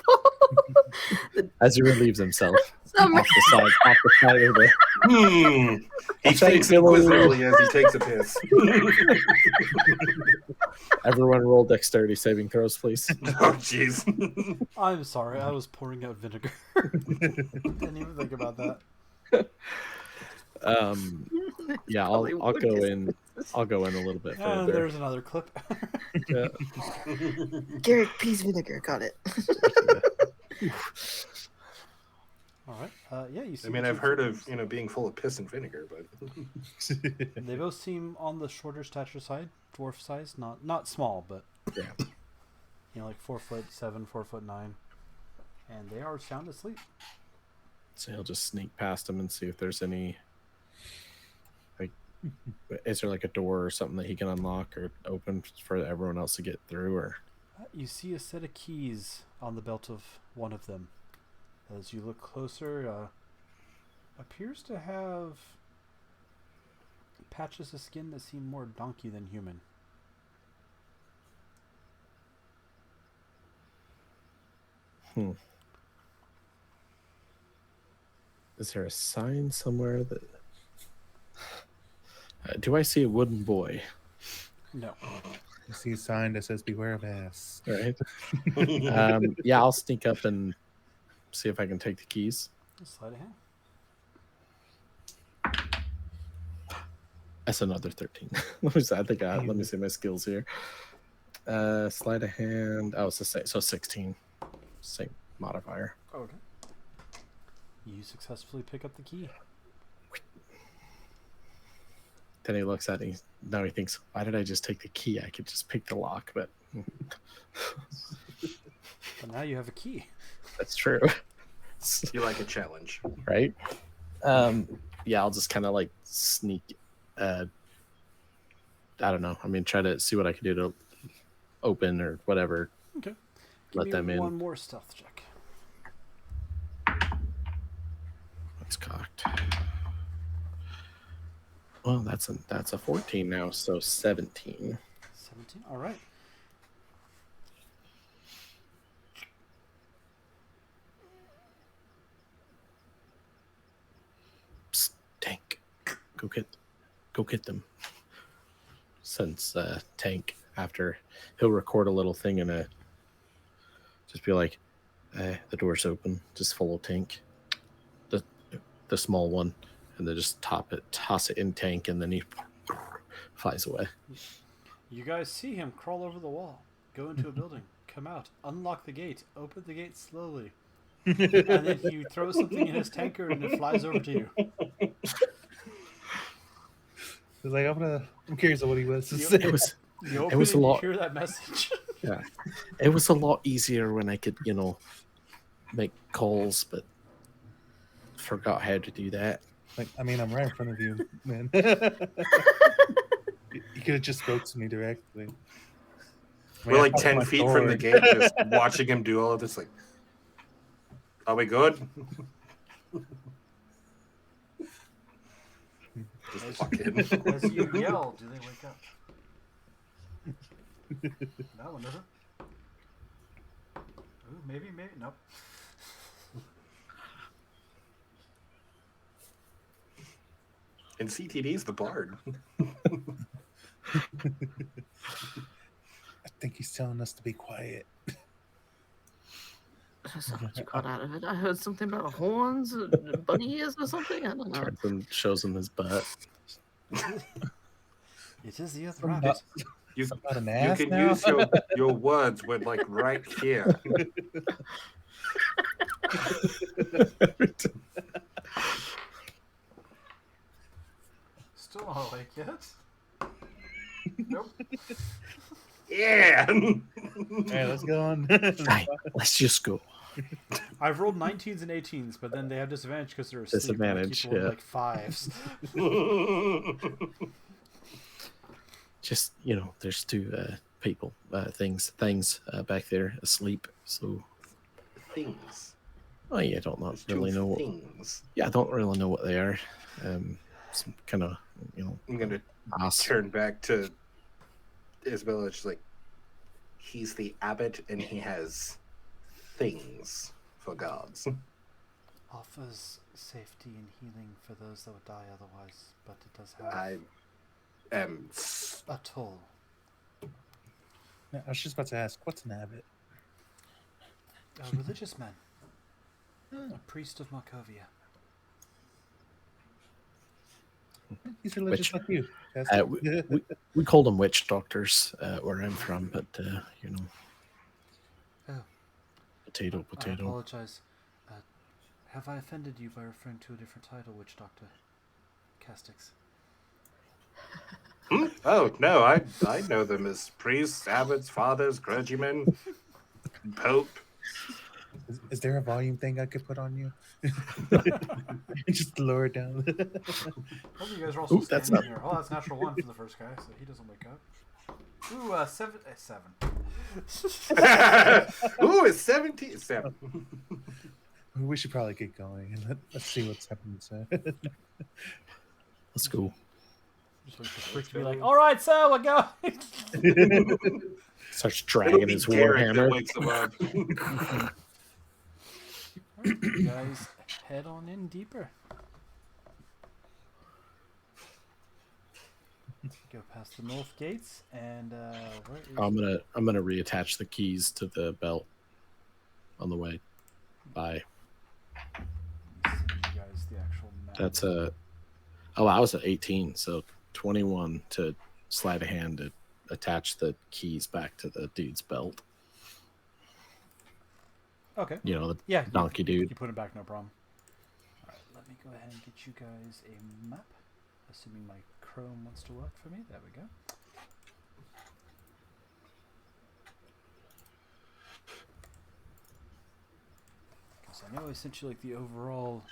As he relieves himself Some- off the side of the... He I'll try thinks to kill him. inquisitively as he takes a piss. Everyone roll dexterity saving throws, please. Oh, jeez. I'm sorry. I was pouring out vinegar. Didn't even think about that. Yeah, I'll go in. I'll go in a little bit And further. there's another clip. Yeah. Garrick peas vinegar. Got it. All right. Yeah, you see. I mean, the I've two heard figures. of being full of piss and vinegar, but They both seem on the shorter stature side, dwarf size, not small, but Yeah. like 4'7", 4'9", and they are sound asleep. So he'll just sneak past him and see if there's any. Like, is there like a door or something that he can unlock or open for everyone else to get through? Or You see a set of keys on the belt of one of them. As you look closer, appears to have patches of skin that seem more donkey than human. is there a sign somewhere that? Do I see a wooden boy? No. You see a sign that says "Beware of ass." Right. Yeah, I'll sneak up and see if I can take the keys. Sleight of hand. That's another 13. Let me see. I think let me see my skills here. Sleight of hand. Oh, it's the same. So 16. Same modifier. Okay. You successfully pick up the key. Then he looks at it. Now he thinks, why did I just take the key? I could just pick the lock, but But now you have a key. that's true. You like a challenge. Right? Yeah, I'll just kind of like sneak. I don't know. I mean, try to see what I can do to open or whatever. Okay. Let Give them me in. one more stealth check. That's cocked. Well, that's a 14 now, so 17. 17. All right. Psst, Tank, go get them. Since Tank, after he'll record a little thing and just be like, the door's open, just follow Tank, the small one, and then just toss it in Tank, and then he flies away. You guys see him crawl over the wall, go into a building, come out, unlock the gate, open the gate slowly, and then you throw something in his tanker and it flies over to you. He's like, I'm curious of what he was to You- say. You open It was it a and you lot. hear that message. Yeah, it was a lot easier when I could, make calls, but forgot how to do that. Like, I mean, I'm right in front of you, man. You could have just spoke to me directly. I mean, We're I like popped 10 my feet from the sword. gate, just watching him do all of this. Like, are we good? Just walk in. As you yell, do they wake up? That one doesn't. Ooh, maybe, nope. And CTD's the bard. I think he's telling us to be quiet. That's not what you got out of it. I heard something about horns, and bunny ears, or something. I don't know. Turns and shows him his butt. It is the other Some rabbit. nuts. You, About an you ass can now? use your words with like right here. Still not awake yet. Nope. Yeah. All right, let's go on. Right, let's just go. I've rolled 19s and 18s, but then they have disadvantage because they're asleep. Disadvantage, and I keep rolling yeah. like fives. Just there's two people, things back there asleep. So Things. I don't There's really two know. What, things. yeah, I don't really know what they are. Some kind of I'm gonna ass. turn back to Isabella. She's like, he's the abbot, and he has things for gods. Offers safety and healing for those that would die otherwise, but it does have I am. a toll. I was just about to ask, what's an abbot? A religious man. A priest of Markovia. He's religious Which- like you. That's We called them witch doctors where I'm from, but Oh, potato, I potato. apologize. Have I offended you by referring to a different title, Witch Doctor? Castix. Hmm? Oh no, I know them as priests, abbots, fathers, clergymen, pope. Is there a volume thing I could put on you? Just lower it down. Oh, you guys are also Ooh, that's standing not- here. Oh, that's natural one for the first guy, so he doesn't wake up. Ooh, seven. Ooh, it's 17. 7. We should probably get going and let's see what's happening. So. Let's go. Just wait for Frick to be like, all right, so we're going. Starts It'll dragging be his Derek that warhammer. wakes him up. Alright, you guys head on in deeper. Go past the north gates, and where is I'm gonna reattach the keys to the belt on the way. Bye. That's a. Oh, I was at 18, so 21 to sleight of hand to attach the keys back to the dude's belt. Okay. You know, the Yeah. donkey dude. You put it back, no problem. All right. Let me go ahead and get you guys a map. Assuming my Chrome wants to work for me. There we go. Because I know I sent you like the overall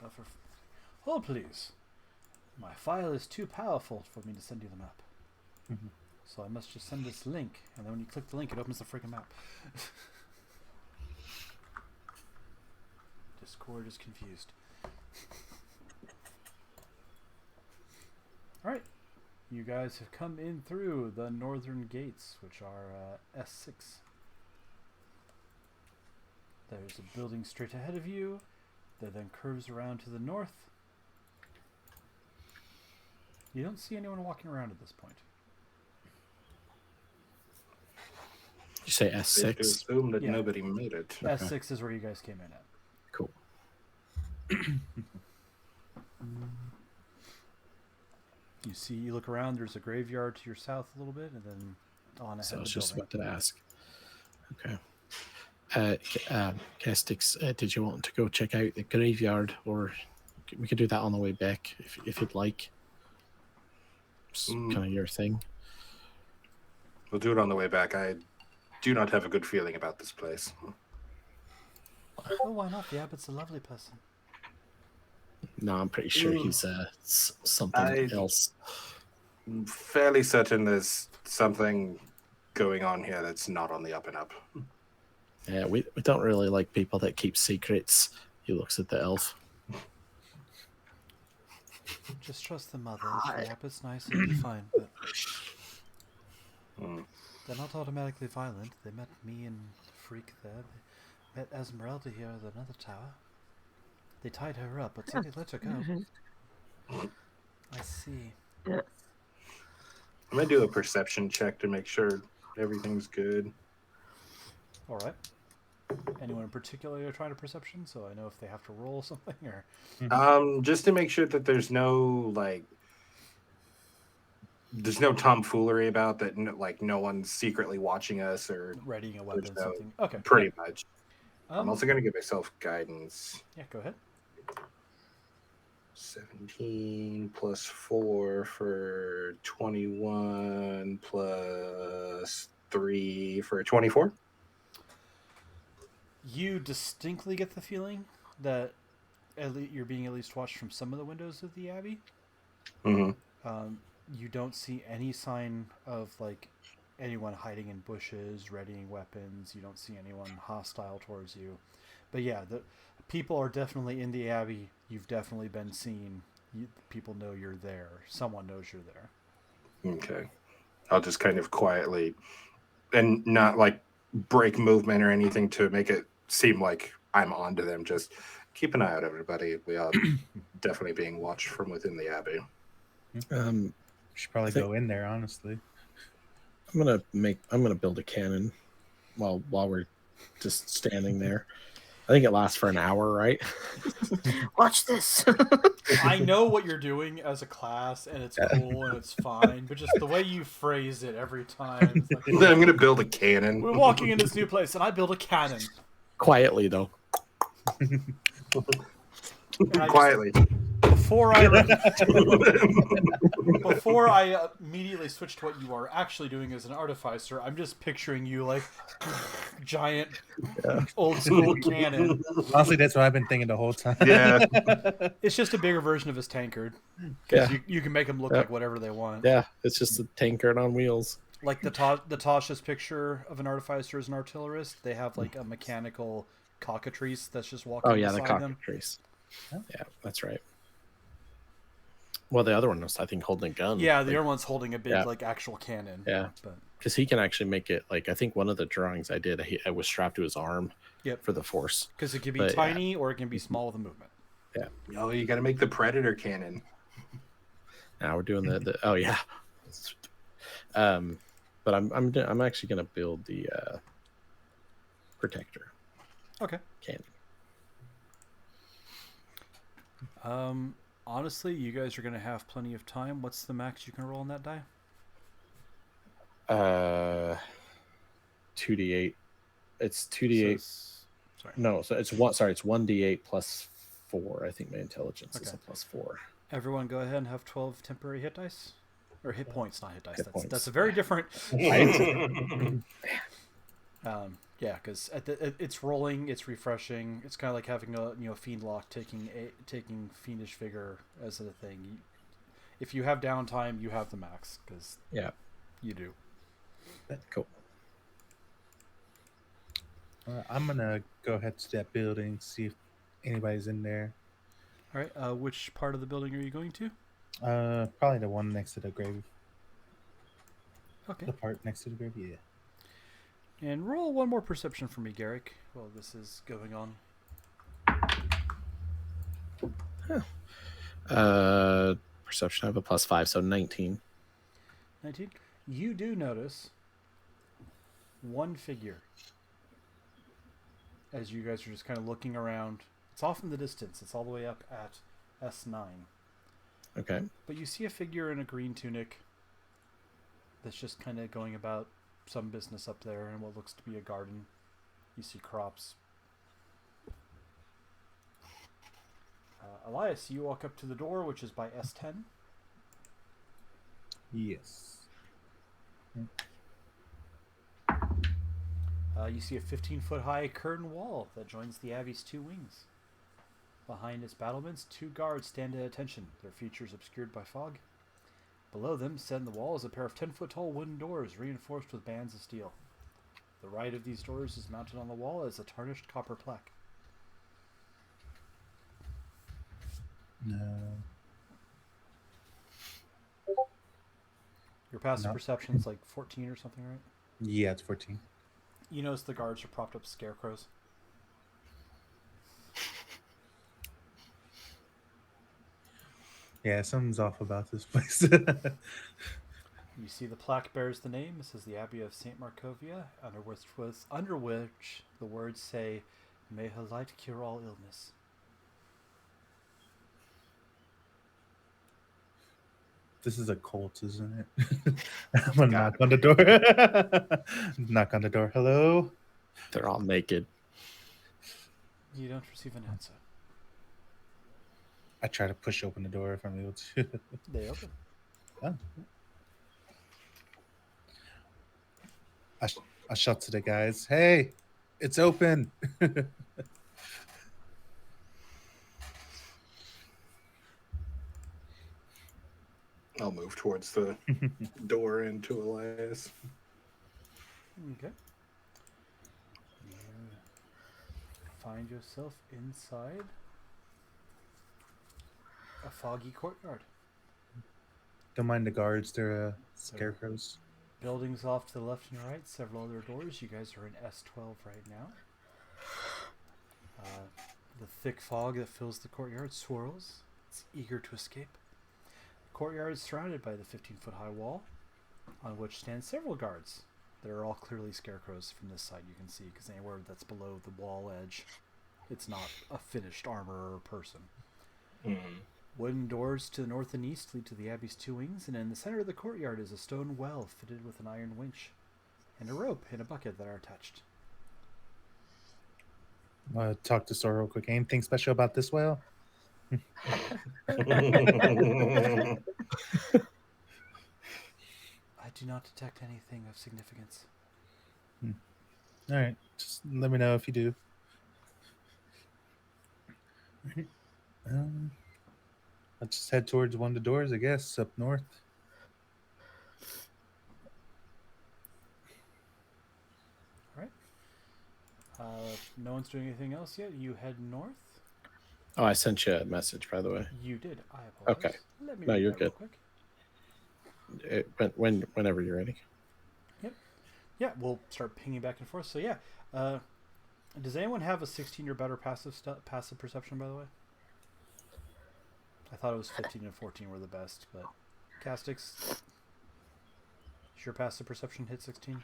buffer. Hold please. My file is too powerful for me to send you the map. Mhm. So I must just send this link, and then when you click the link, it opens the freaking map. Discord is confused. Alright. You guys have come in through the northern gates, which are S6. There's a building straight ahead of you that then curves around to the north. You don't see anyone walking around at this point. You say Safe S6? to assume that Yeah. nobody made it. S6 is where you guys came in at. Cool. You look around, there's a graveyard to your south a little bit, and then on ahead So I of was the just building. about to ask. Okay. Castix, did you want to go check out the graveyard, or we could do that on the way back if you'd like? It's kind of your thing. We'll do it on the way back. I do not have a good feeling about this place. Oh, why not? The abbot's a lovely person. No, I'm pretty sure he's something I- else. I'm fairly certain there's something going on here that's not on the up and up. Yeah, we don't really like people that keep secrets. He looks at the elf. Just trust the mother. If the abbot's nice, it'll be fine. But Hmm. they're not automatically violent. They met me and Freak there. They met Esmeralda here at another tower. They tied her up, but they let her go. I see. Yeah. I'm gonna do a perception check to make sure everything's good. All right. Anyone in particular you're trying to perception, so I know if they have to roll something or. Just to make sure that there's no tomfoolery about that. No one's secretly watching us or Readying a weapon, no- something. Okay. pretty much. I'm Um, also gonna give myself guidance. yeah, go ahead. 17 plus 4 for 21 plus 3 for 24. You distinctly get the feeling that you're being at least watched from some of the windows of the abbey. Mm-hmm. You don't see any sign of anyone hiding in bushes, readying weapons. You don't see anyone hostile towards you. But yeah, the people are definitely in the abbey. You've definitely been seen. People know you're there. Someone knows you're there. Okay. I'll just kind of quietly and not break movement or anything to make it seem like I'm onto them. Just keep an eye out, everybody. We are definitely being watched from within the abbey. You should probably I think- go in there, honestly. I'm gonna build a cannon while we're just standing there. I think it lasts for an hour, right? Watch this. I know what you're doing as a class, and it's cool and it's fine, but just the way you phrase it every time. It's I'm going to build a cannon. we're walking in this new place, and I build a cannon. Quietly though. And I just- Quietly. before I immediately switch to what you are actually doing as an artificer, I'm just picturing you giant old school cannon. Honestly, that's what I've been thinking the whole time. Yeah. It's just a bigger version of his tankard. Yeah. Because you can make them look Yeah. like whatever they want. Yeah, it's just a tankard on wheels. Like the Tasha's picture of an artificer as an artillerist, they have a mechanical cockatrice that's just walking Oh yeah, the beside them. cockatrice. Yeah, that's right. Well, the other one was, I think, holding a gun. Yeah, the other one's holding a big Yeah. actual cannon. Yeah. But Because he can actually make it I think one of the drawings I did, I was strapped to his arm. Yep. For the force. because it can be But, yeah. tiny or it can be small with a movement. Oh, you got to make the predator cannon. Now we're doing the oh yeah. But I'm actually gonna build the protector Okay. cannon. Honestly, you guys are going to have plenty of time. What's the max you can roll on that die? 2d8. It's So 2d8. sorry. No, so it's one. Sorry, it's 1d8 plus 4. I think my intelligence is Okay. a plus 4. Everyone go ahead and have 12 temporary hit dice. Or hit points, not hit dice. Hit That's points. a very different... Right? yeah, because it's rolling, it's refreshing. It's kind of like having a fiend lock taking fiendish vigor as a thing. If you have downtime, you have the max because Yeah. you do. Cool. I'm gonna go ahead to that building, see if anybody's in there. All right. Which part of the building are you going to? Probably the one next to the grave. Okay. The part next to the grave, yeah. And roll one more perception for me, Garrick, while this is going on. Perception, I have a plus 5, so 19. 19. You do notice one figure as you guys are just kind of looking around. It's off in the distance. It's all the way up at S9. Okay. But you see a figure in a green tunic that's just kind of going about some business up there in what looks to be a garden. You see crops. Elias, you walk up to the door, which is by S10. Yes. You see a 15-foot high curtain wall that joins the Abbey's two wings. Behind its battlements, 2 guards stand at attention, their features obscured by fog. Below them, set in the wall, is a pair of 10-foot tall wooden doors reinforced with bands of steel. The right of these doors is mounted on the wall as a tarnished copper plaque. No. Your passive No. perception's like 14 or something, right? Yeah, it's 14. You notice the guards are propped up scarecrows. Yeah, something's off about this place. You see the plaque bears the name. It says the Abbey of St. Markovia, under which the words say, "May her light cure all illness." This is a cult, isn't it? I'm gonna knock on the door. Knock on the door. Hello? They're all naked. You don't receive an answer. I try to push open the door if I'm able to. They open. Oh. I shout to the guys, hey, it's open. I'll move towards the door into Elias. Okay. You find yourself inside a foggy courtyard. Don't mind the guards, they're scarecrows. Buildings off to the left and right, several other doors. You guys are in S12 right now. The thick fog that fills the courtyard swirls. It's eager to escape. The courtyard is surrounded by the 15-foot high wall, on which stand several guards. They're all clearly scarecrows from this side, you can see, because anywhere that's below the wall edge, it's not a finished armor or person. Mm-hmm. Wooden doors to the north and east lead to the Abbey's two wings, and in the center of the courtyard is a stone well fitted with an iron winch, and a rope in a bucket that are attached. Talk to Sora real quick. Anything special about this well? I do not detect anything of significance. All right, just let me know if you do. All right. I'll just head towards one of the doors, I guess, up north. All right. No one's doing anything else yet. You head north. Oh, I sent you a message, by the way. You did. I apologize. Okay. Let me No, read you're that real good. quick. Whenever you're ready. Yeah, we'll start pinging back and forth. So yeah, does anyone have a 16 or better passive perception? By the way, I thought it was 15 and 14 were the best, but Castix, does your passive perception hit 16?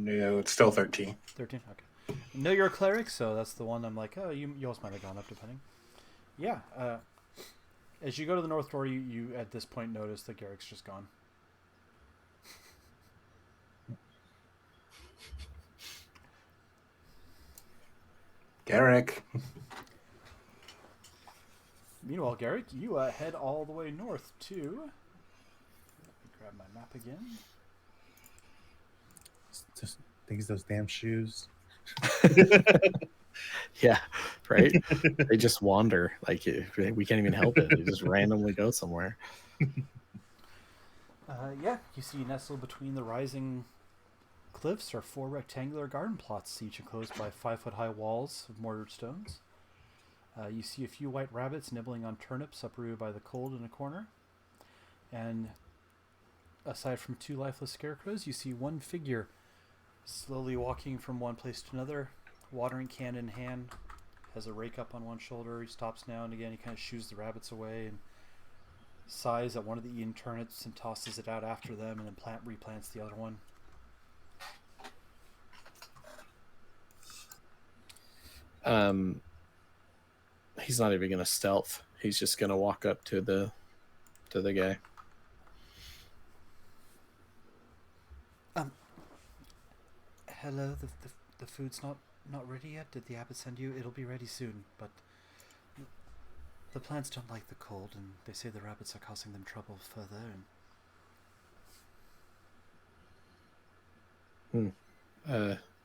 No, it's still 13. 13. Okay. No, you're a cleric, so that's the one I'm like, oh, you also might have gone up depending. Yeah. As you go to the north door, you at this point notice that Garrick's just gone. Garrick. Meanwhile, Garrick, you head all the way north to. Let me grab my map again. Just things, those damn shoes. Yeah, right. They just wander. Like we can't even help it. They just randomly go somewhere. Yeah, you see nestled between the rising cliffs are 4 rectangular garden plots, each enclosed by 5-foot-high walls of mortared stones. You see a few white rabbits nibbling on turnips uprooted by the cold in a corner. And aside from 2 lifeless scarecrows, you see one figure slowly walking from one place to another, watering can in hand, has a rake up on one shoulder. He stops now and again. He kind of shoos the rabbits away and sighs at one of the eaten turnips and tosses it out after them, and then replants the other one. He's not even gonna stealth. He's just gonna walk up to the guy. Hello, the food's not ready yet. Did the abbot send you? It'll be ready soon, but the plants don't like the cold, and they say the rabbits are causing them trouble further.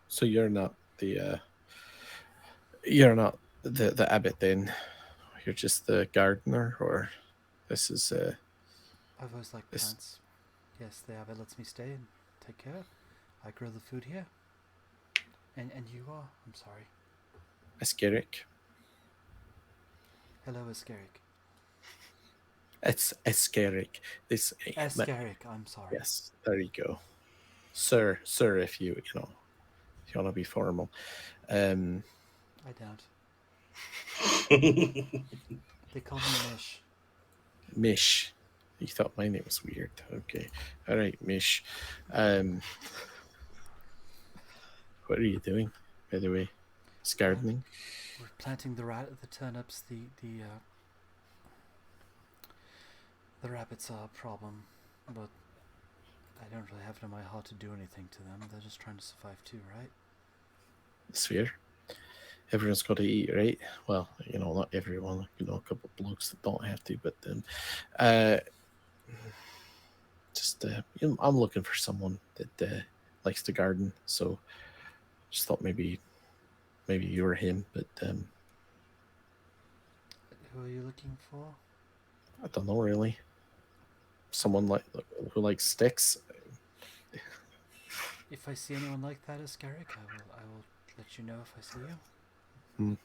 So you're not the abbot then? You're just the gardener, or this is I've always liked This- plants. Yes, the abbot lets me stay and take care. I grow the food here. And you are? I'm sorry. Ascaric. Hello, Ascaric. It's Ascaric. This Ascaric, I'm sorry. Yes, there you go, sir. If you want to be formal. I don't. They call me Mish. Mish. You thought my name was weird. Okay. All right, Mish. What are you doing, by the way? It's gardening? We're planting the turnips. The rabbits are a problem, but I don't really have it in my heart to do anything to them. They're just trying to survive too, right? It's fair. Everyone's got to eat, right? Well, not everyone. A couple of blokes that don't have to, but I'm looking for someone that likes to garden. So just thought maybe you were him, but Who are you looking for? I don't know really. Someone who likes sticks. If I see anyone like that, Ascaric, I will let you know if I see you.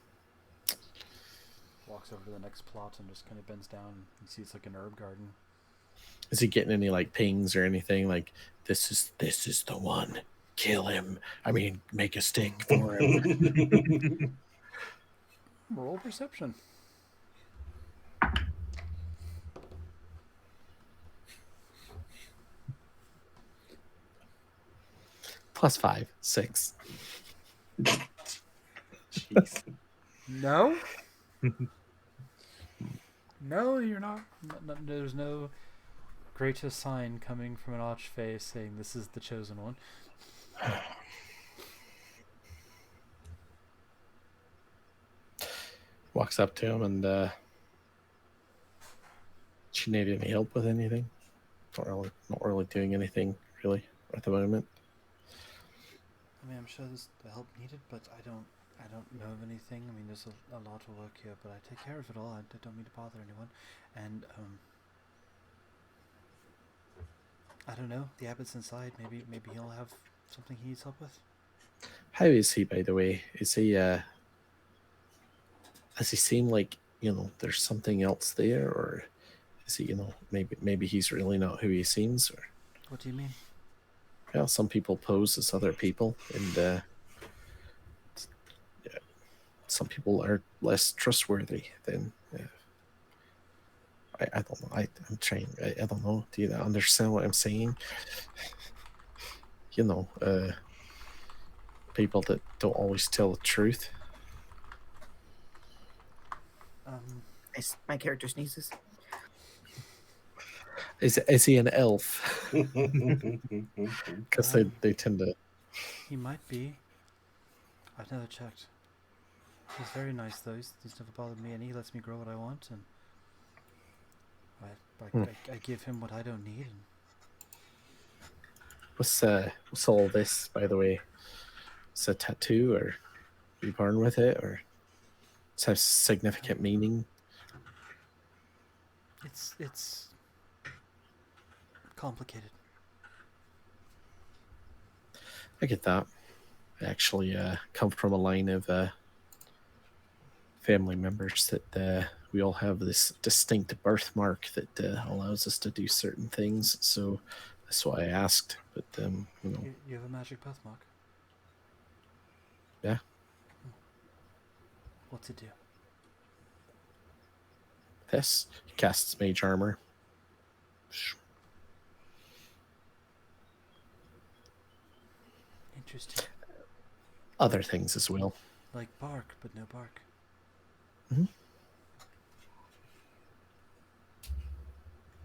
Walks over to the next plot and just kind of bends down and sees it's like an herb garden. Is he getting any like pings or anything? Like this is the one. Kill him. I mean, make a stick for him. Roll perception. +5, 6. Jeez. No. No, you're not. There's no greater sign coming from an arch face saying this is the chosen one. Walks up to him and do you need any help with anything? Not really doing anything really at the moment. I mean, I'm sure there's the help needed, but I don't know of anything. I mean, there's a lot of work here, but I take care of it all. I don't mean to bother anyone. And I don't know. The abbot's inside. Maybe he'll have something he needs help with. How is he, by the way? Is he does he seem like there's something else there, or is he maybe he's really not who he seems? Or What do you mean? well, some people pose as other people, and some people are less trustworthy than. I don't know. I'm trying. I don't know. Do you understand what I'm saying? people that don't always tell the truth. My character sneezes. Is he an elf? Because they tend to. He might be. I've never checked. He's very nice though. He's never bothered me, and he lets me grow what I want, and I give him what I don't need. And What's all this, by the way? It's a tattoo, or are you born with it, or does it have significant meaning? it's complicated. I get that. I actually come from a line of family members that we all have this distinct birthmark that allows us to do certain things. So that's why I asked. But You have a magic birthmark. Yeah. What's it do? This casts mage armor. Interesting. Other things as well. Like bark, but no bark.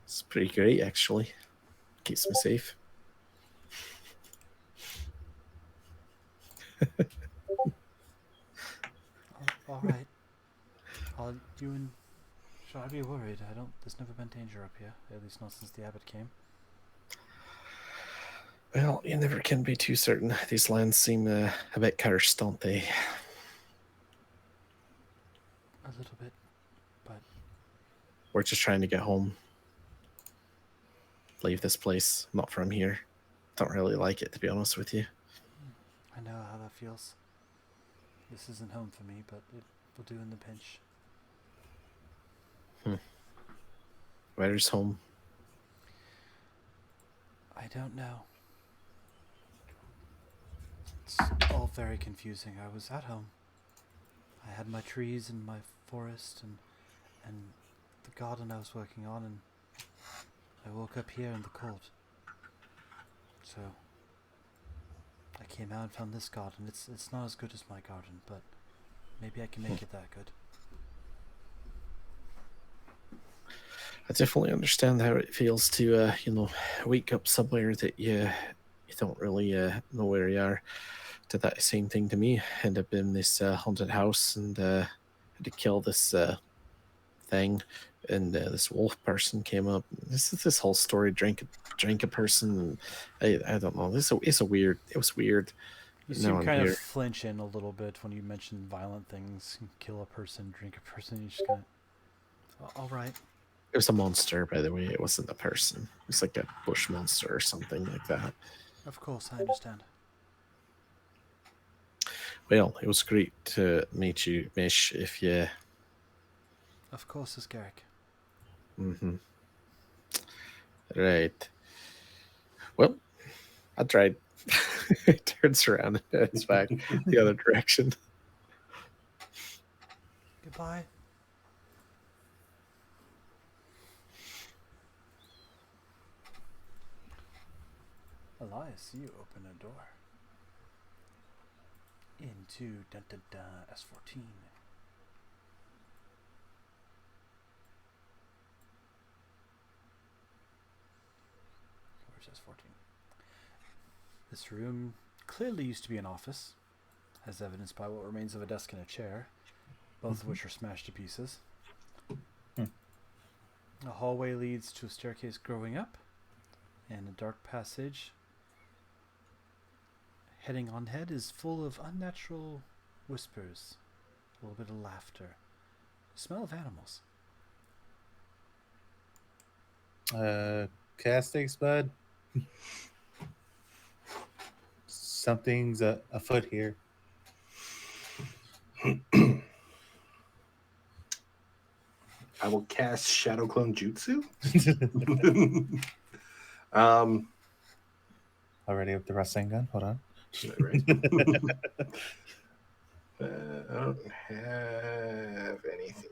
It's pretty great, actually. Keeps me safe. All right. You and should I be worried? There's never been danger up here. At least not since the abbot came. Well, you never can be too certain. These lands seem a bit cursed, don't they? A little bit, but We're just trying to get home. Leave this place. I'm not from here. Don't really like it, to be honest with you. I know how that feels. This isn't home for me, but it will do in the pinch. Where's home? I don't know. It's all very confusing. I was at home. I had my trees and my forest and the garden I was working on, and I woke up here in the cold. So I came out and found this garden. It's not as good as my garden, but maybe I can make it that good. I definitely understand how it feels to, wake up somewhere that you don't really know where you are. Did that same thing to me. End up in this haunted house and had to kill this thing, and this wolf person came up. This whole story. Drink a person. And I don't know. It was weird. You Now seem I'm kind here. of flinch in a little bit when you mention violent things. Kill a person, drink a person. You just kind of. All right. It was a monster, by the way. It wasn't a person. It was like a bush monster or something like that. Of course, I understand. Well, it was great to meet you, Mish. If you. Of course, it's Garrick. Right. Well, I tried. It turns around and heads back the other direction. Goodbye. Elias, you open a door into S14. Where's S14? This room clearly used to be an office, as evidenced by what remains of a desk and a chair, both of which are smashed to pieces. A hallway leads to a staircase growing up, and a dark passage heading on ahead is full of unnatural whispers, a little bit of laughter, smell of animals. Castix, bud. Something's afoot here. I will cast Shadow Clone Jutsu. Already with the Rasengan. Hold on. Right. I don't have anything.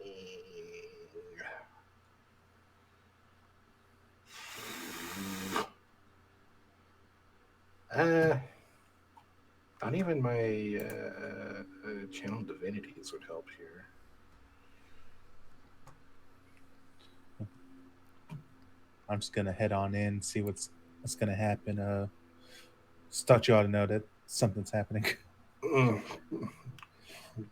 Not even my channel divinities would help here. I'm just gonna head on in, see what's gonna happen. Just thought you ought to know that something's happening. Mm.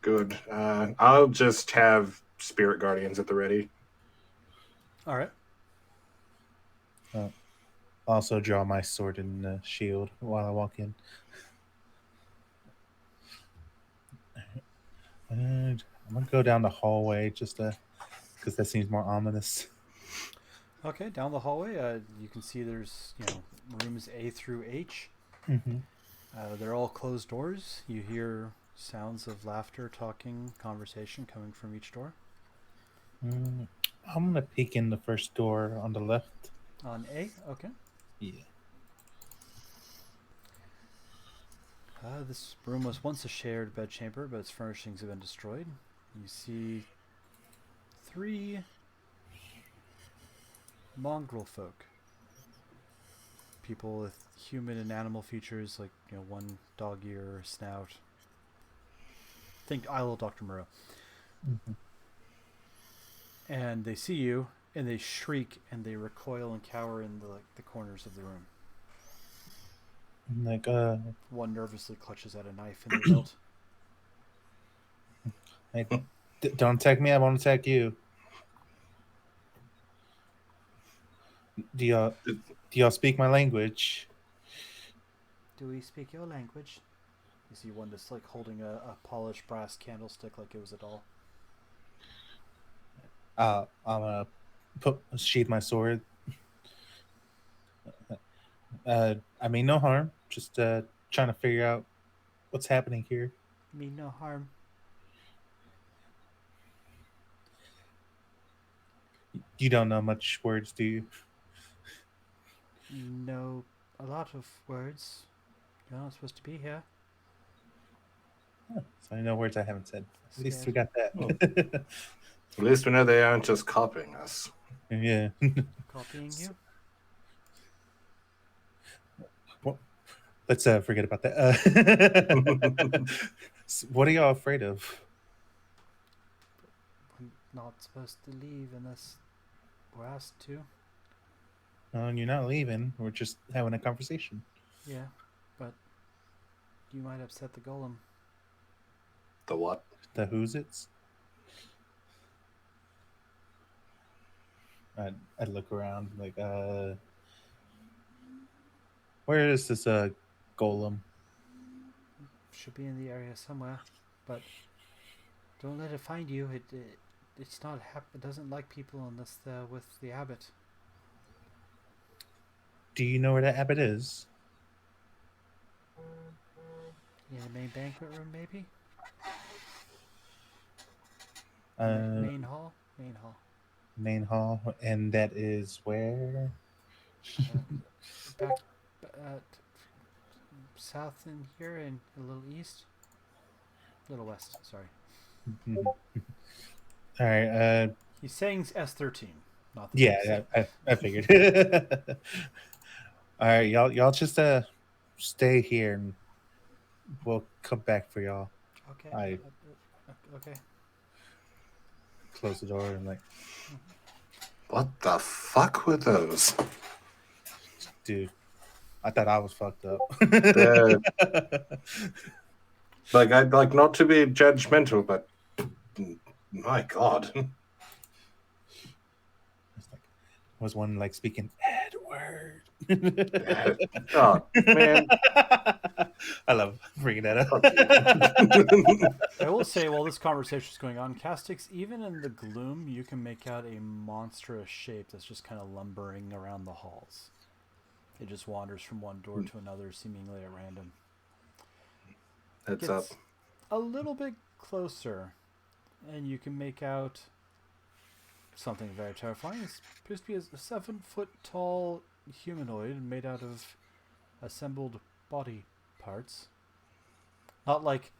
Good. I'll just have spirit guardians at the ready. All right. Also, draw my sword and shield while I walk in. And I'm gonna go down the hallway just because that seems more ominous. Okay, down the hallway, you can see there's rooms A through H. Mm-hmm. They're all closed doors. You hear sounds of laughter, talking, conversation coming from each door. I'm gonna peek in the first door on the left. On A, okay. Yeah. This room was once a shared bedchamber, but its furnishings have been destroyed. You see 3 mongrel folk. People with human and animal features, like one dog ear or snout. Think Isle of Dr. Moreau. Mm-hmm. And they see you, and they shriek, and they recoil and cower in the corners of the room. Like One nervously clutches at a knife in their belt. Hey, don't attack me. I won't attack you. Do y'all speak my language? Do we speak your language? You see one that's like holding a polished brass candlestick like it was a doll. I'm gonna sheath my sword. I mean no harm. Just trying to figure out what's happening here. Mean no harm. You don't know much words, do you? No, a lot of words. You're not supposed to be here. Huh, so I know words I haven't said. At least we Scared. got that. At least we know they aren't just copying us. Yeah. Copying you? Well, let's forget about that. What are y'all afraid of? We're not supposed to leave unless we're asked to. You're not leaving. We're just having a conversation. Yeah, but you might upset the golem. The what? The who's it's? I'd look around like, where is this golem? Should be in the area somewhere, but don't let it find you. It's not it doesn't like people unless they're with the abbot. Do you know where the abbot is? In the main banquet room, maybe. Main hall. Main hall, and that is where? Back south in here and a little east, a little west. Sorry. All right. He's saying S13, not the Yeah, I figured. All right, y'all just stay here, and we'll come back for y'all. Okay. Okay. Close the door and like, What the fuck were those? dude, I thought I was fucked up. Like, I'd like not to be judgmental, but my God. It's like, was one like speaking Edward? Oh, man. I love bringing that up. I will say, while this conversation is going on, Castix, even in the gloom, you can make out a monstrous shape that's just kind of lumbering around the halls. It just wanders from one door to another, seemingly at random. Heads up. Gets a little bit closer, and you can make out something very terrifying. It appears to be a 7-foot tall humanoid made out of assembled body parts. Not like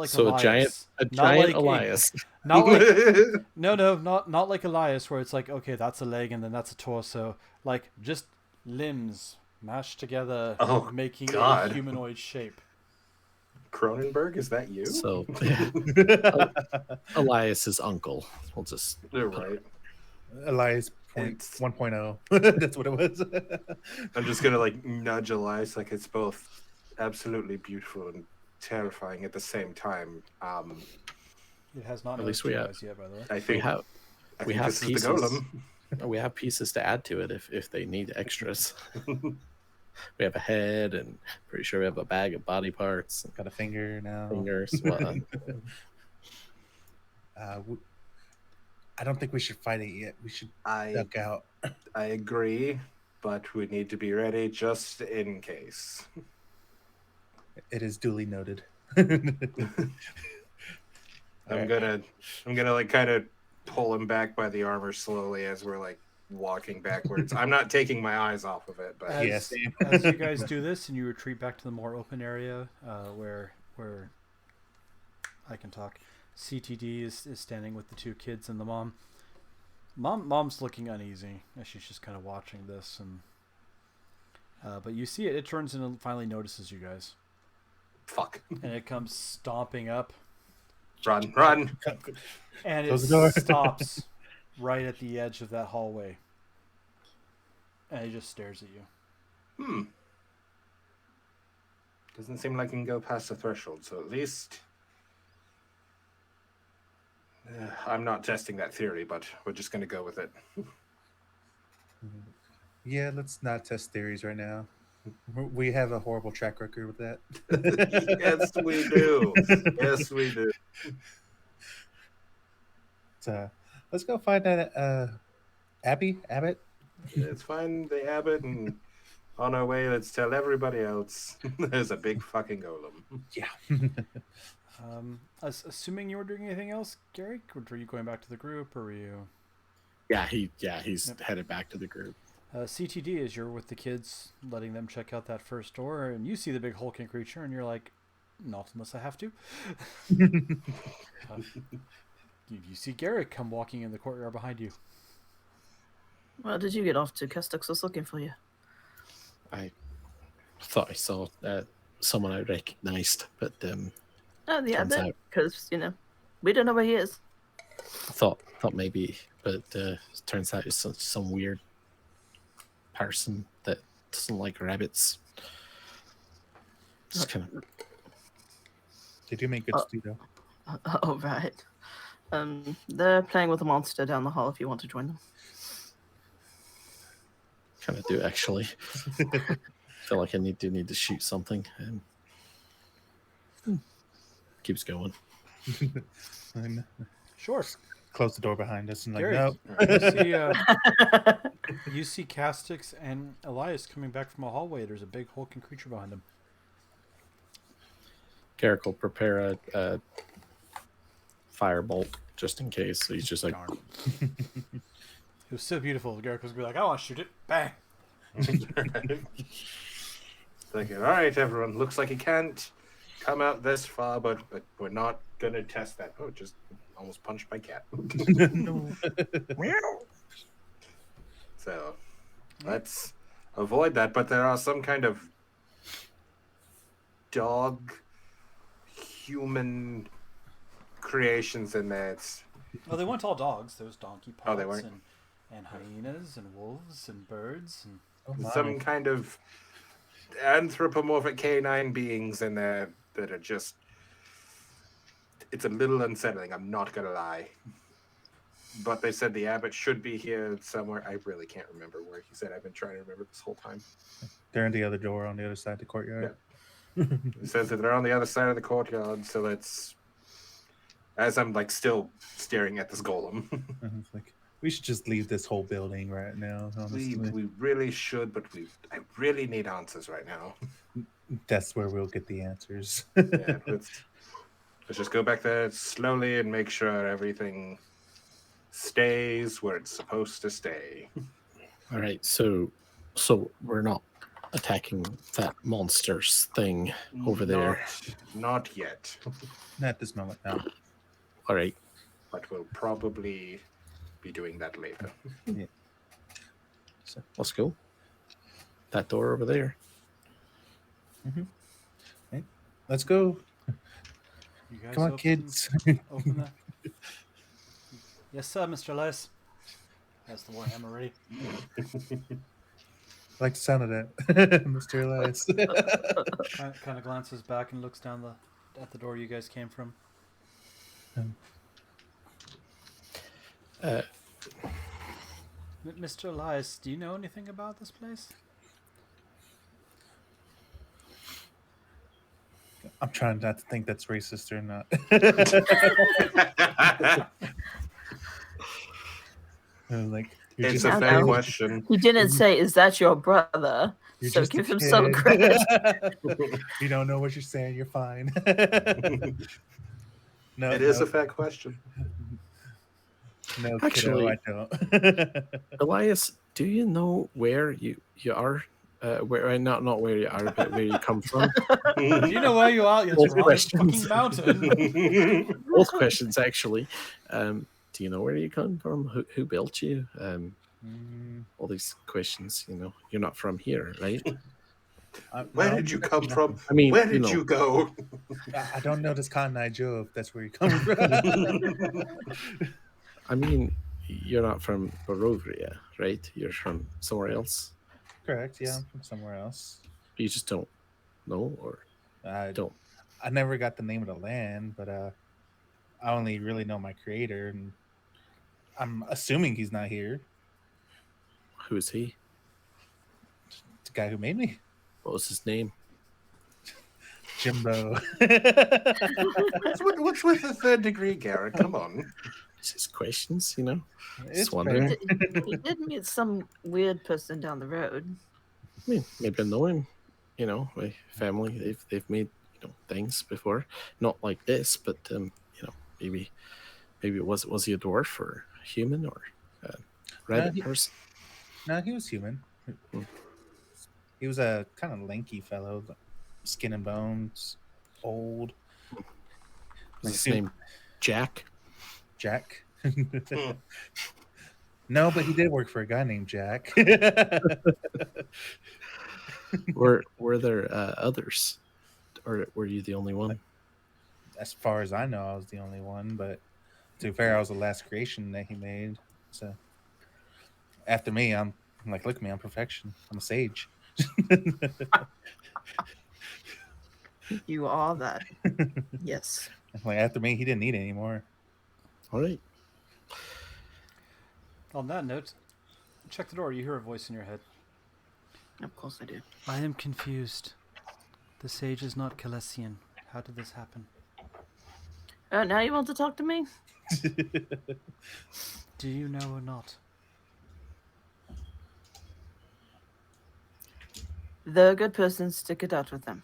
So Elias. a Not giant like Elias. Not like not like Elias, where it's like, okay, that's a leg and then that's a torso. Like just limbs mashed together, Oh, making God. a humanoid shape. Cronenberg, is that you? So Elias's uncle. We'll just You're right. Elias It's- 1.0. That's what it was. I'm just gonna like nudge Elias like it's both absolutely beautiful and terrifying at the same time. It has not At least noticed we you have- guys yet, by the way. I we think have I we think have this pieces. is the golem. we have pieces to add to it if they need extras. We have a head, and pretty sure we have a bag of body parts, and Got a finger now. fingers. Well, I don't think we should fight it yet. We should I duck out. I agree, but we need to be ready just in case. It is duly noted. I'm Alright. gonna like kind of pull him back by the armor slowly as we're like walking backwards. I'm not taking my eyes off of it, but As, Yeah, same. as you guys do this and you retreat back to the more open area where I can talk, CTD is standing with the two kids and the mom. Mom's looking uneasy as she's just kind of watching this, and but you see it turns and finally notices you guys, fuck. and it comes stomping up, Run. and it Close the door. stops right at the edge of that hallway, and it just stares at you. Doesn't seem like it can go past the threshold, so at least I'm not testing that theory, but we're just gonna go with it. Yeah, let's not test theories right now. We have a horrible track record with that. Yes, we do. Yes, we do. So, let's go find that Abbott. Let's find the abbot, and on our way, let's tell everybody else there's a big fucking golem. Yeah. Assuming you were doing anything else, Gary, were you going back to the group, or were you? he's Yep. headed back to the group. CTD is you're with the kids, letting them check out that first door, and you see the big hulking creature, and you're like, not unless I have to. You see Garrick come walking in the courtyard behind you. Where did you get off to? Kestux was looking for you. I thought I saw someone I recognized, but Oh, the Turns abbot? out- Because, we don't know where he is. I thought maybe, but turns out it's some weird person that doesn't like rabbits. Just kind of They do make good stew, though. Oh, right. They're playing with a monster down the hall if you want to join them. do actually. Feel like I need to shoot something. Keeps going. And Sure. close the door behind us and like, Gary, no. you see Castix and Elias coming back from a hallway. There's a big hulking creature behind them. Garrick will prepare a firebolt just in case. So he's just like, Darn. It was so beautiful. Garrick was gonna be like, I want to shoot it. Bang. Like, all right, everyone. Looks like it can't come out this far, but we're not gonna test that. Oh, just almost punched my cat. No. So let's avoid that. But there are some kind of dog human creations in there. It's Well, they weren't all dogs. There was donkey Oh, they pots weren't? and hyenas and wolves and birds and Oh, my. some kind of anthropomorphic canine beings in there that are just, it's a little unsettling, I'm not gonna lie. But they said the abbot should be here somewhere. I really can't remember where he said. I've been trying to remember this whole time. They're in the other door on the other side of the courtyard. It says that they're on the other side of the courtyard, so let's, as I'm like still staring at this golem. And it's like, we should just leave this whole building right now. Honestly. we really should, but I really need answers right now. That's where we'll get the answers. Yeah, let's just go back there slowly and make sure everything stays where it's supposed to stay. all right, so we're not attacking that monsters thing over there. Not yet, Not at this moment, no. All right, but we'll probably be doing that later. so let's go. That door over there. Let's go You guys Come on, open, kids. Open that. Yes, sir, Mr. Elias. Has the warhammer ready. I like the sound of that, Mr. Elias. Kind of glances back and looks down at the door you guys came from. Mr. Elias, do you know anything about this place? I'm trying not to think that's racist or not. Like, you're It's just a No, fair no. question. He didn't say, "Is that your brother?" You're So just a give him some kid. credit. You don't know what you're saying. You're fine. No, It is no, a fair question. no, Actually- kiddo, I don't. Elias, do you know where you are? Where not where you are, but where you come from? Do you know where you are? Yes, Both we're on this questions. fucking mountain. Both questions, actually. Do you know where you come from? Who built you? Mm, All these questions. You know, you're not from here, right? Where no, did you come from? I mean, Where you did know, you go? I don't know this Khan I Joe if that's where you come from. I mean, you're not from Barovia, right? You're from somewhere else. Correct. Yeah, I'm from somewhere else. You just don't know, or I don't. I never got the name of the land, but I only really know my creator, and I'm assuming he's not here. Who is he? The guy who made me, What was his name? Jimbo. What's with the third degree, Garrett? Come on. It's his questions, you know. It's Just wondering. fair. He did meet some weird person down the road. I mean, maybe I know him. You know, my family they've made things before, not like this, but maybe it was he a dwarf or a human or a rabbit he- person? No, he was human. Hmm. He was a kind of lanky fellow, skin and bones, old. Was his Suit- name Jack? Jack. Hmm. No, but he did work for a guy named Jack. Were there others, or were you the only one? As far as I know, I was the only one. But to be fair, I was the last creation that he made. So after me, I'm like, look at me, I'm perfection. I'm a sage. You are that. Yes. Like after me, he didn't need it anymore. All right. On that note, check the door. You hear a voice in your head. Of course I do. I am confused. The sage is not Calessian. How did this happen? Now you want to talk to me? Do you know or not? The good person, stick it out with them.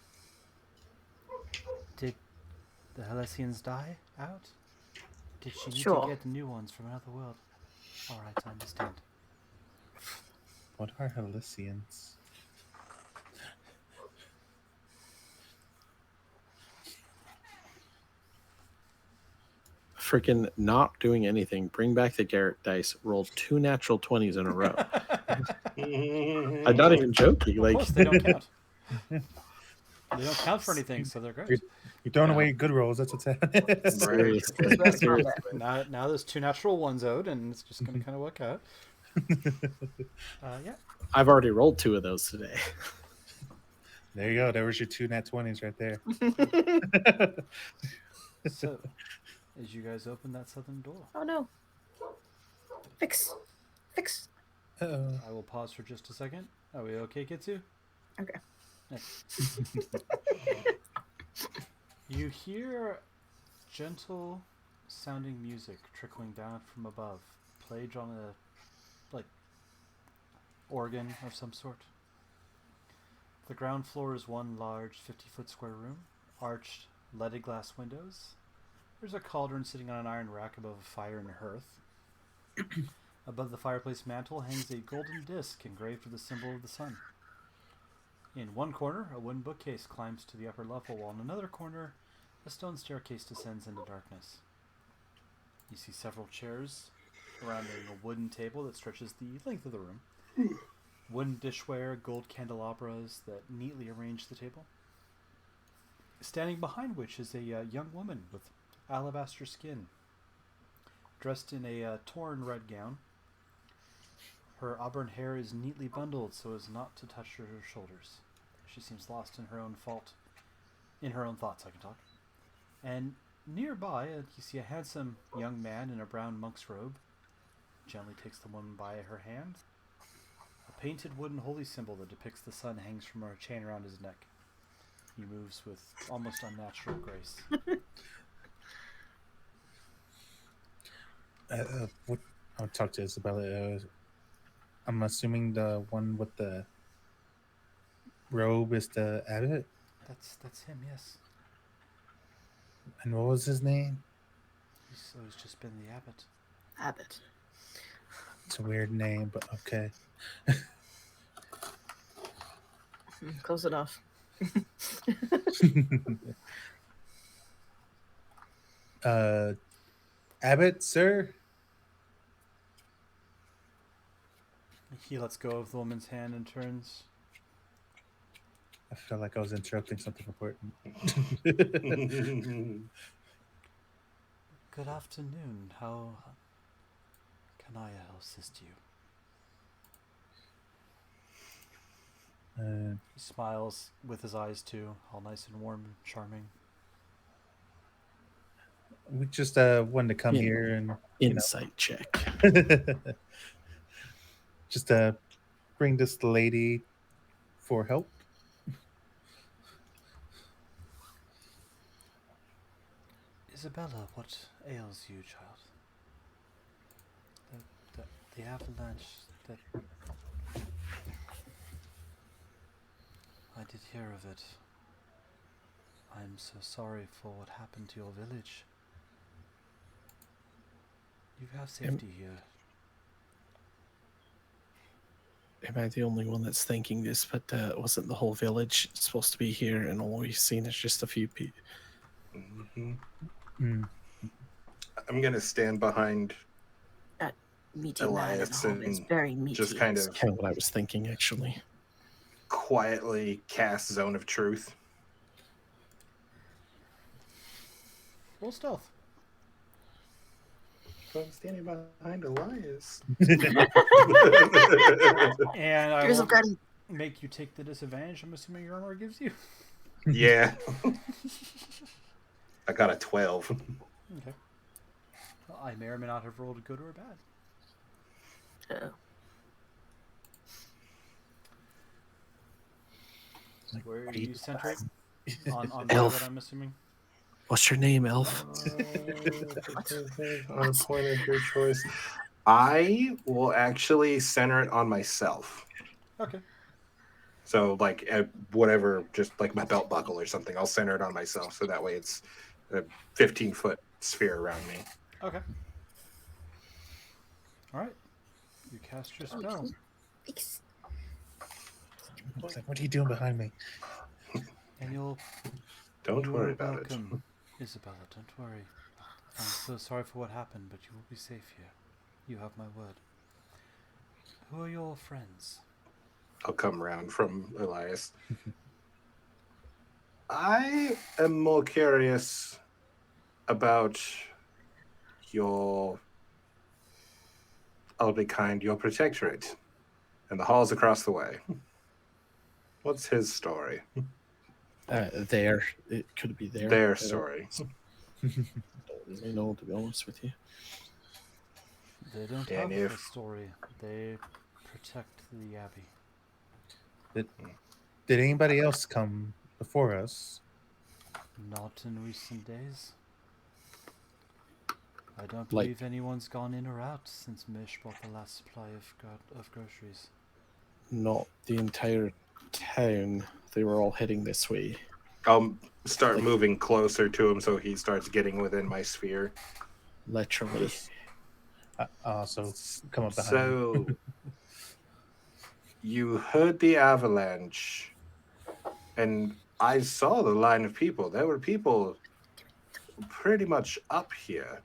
Did the Helesians die out? Did she need Sure. to get new ones from another world? Alright, I understand. What are Halicians? Freaking not doing anything. Bring back the Garrett dice. Roll 2 natural 20s in a row. I'm not even joking. Of Like, course, they don't count. They don't count for anything, so they're great. You're throwing Yeah. away good rolls. That's what's happening. seriously, That's not seriously. bad. Now there's 2 natural ones out, and it's just going to kind of work out. Yeah. I've already rolled 2 of those today. There you go. There was your 2 nat 20s right there. So, as you guys open that southern door, Oh no. Fix. Uh-oh. I will pause for just a second. Are we okay, Kitsu? Okay. You hear gentle sounding music trickling down from above, played on a organ of some sort. The ground floor is one large 50-foot square room, arched, leaded glass windows. There's a cauldron sitting on an iron rack above a fire and a hearth. Above the fireplace mantel hangs a golden disc engraved with the symbol of the sun. In one corner, a wooden bookcase climbs to the upper level, while in another corner, a stone staircase descends into darkness. You see several chairs surrounding a wooden table that stretches the length of the room. Wooden dishware, gold candelabras that neatly arrange the table. standing behind which is a young woman with alabaster skin, dressed in a torn red gown. Her auburn hair is neatly bundled so as not to touch her shoulders. She seems lost in her own thoughts. I can talk. And nearby, you see a handsome young man in a brown monk's robe. Gently takes the woman by her hand. A painted wooden holy symbol that depicts the sun hangs from a chain around his neck. He moves with almost unnatural grace. What? I'll talk to Isabella. I'm assuming the one with the robe is the abbot. That's him, yes. And what was his name? He's always just been the abbot. Abbott. It's a weird name, but okay. Close enough. Abbot, sir. He lets go of the woman's hand and turns. I felt like I was interrupting something important. Good afternoon. How can I assist you? He smiles with his eyes too, all nice and warm and charming. We just wanted to come Yeah. here and Insight check. just bring this lady for help. Isabella, what ails you, child? The avalanche that... I did hear of it. I'm so sorry for what happened to your village. You have safety here. Am I the only one that's thinking this? But wasn't the whole village supposed to be here, and all we've seen is just a few people? Mm. I'm gonna stand behind Meaty man at Elias home is and very meaty. just kind That's of kind of what I was thinking, actually. quietly cast Zone of Truth. Roll stealth. I'm standing behind Elias. And I Here's will a guiding. make you take the disadvantage I'm assuming your armor gives you. Yeah. I got a 12. Okay. Well, I may or may not have rolled a good or a bad. Where what are are you you centered? On Elf. that, I'm assuming. What's your name, Elf? On a point of your choice. I will actually center it on myself. Okay. So, like, whatever, just like my belt buckle or something, I'll center it on myself. So that way it's a 15-foot sphere around me. Okay. All right. You cast your spell. It's like, what are you doing behind me? And you'll... Don't you worry are about it. welcome, Isabella, don't worry. I'm so sorry for what happened, but you will be safe here. You have my word. Who are your friends? I'll come around from Elias. I am more curious about your, I'll be kind, your protectorate and the halls across the way. What's his story? It could be there. Their story. Don't really know, to be honest with you. They don't And have a if- story. They protect the abbey. Did anybody else come before us? Not in recent days. I don't Like- believe anyone's gone in or out since Mish bought the last supply of groceries. Not the entire town. They were all heading this way. I'll start moving closer to him so he starts getting within my sphere. Literally. So come up behind me. So, you heard the avalanche, and I saw the line of people. There were people pretty much up here,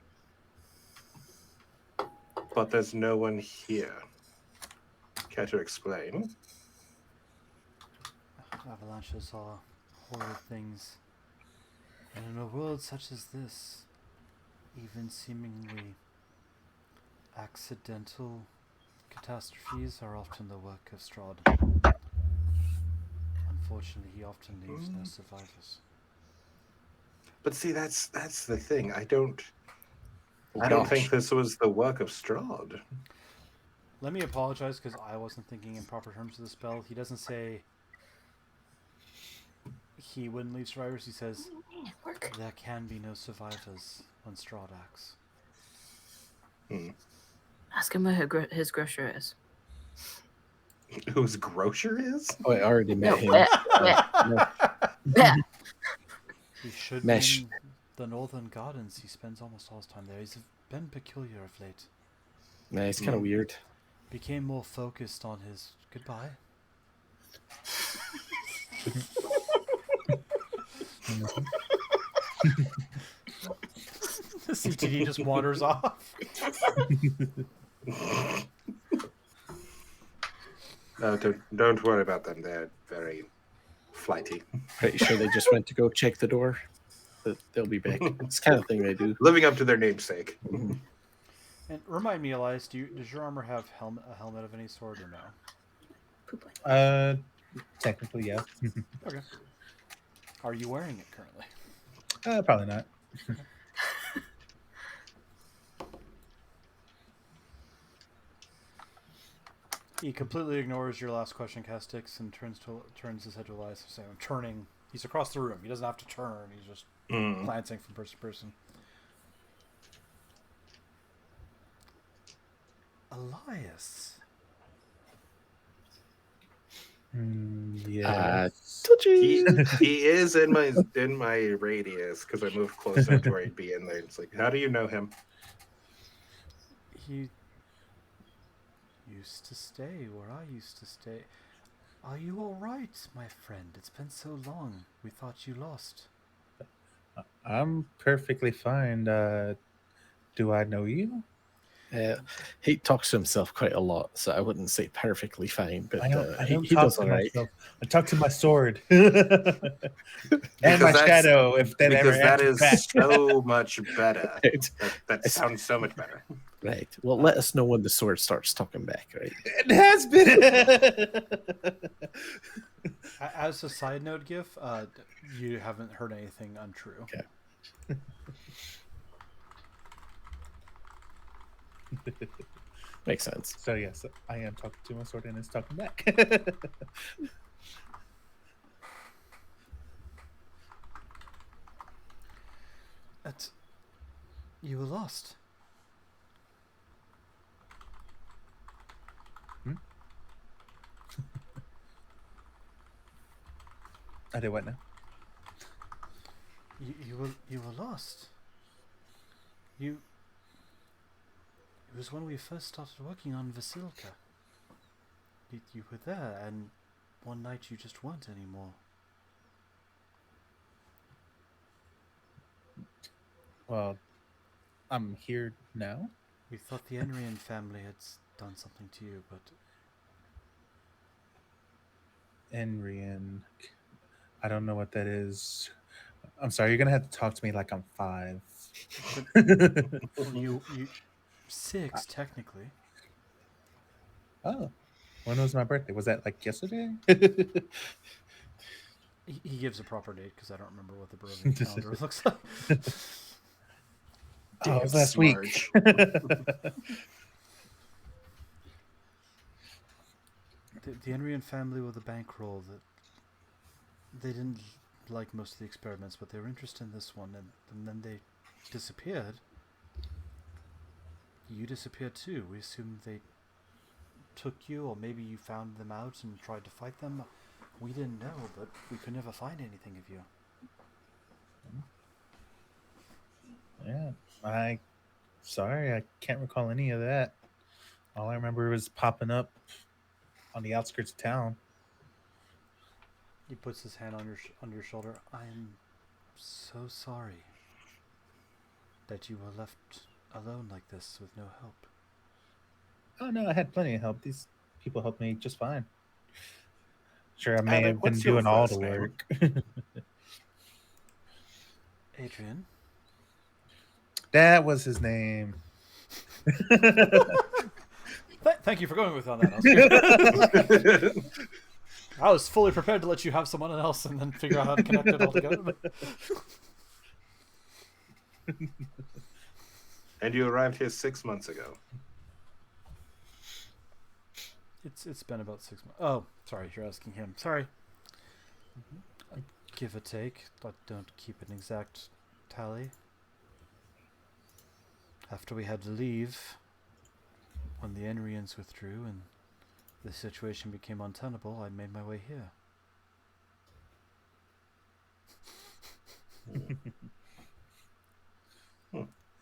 but there's no one here. Care to explain? Avalanches are horrid things. And in a world such as this, even seemingly accidental catastrophes are often the work of Strahd. Unfortunately, he often leaves no survivors. But see, that's the thing. I don't Oh, think gosh. this was the work of Strahd. Let me apologize because I wasn't thinking in proper terms of the spell. He doesn't say he wouldn't leave survivors. He says Work. there can be no survivors when Strahd acts. Ask him where his grocer is. Whose grocer is? Oh, I already met him. Yeah. He should Mesh. be in the Northern Gardens. He spends almost all his time there. He's been peculiar of late. Nah, it's kind of weird. Became more focused on his goodbye. The CTD just wanders off. No, don't worry about them. They're very flighty. Pretty sure they just went to go check the door. But they'll be back. It's the kind of thing they do. Living up to their namesake. Mhm. And remind me, Elias, does your armor have a helmet of any sort or no? Technically, yeah. Okay. Are you wearing it currently? Probably not. He completely ignores your last question, Castix, and turns his head to Elias, saying, "I'm turning." He's across the room. He doesn't have to turn. He's just glancing from person to person. Elias. Yeah. He is in my radius because I moved closer to where he'd be in there. It's like, how do you know him? He used to stay where I used to stay. Are you all right, my friend? It's been so long. We thought you lost. I'm perfectly fine. Do I know you? He talks to himself quite a lot, so I wouldn't say perfectly fine, but I don't he talk does to all right. myself. I talk to my sword and my shadow. If that ever Because that answers is back. so much better. Right. That sounds so much better. Right. Well, let us know when the sword starts talking back, right? It has been. As a side note, GIF, you haven't heard anything untrue. Okay. Makes sense. So yes, I am talking to my sword and it's talking back. You were lost. I did what now? You were lost. It was when we first started working on Vasilka. You were there, and one night you just weren't anymore. Well, I'm here now. We thought the Enrian family had done something to you, but Enrian. I don't know what that is. I'm sorry, you're gonna have to talk to me like I'm 5. you 6 technically. Oh, when was my birthday? Was that like yesterday? He gives a proper date because I don't remember what the Barovian calendar looks like. Oh, it was last week. The Enrian family with a bankroll that they didn't like most of the experiments, but they were interested in this one, and then they disappeared. You disappeared too. We assumed they took you, or maybe you found them out and tried to fight them. We didn't know, but we could never find anything of you. Yeah, sorry, I can't recall any of that. All I remember was popping up on the outskirts of town. He puts his hand on your shoulder. I am so sorry that you were left alone like this with no help. Oh no, I had plenty of help. These people helped me just fine. Sure, I may Abbott, have been what's your doing all first the name? work. Adrian. That was his name. Thank you for going with on that. That was good. I was fully prepared to let you have someone else and then figure out how to connect it all together. But... And you arrived here 6 months ago. It's been about 6 months. Oh, sorry, you're asking him. Sorry. Give or take. I don't keep an exact tally. After we had to leave, when the Enrians withdrew and the situation became untenable, I made my way here.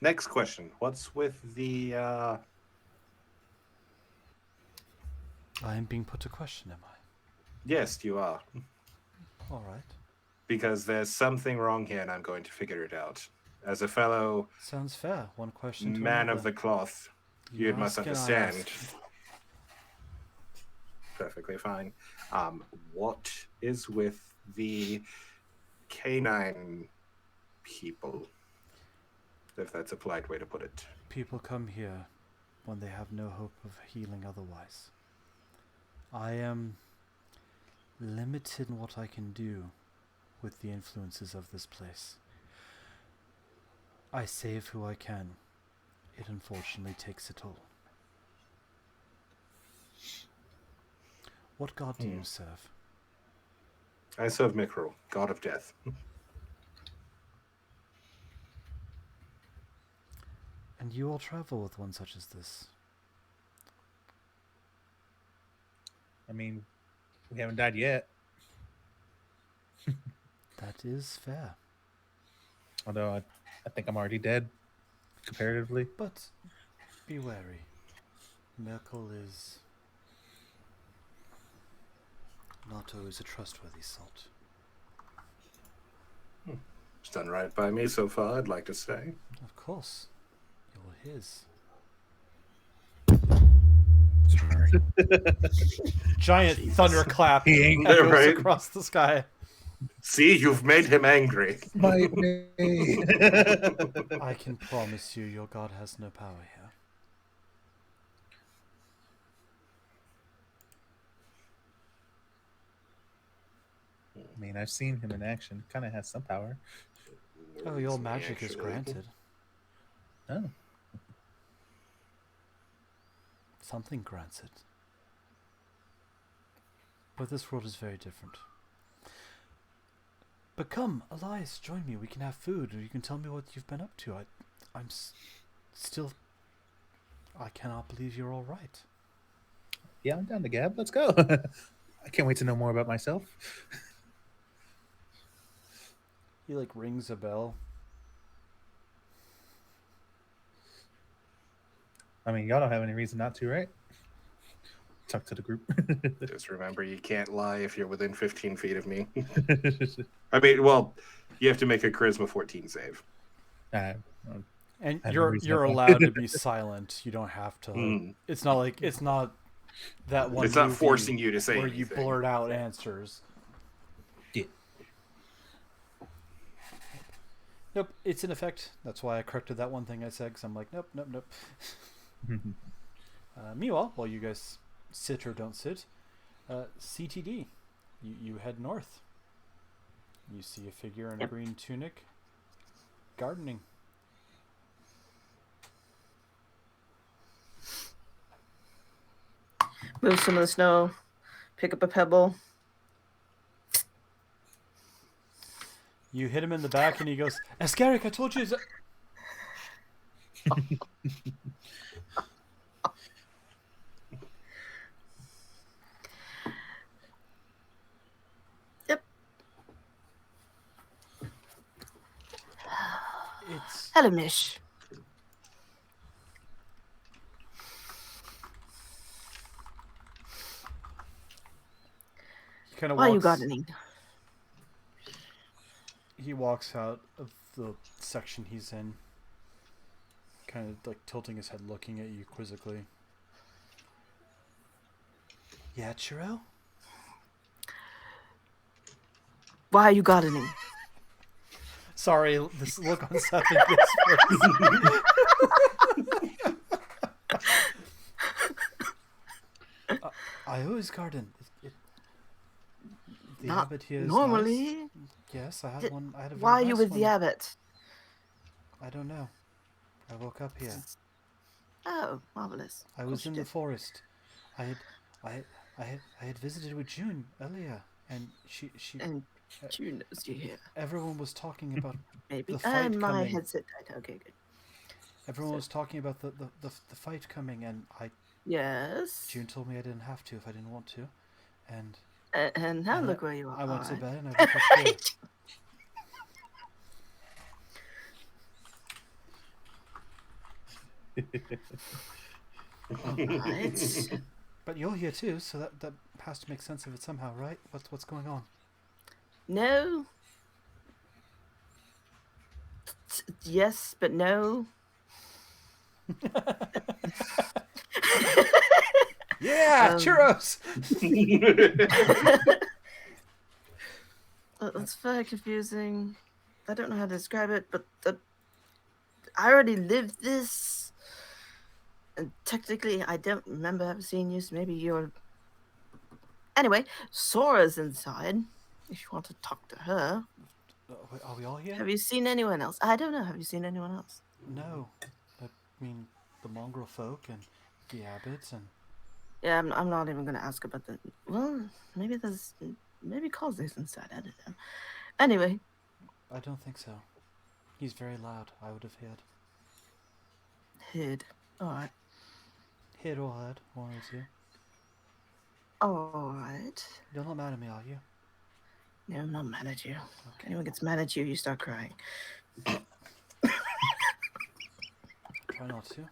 Next question. What's with the... I am being put to question, am I? Yes, you are. All right. Because there's something wrong here and I'm going to figure it out. As a fellow Sounds fair. One question to man another. of the cloth, you must ask and I understand. ask. Perfectly fine. What is with the canine people? If that's a polite way to put it. People come here when they have no hope of healing otherwise. I am limited in what I can do with the influences of this place. I save who I can. It unfortunately takes a toll. What god do you serve? I serve Mikro, god of death. And you all travel with one such as this. I mean, we haven't died yet. That is fair. Although I think I'm already dead, comparatively. But be wary. Merkel is not always a trustworthy salt. It's done right by me so far, I'd like to say. Of course. You're his. Sorry. Giant thunderclap He ain't echoes right. across the sky. See, you've made him angry. Bite me. I can promise you your god has no power here. I mean, I've seen him in action. Kind of has some power. Oh, your magic is Actually. granted. Oh. Something grants it. But this world is very different. But come, Elias, join me. We can have food, or you can tell me what you've been up to. I'm still... I cannot believe you're all right. Yeah, I'm down to gab. Let's go. I can't wait to know more about myself. He, like, rings a bell. I mean, y'all don't have any reason not to, right? Talk to the group. Just remember, you can't lie if you're within 15 feet of me. I mean, well, you have to make a charisma 14 save. Uh, And I have no you're reason you're to- allowed to be silent. You don't have to. Mm. It's not that one. It's not movie forcing you to say where anything. you blurt out answers. Yeah. Nope, it's in effect. That's why I corrected that one thing I said. Because I'm like, nope. Meanwhile, while you guys sit or don't sit, CTD, you head north. You see a figure in a green tunic, gardening. Move some of the snow, pick up a pebble. You hit him in the back, and he goes, "Ascaric, I told you." Yep. It's Hello, Mish. he kind of Why are you walks. gardening? He walks out of the section he's in, kind of like tilting his head, looking at you quizzically. Yeah, Chiro? Why are you gardening? Sorry, this look on Suffolk's face. I always garden. The Not abbot here is normally. nice. Yes, I had Did- one. I had a very Why are you nice with one. the abbot? I don't know. I woke up here. Oh, marvelous. I Of was course you in the did. forest. I had visited with June earlier, and she And June knows you here. everyone was talking about Maybe. the fight My coming. headset died. Okay, good. Everyone So- was talking about the fight coming, and Yes. June told me I didn't have to if I didn't want to, and And now and look where you are. I went to alright. bed and I woke up here. Alright. But you're here too, so that has to make sense of it somehow, right? What's going on? No. Yes, but no. Yeah, Um, churros. It's very confusing. I don't know how to describe it, but I already lived this. And technically, I don't remember ever seeing you, so maybe you're. Anyway, Sora's inside. If you want to talk to her. Wait, are we all here? Have you seen anyone else? I don't know. Have you seen anyone else? No, I mean the mongrel folk and the abbots and Yeah, I'm not even gonna ask about that. Well, maybe Causey's inside. I don't know. Anyway, I don't think so. He's very loud. I would have heard. hid. All right. Heard or heard, one or two. All right. You're not mad at me, are you? No, I'm not mad at you. If anyone gets mad at you, you start crying. Try not to.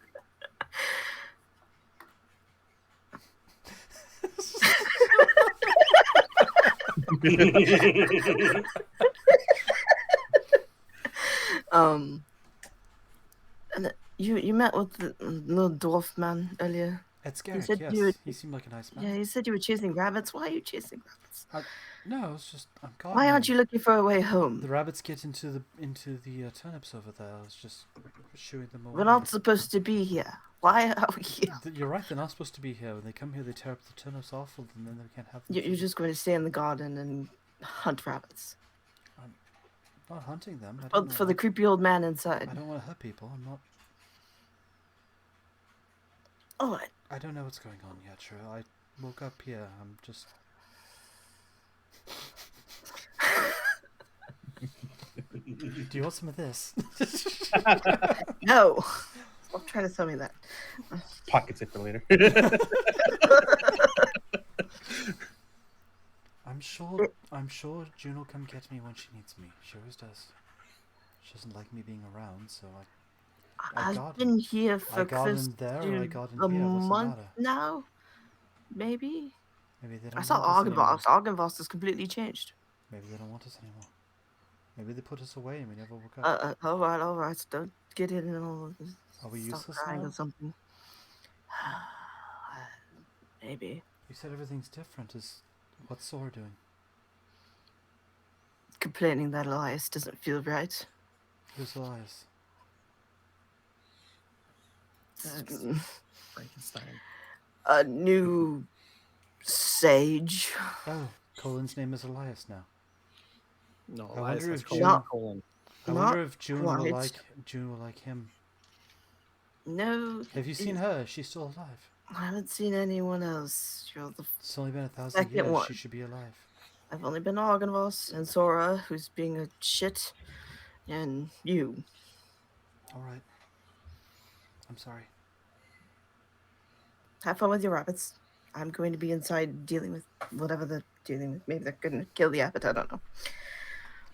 And you met with the little dwarf man earlier. It's Garrick, said yes. you were- He seemed like a nice man. Yeah, you said you were chasing rabbits. Why are you chasing rabbits? No, it's just I'm Why aren't you looking for a way The home? rabbits get into the turnips over there. I was just shooing them away. We're not supposed to be here. Why are we here? You're right. They're not supposed to be here. When they come here, they tear up the turnips off, and then they can't have them. You're just going to stay in the garden and hunt rabbits. Not hunting them. I Oh, don't for the creepy old man inside. I don't want to hurt people. I'm not. All right. I don't know what's going on yet, True. I woke up here. I'm just. Do you want some of this? No. Stop trying to tell me that. Pockets it for later. I'm sure June will come get me when she needs me. She always does. She doesn't like me being around, so I I've got been here I for got close in there to or I got in a here. What's the month matter? now. Maybe. Maybe they don't I saw want us anymore. Argenvoss. Argenvoss has completely changed. Maybe they don't want us anymore. Maybe they put us away and we never woke up. All right. Don't get in all of this. Are we Stop useless crying now? or something. Maybe. You said everything's different. What's Sora doing? Complaining that Elias doesn't feel right. Who's Elias? Frankenstein. A new sage. Oh, Colin's name is Elias now. No, I Elias wonder has if Colin. June- Colin. I Not wonder if June will quite. like him. No. Have you seen her? She's still alive. I haven't seen anyone else. You're the. It's only been 1,000 Second years. one. She should be alive. I've only been Argenvoss and Sora, who's being a shit, and you. All right. I'm sorry. Have fun with your rabbits. I'm going to be inside dealing with whatever they're dealing with. Maybe they're going to kill the abbot. I don't know.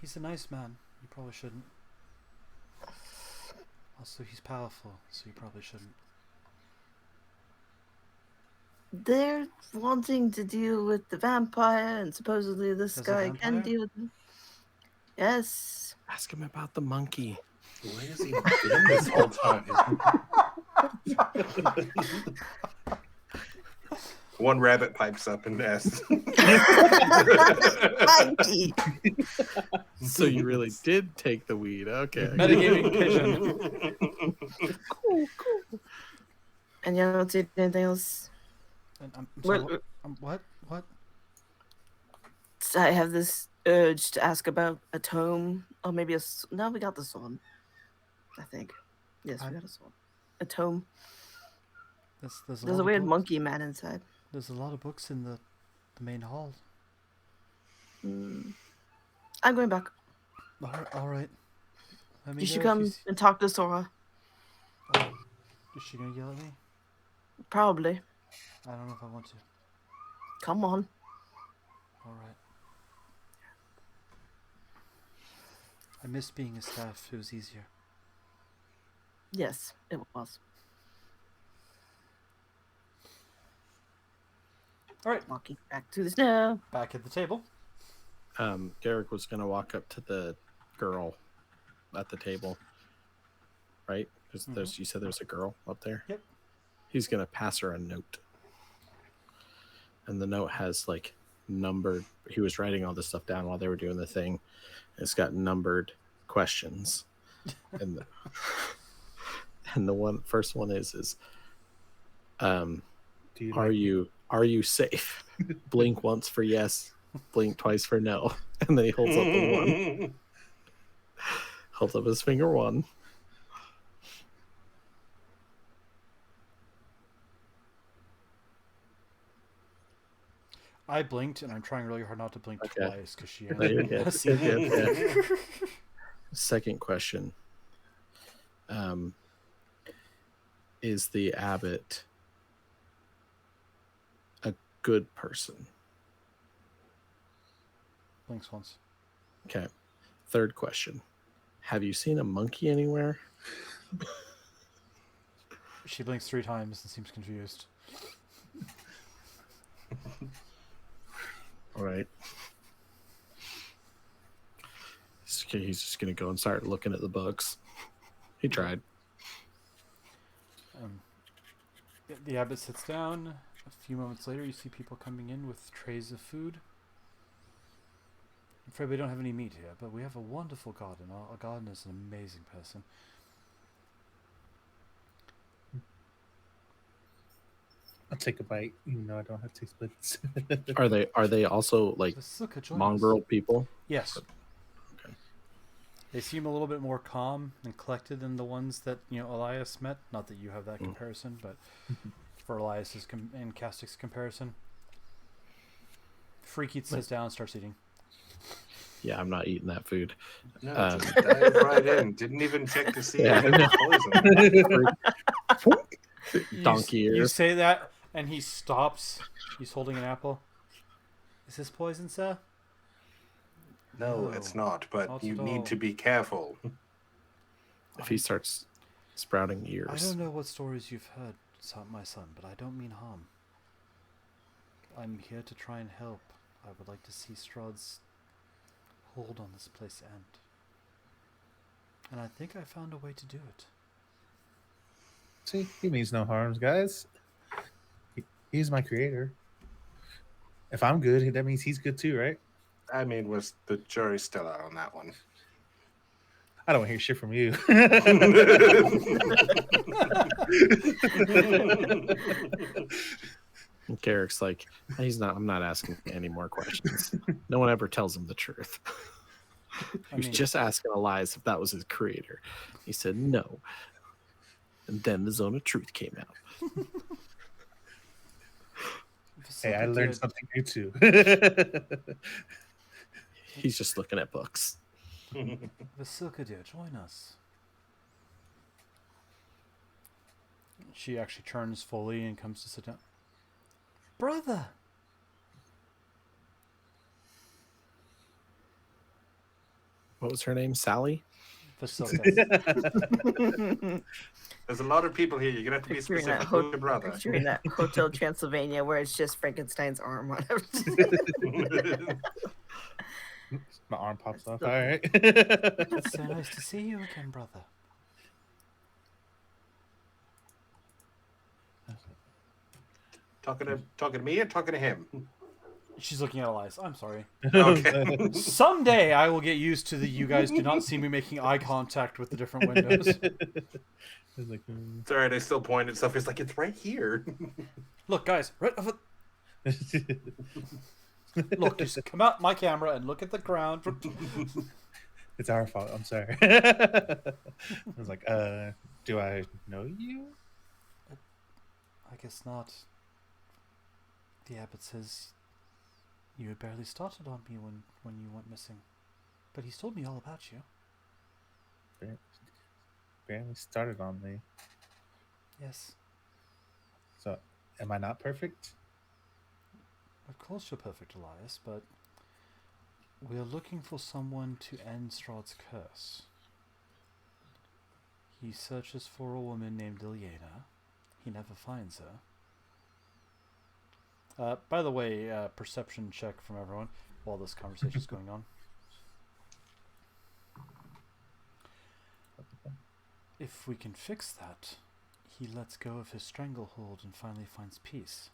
He's a nice man. You probably shouldn't. Also, he's powerful, so you probably shouldn't. They're wanting to deal with the vampire, and supposedly this There's a guy can vampire? deal with them. Yes. Ask him about the monkey. Where has he been this whole time? One rabbit pipes up and asks. Monkey. So you really did take the weed. Okay. Metagaming pigeon. Cool. And you don't see anything else? And I'm sorry, We're- what? I have this urge to ask about a tome, or maybe no, we got this one. I think. Yes, we got this one. A tome. There's There's a weird monkey man inside. There's a lot of books in the main hall. I'm going back. All right. Let me You should know if come see- and talk to Sora. Is she gonna yell at me? Probably. I don't know if I want to. Come on. All right. I miss being a staff. It was easier. Yes, it was. All right. Walking back to the snow. Back at the table. Garrick was gonna walk up to the girl at the table, right? Because you said there's a girl up there. Yep. He's gonna pass her a note, and the note has like numbered. He was writing all this stuff down while they were doing the thing. It's got numbered questions, and the first one is Do you are you safe? Blink once for yes, blink twice for no, and then he holds up the one. Holds up his finger one. I blinked, and I'm trying really hard not to blink Okay. twice because she. No, you're good. has You're seen good, it. yeah. Second question. Is the abbot a good person? Blinks once. Okay. Third question. Have you seen a monkey anywhere? She blinks 3 times and seems confused. All right. He's just going to go and start looking at the books. He tried. The abbot sits down. A few moments later, you see people coming in with trays of food. I'm afraid we don't have any meat here, but we have a wonderful garden. Our gardener is an amazing person. I'll take a bite, even though I don't have taste buds. Are they also like Vasuka, join us. mongrel people? Yes. Okay. They seem a little bit more calm and collected than the ones that Elias met. Not that you have that comparison, but for Elias's and Castic's comparison, Freaky sits down and starts eating. Yeah, I'm not eating that food. No, just dive right in. Didn't even check to see Yeah, if it was poison. Donkey You ears. say that, and he stops. He's holding an apple. Is this poison, sir? No, it's not. But Not you at all. need to be careful. If he starts sprouting I ears. don't know what stories you've heard, my son, but I don't mean harm. I'm here to try and help. I would like to see Strahd's hold on this place end. And I think I found a way to do it. See, he means no harms, guys. He's my creator. If I'm good, that means he's good too, right? I mean, was the jury's still out on that one? I don't hear shit from you. Garrick's like, I'm not asking any more questions. No one ever tells him the truth. He was just asking Elias if that was his creator. He said no. And then the zone of truth came out. Hey, I learned something new too. He's just looking at books. Vasilka, dear, join us. She actually turns fully and comes to sit down. Brother! What was her name? Sally? Vasilka. There's a lot of people here. You're gonna have to be Picturing specific. that, Who's your brother? picturing that Hotel Transylvania where it's just Frankenstein's arm on it. My arm pops off. All right. It's so nice to see you again, brother. Talking to me or talking to him? She's looking at Elias. I'm sorry. Okay. Someday I will get used to the you guys do not see me making eye contact with the different windows. It's like, It's all right. I still point at stuff. It's like it's right here. Look, guys, right over. Look, just come out my camera and look at the ground. it's our fault. I'm sorry. I was like, do I know you? I guess not. The abbot says you had barely started on me when you went missing, but he's told me all about you. Barely started on me. Yes, So, am I not perfect? of course you're perfect, Elias, but we are looking for someone to end Strahd's curse. He searches for a woman named Ilyena. He never finds her. By the way, perception check from everyone while this conversation is going on. If we can fix that, he lets go of his stranglehold and finally finds peace.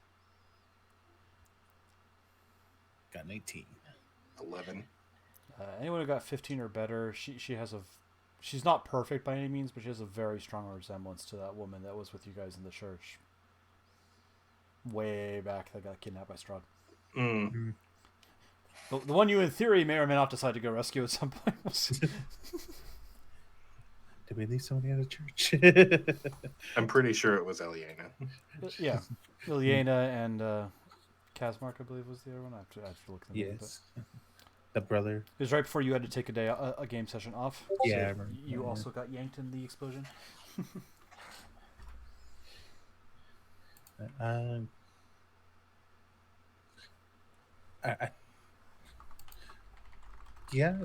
Got an 18. 11. Anyone who got 15 or better, she has she's not perfect by any means, but she has a very strong resemblance to that woman that was with you guys in the church way back that got kidnapped by Strahd. Mm. The one you in theory may or may not decide to go rescue at some point. We'll see. Did we leave somebody at a church? I'm pretty sure it was Eliana. Yeah, Ilyena and Kazmark, I believe, was the other one. I have to look them up. Yes. The brother. It was right before you had to take a game session off. Yeah, I So remember you that, also got yanked in the explosion. I yeah.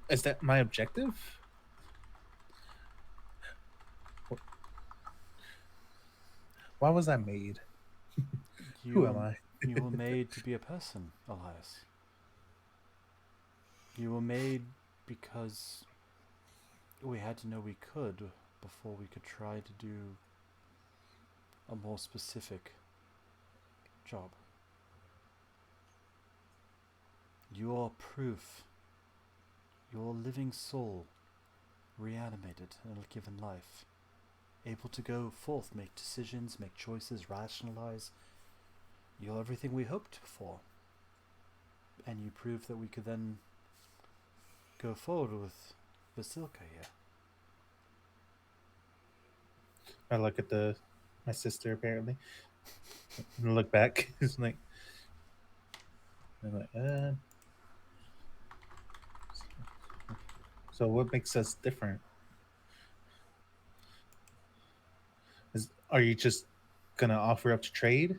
Is that my objective? Why was I made? Who am I? You were made to be a person, Elias. You were made because we had to know we could before we could try to do a more specific job. You are proof. Your living soul, reanimated and given life, able to go forth, make decisions, make choices, rationalize. You're everything we hoped for. And you proved that we could then go forward with Vasilka here. I look at my sister apparently. And I look back. It's like I'm like, So what makes us different? Are you just gonna offer up to trade?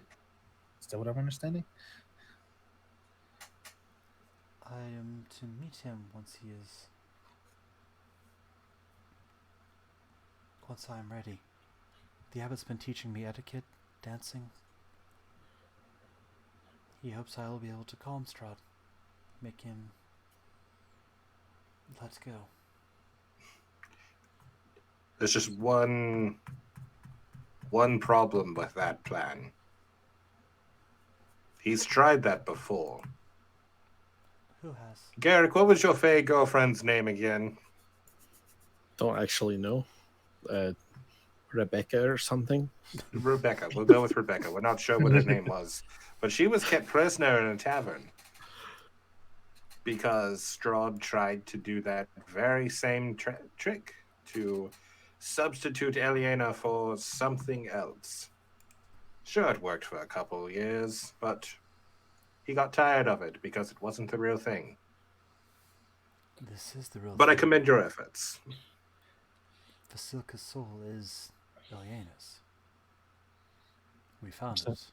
Is that what I'm understanding? I am to meet him once I am ready. The abbot's been teaching me etiquette, dancing. He hopes I will be able to calm Strahd, make him let go. There's just one problem with that plan. He's tried that before. Who has? Garrick, what was your Fae girlfriend's name again? Don't actually know. Rebecca or something. Rebecca. We'll go with Rebecca. We're not sure what her name was. But she was kept prisoner in a tavern. Because Strahd tried to do that very same trick to substitute Eliana for something else. Sure, it worked for a couple years, but he got tired of it because it wasn't the real thing. This is the real But I thing. commend your efforts. Vasilka's soul is Ilyena's. We found So- it.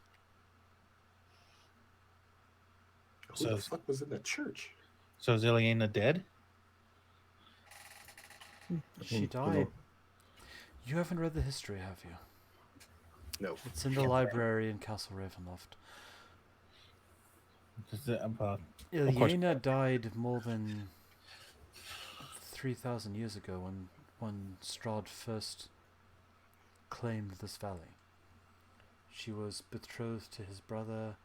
Who So- the fuck was in the church? So is Ilyena dead? She died. You haven't read the history, have you? No. It's in the library in Castle Ravenloft. Well, Ilyena died more than 3,000 years ago when Strahd first claimed this valley. She was betrothed to his brother.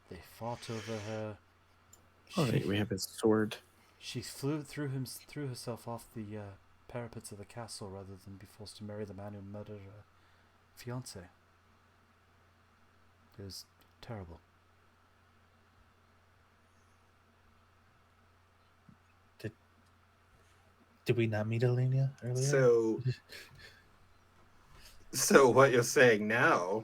They fought over her. All right, we have his sword. She threw herself off the parapets of the castle rather than be forced to marry the man who murdered her fiance. It was terrible. Did we not meet Elena earlier? So what you're saying now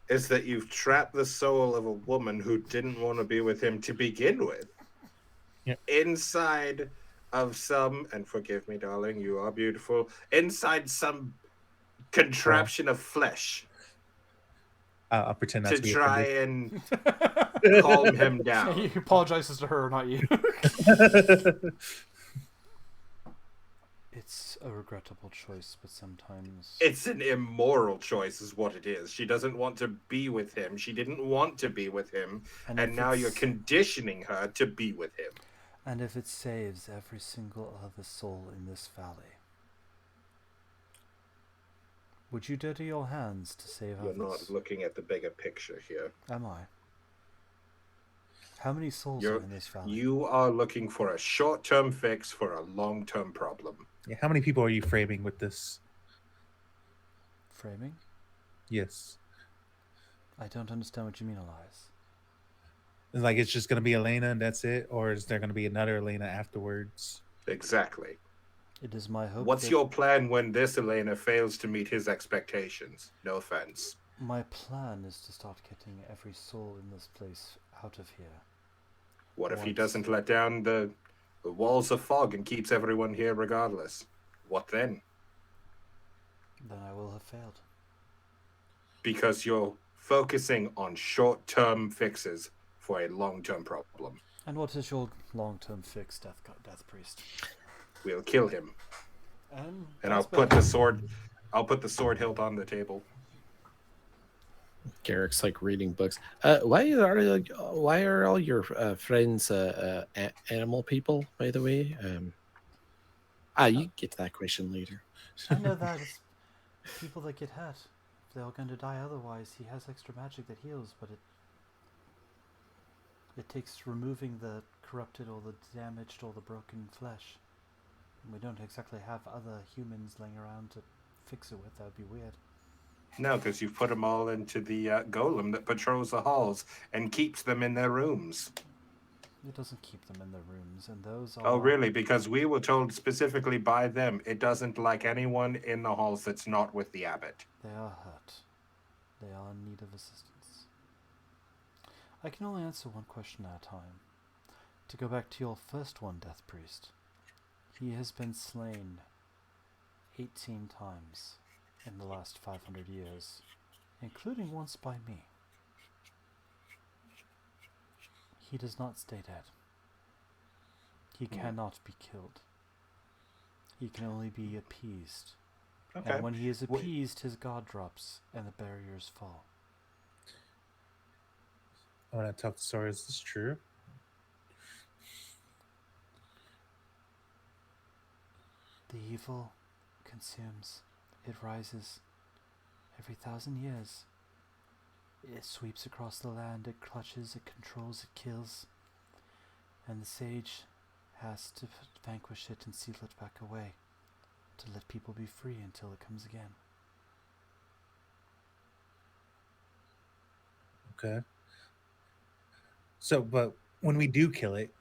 is that you've trapped the soul of a woman who didn't want to be with him to begin with. Yep. Inside of some, and forgive me, darling, you are beautiful, inside some contraption of flesh I'll pretend not to to be try offended. and calm him He down. apologizes to her, not you. It's a regrettable choice, but sometimes... It's an immoral choice is what it is. She doesn't want to be with him. She didn't want to be with him. And And if now you're it's- conditioning her to be with him. And if it saves every single other soul in this valley, would you dirty your hands to save You're others? not looking at the bigger picture here. Am I? How many souls are in this valley? You are looking for a short-term fix for a long-term problem. Yeah, how many people are you framing with this? Framing? Yes. I don't understand what you mean, Elias. It's like it's just going to be Elena and that's it? Or is there going to be another Elena afterwards? Exactly. It is my hope What's that your plan when this Elena fails to meet his expectations? No offense. my plan is to start getting every soul in this place out of here. What if he Once. doesn't let down the walls of fog and keeps everyone here regardless? What then? Then I will have failed. Because you're focusing on short-term fixes for a long-term problem. And what is your long-term fix, Death Priest? We'll kill him. And I'll put the sword hilt on the table. Garrick's like reading books. Why are all your friends animal people? By the way, you get to that question later. I know that it's people that get hurt. If they're all going to die otherwise, he has extra magic that heals, but it takes removing the corrupted or the damaged or the broken flesh. And we don't exactly have other humans laying around to fix it with. That would be weird. No, because you've put them all into the golem that patrols the halls and keeps them in their rooms. It doesn't keep them in their rooms, and those are... Oh, really? Because we were told specifically by them it doesn't like anyone in the halls that's not with the abbot. They are hurt. They are in need of assistance. I can only answer one question at a time. To go back to your first one, Death Priest. He has been slain 18 times in the last 500 years, including once by me. He does not stay dead. He cannot be killed. He can only be appeased. Okay. And when he is appeased, his guard drops and the barriers fall. I want to talk to Sora. Is this true? The evil consumes. It rises. Every 1,000 years. It sweeps across the land. It clutches. It controls. It kills. And the sage has to vanquish it and seal it back away. To let people be free until it comes again. Okay. So, but when we do kill it,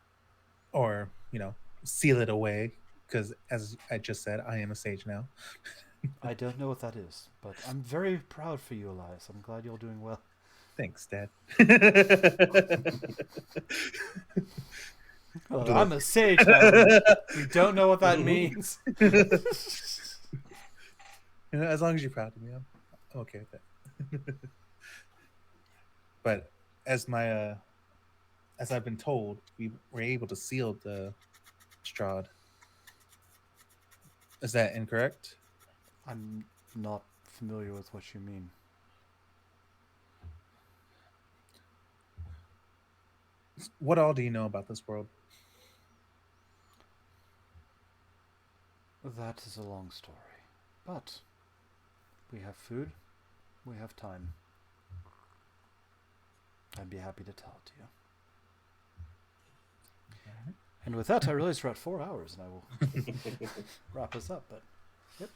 or, seal it away, because as I just said, I am a sage now. I don't know what that is, but I'm very proud for you, Elias. I'm glad you're doing well. Thanks, Dad. Well, I'm a sage now. We don't know what that means. As long as you're proud of me, I'm okay with that. But as I've been told, we were able to seal the Strahd. Is that incorrect? I'm not familiar with what you mean. What all do you know about this world? That is a long story. But we have food, We have time. I'd be happy to tell it to you. And with that, I realize we're at 4 hours, and I will wrap us up. But, yep.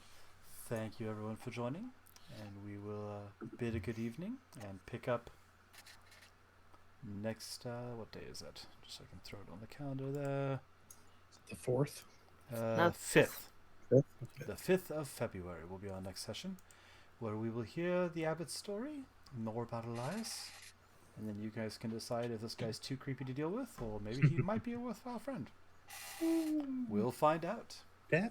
Thank you, everyone, for joining. And we will bid a good evening and pick up next, what day is it? Just so I can throw it on the calendar there. The 4th? 5th. Fifth? The 5th of February will be our next session, where we will hear the abbot's story, more about Elias, and then you guys can decide if this guy's too creepy to deal with, or maybe he might be a worthwhile friend. We'll find out. Yeah.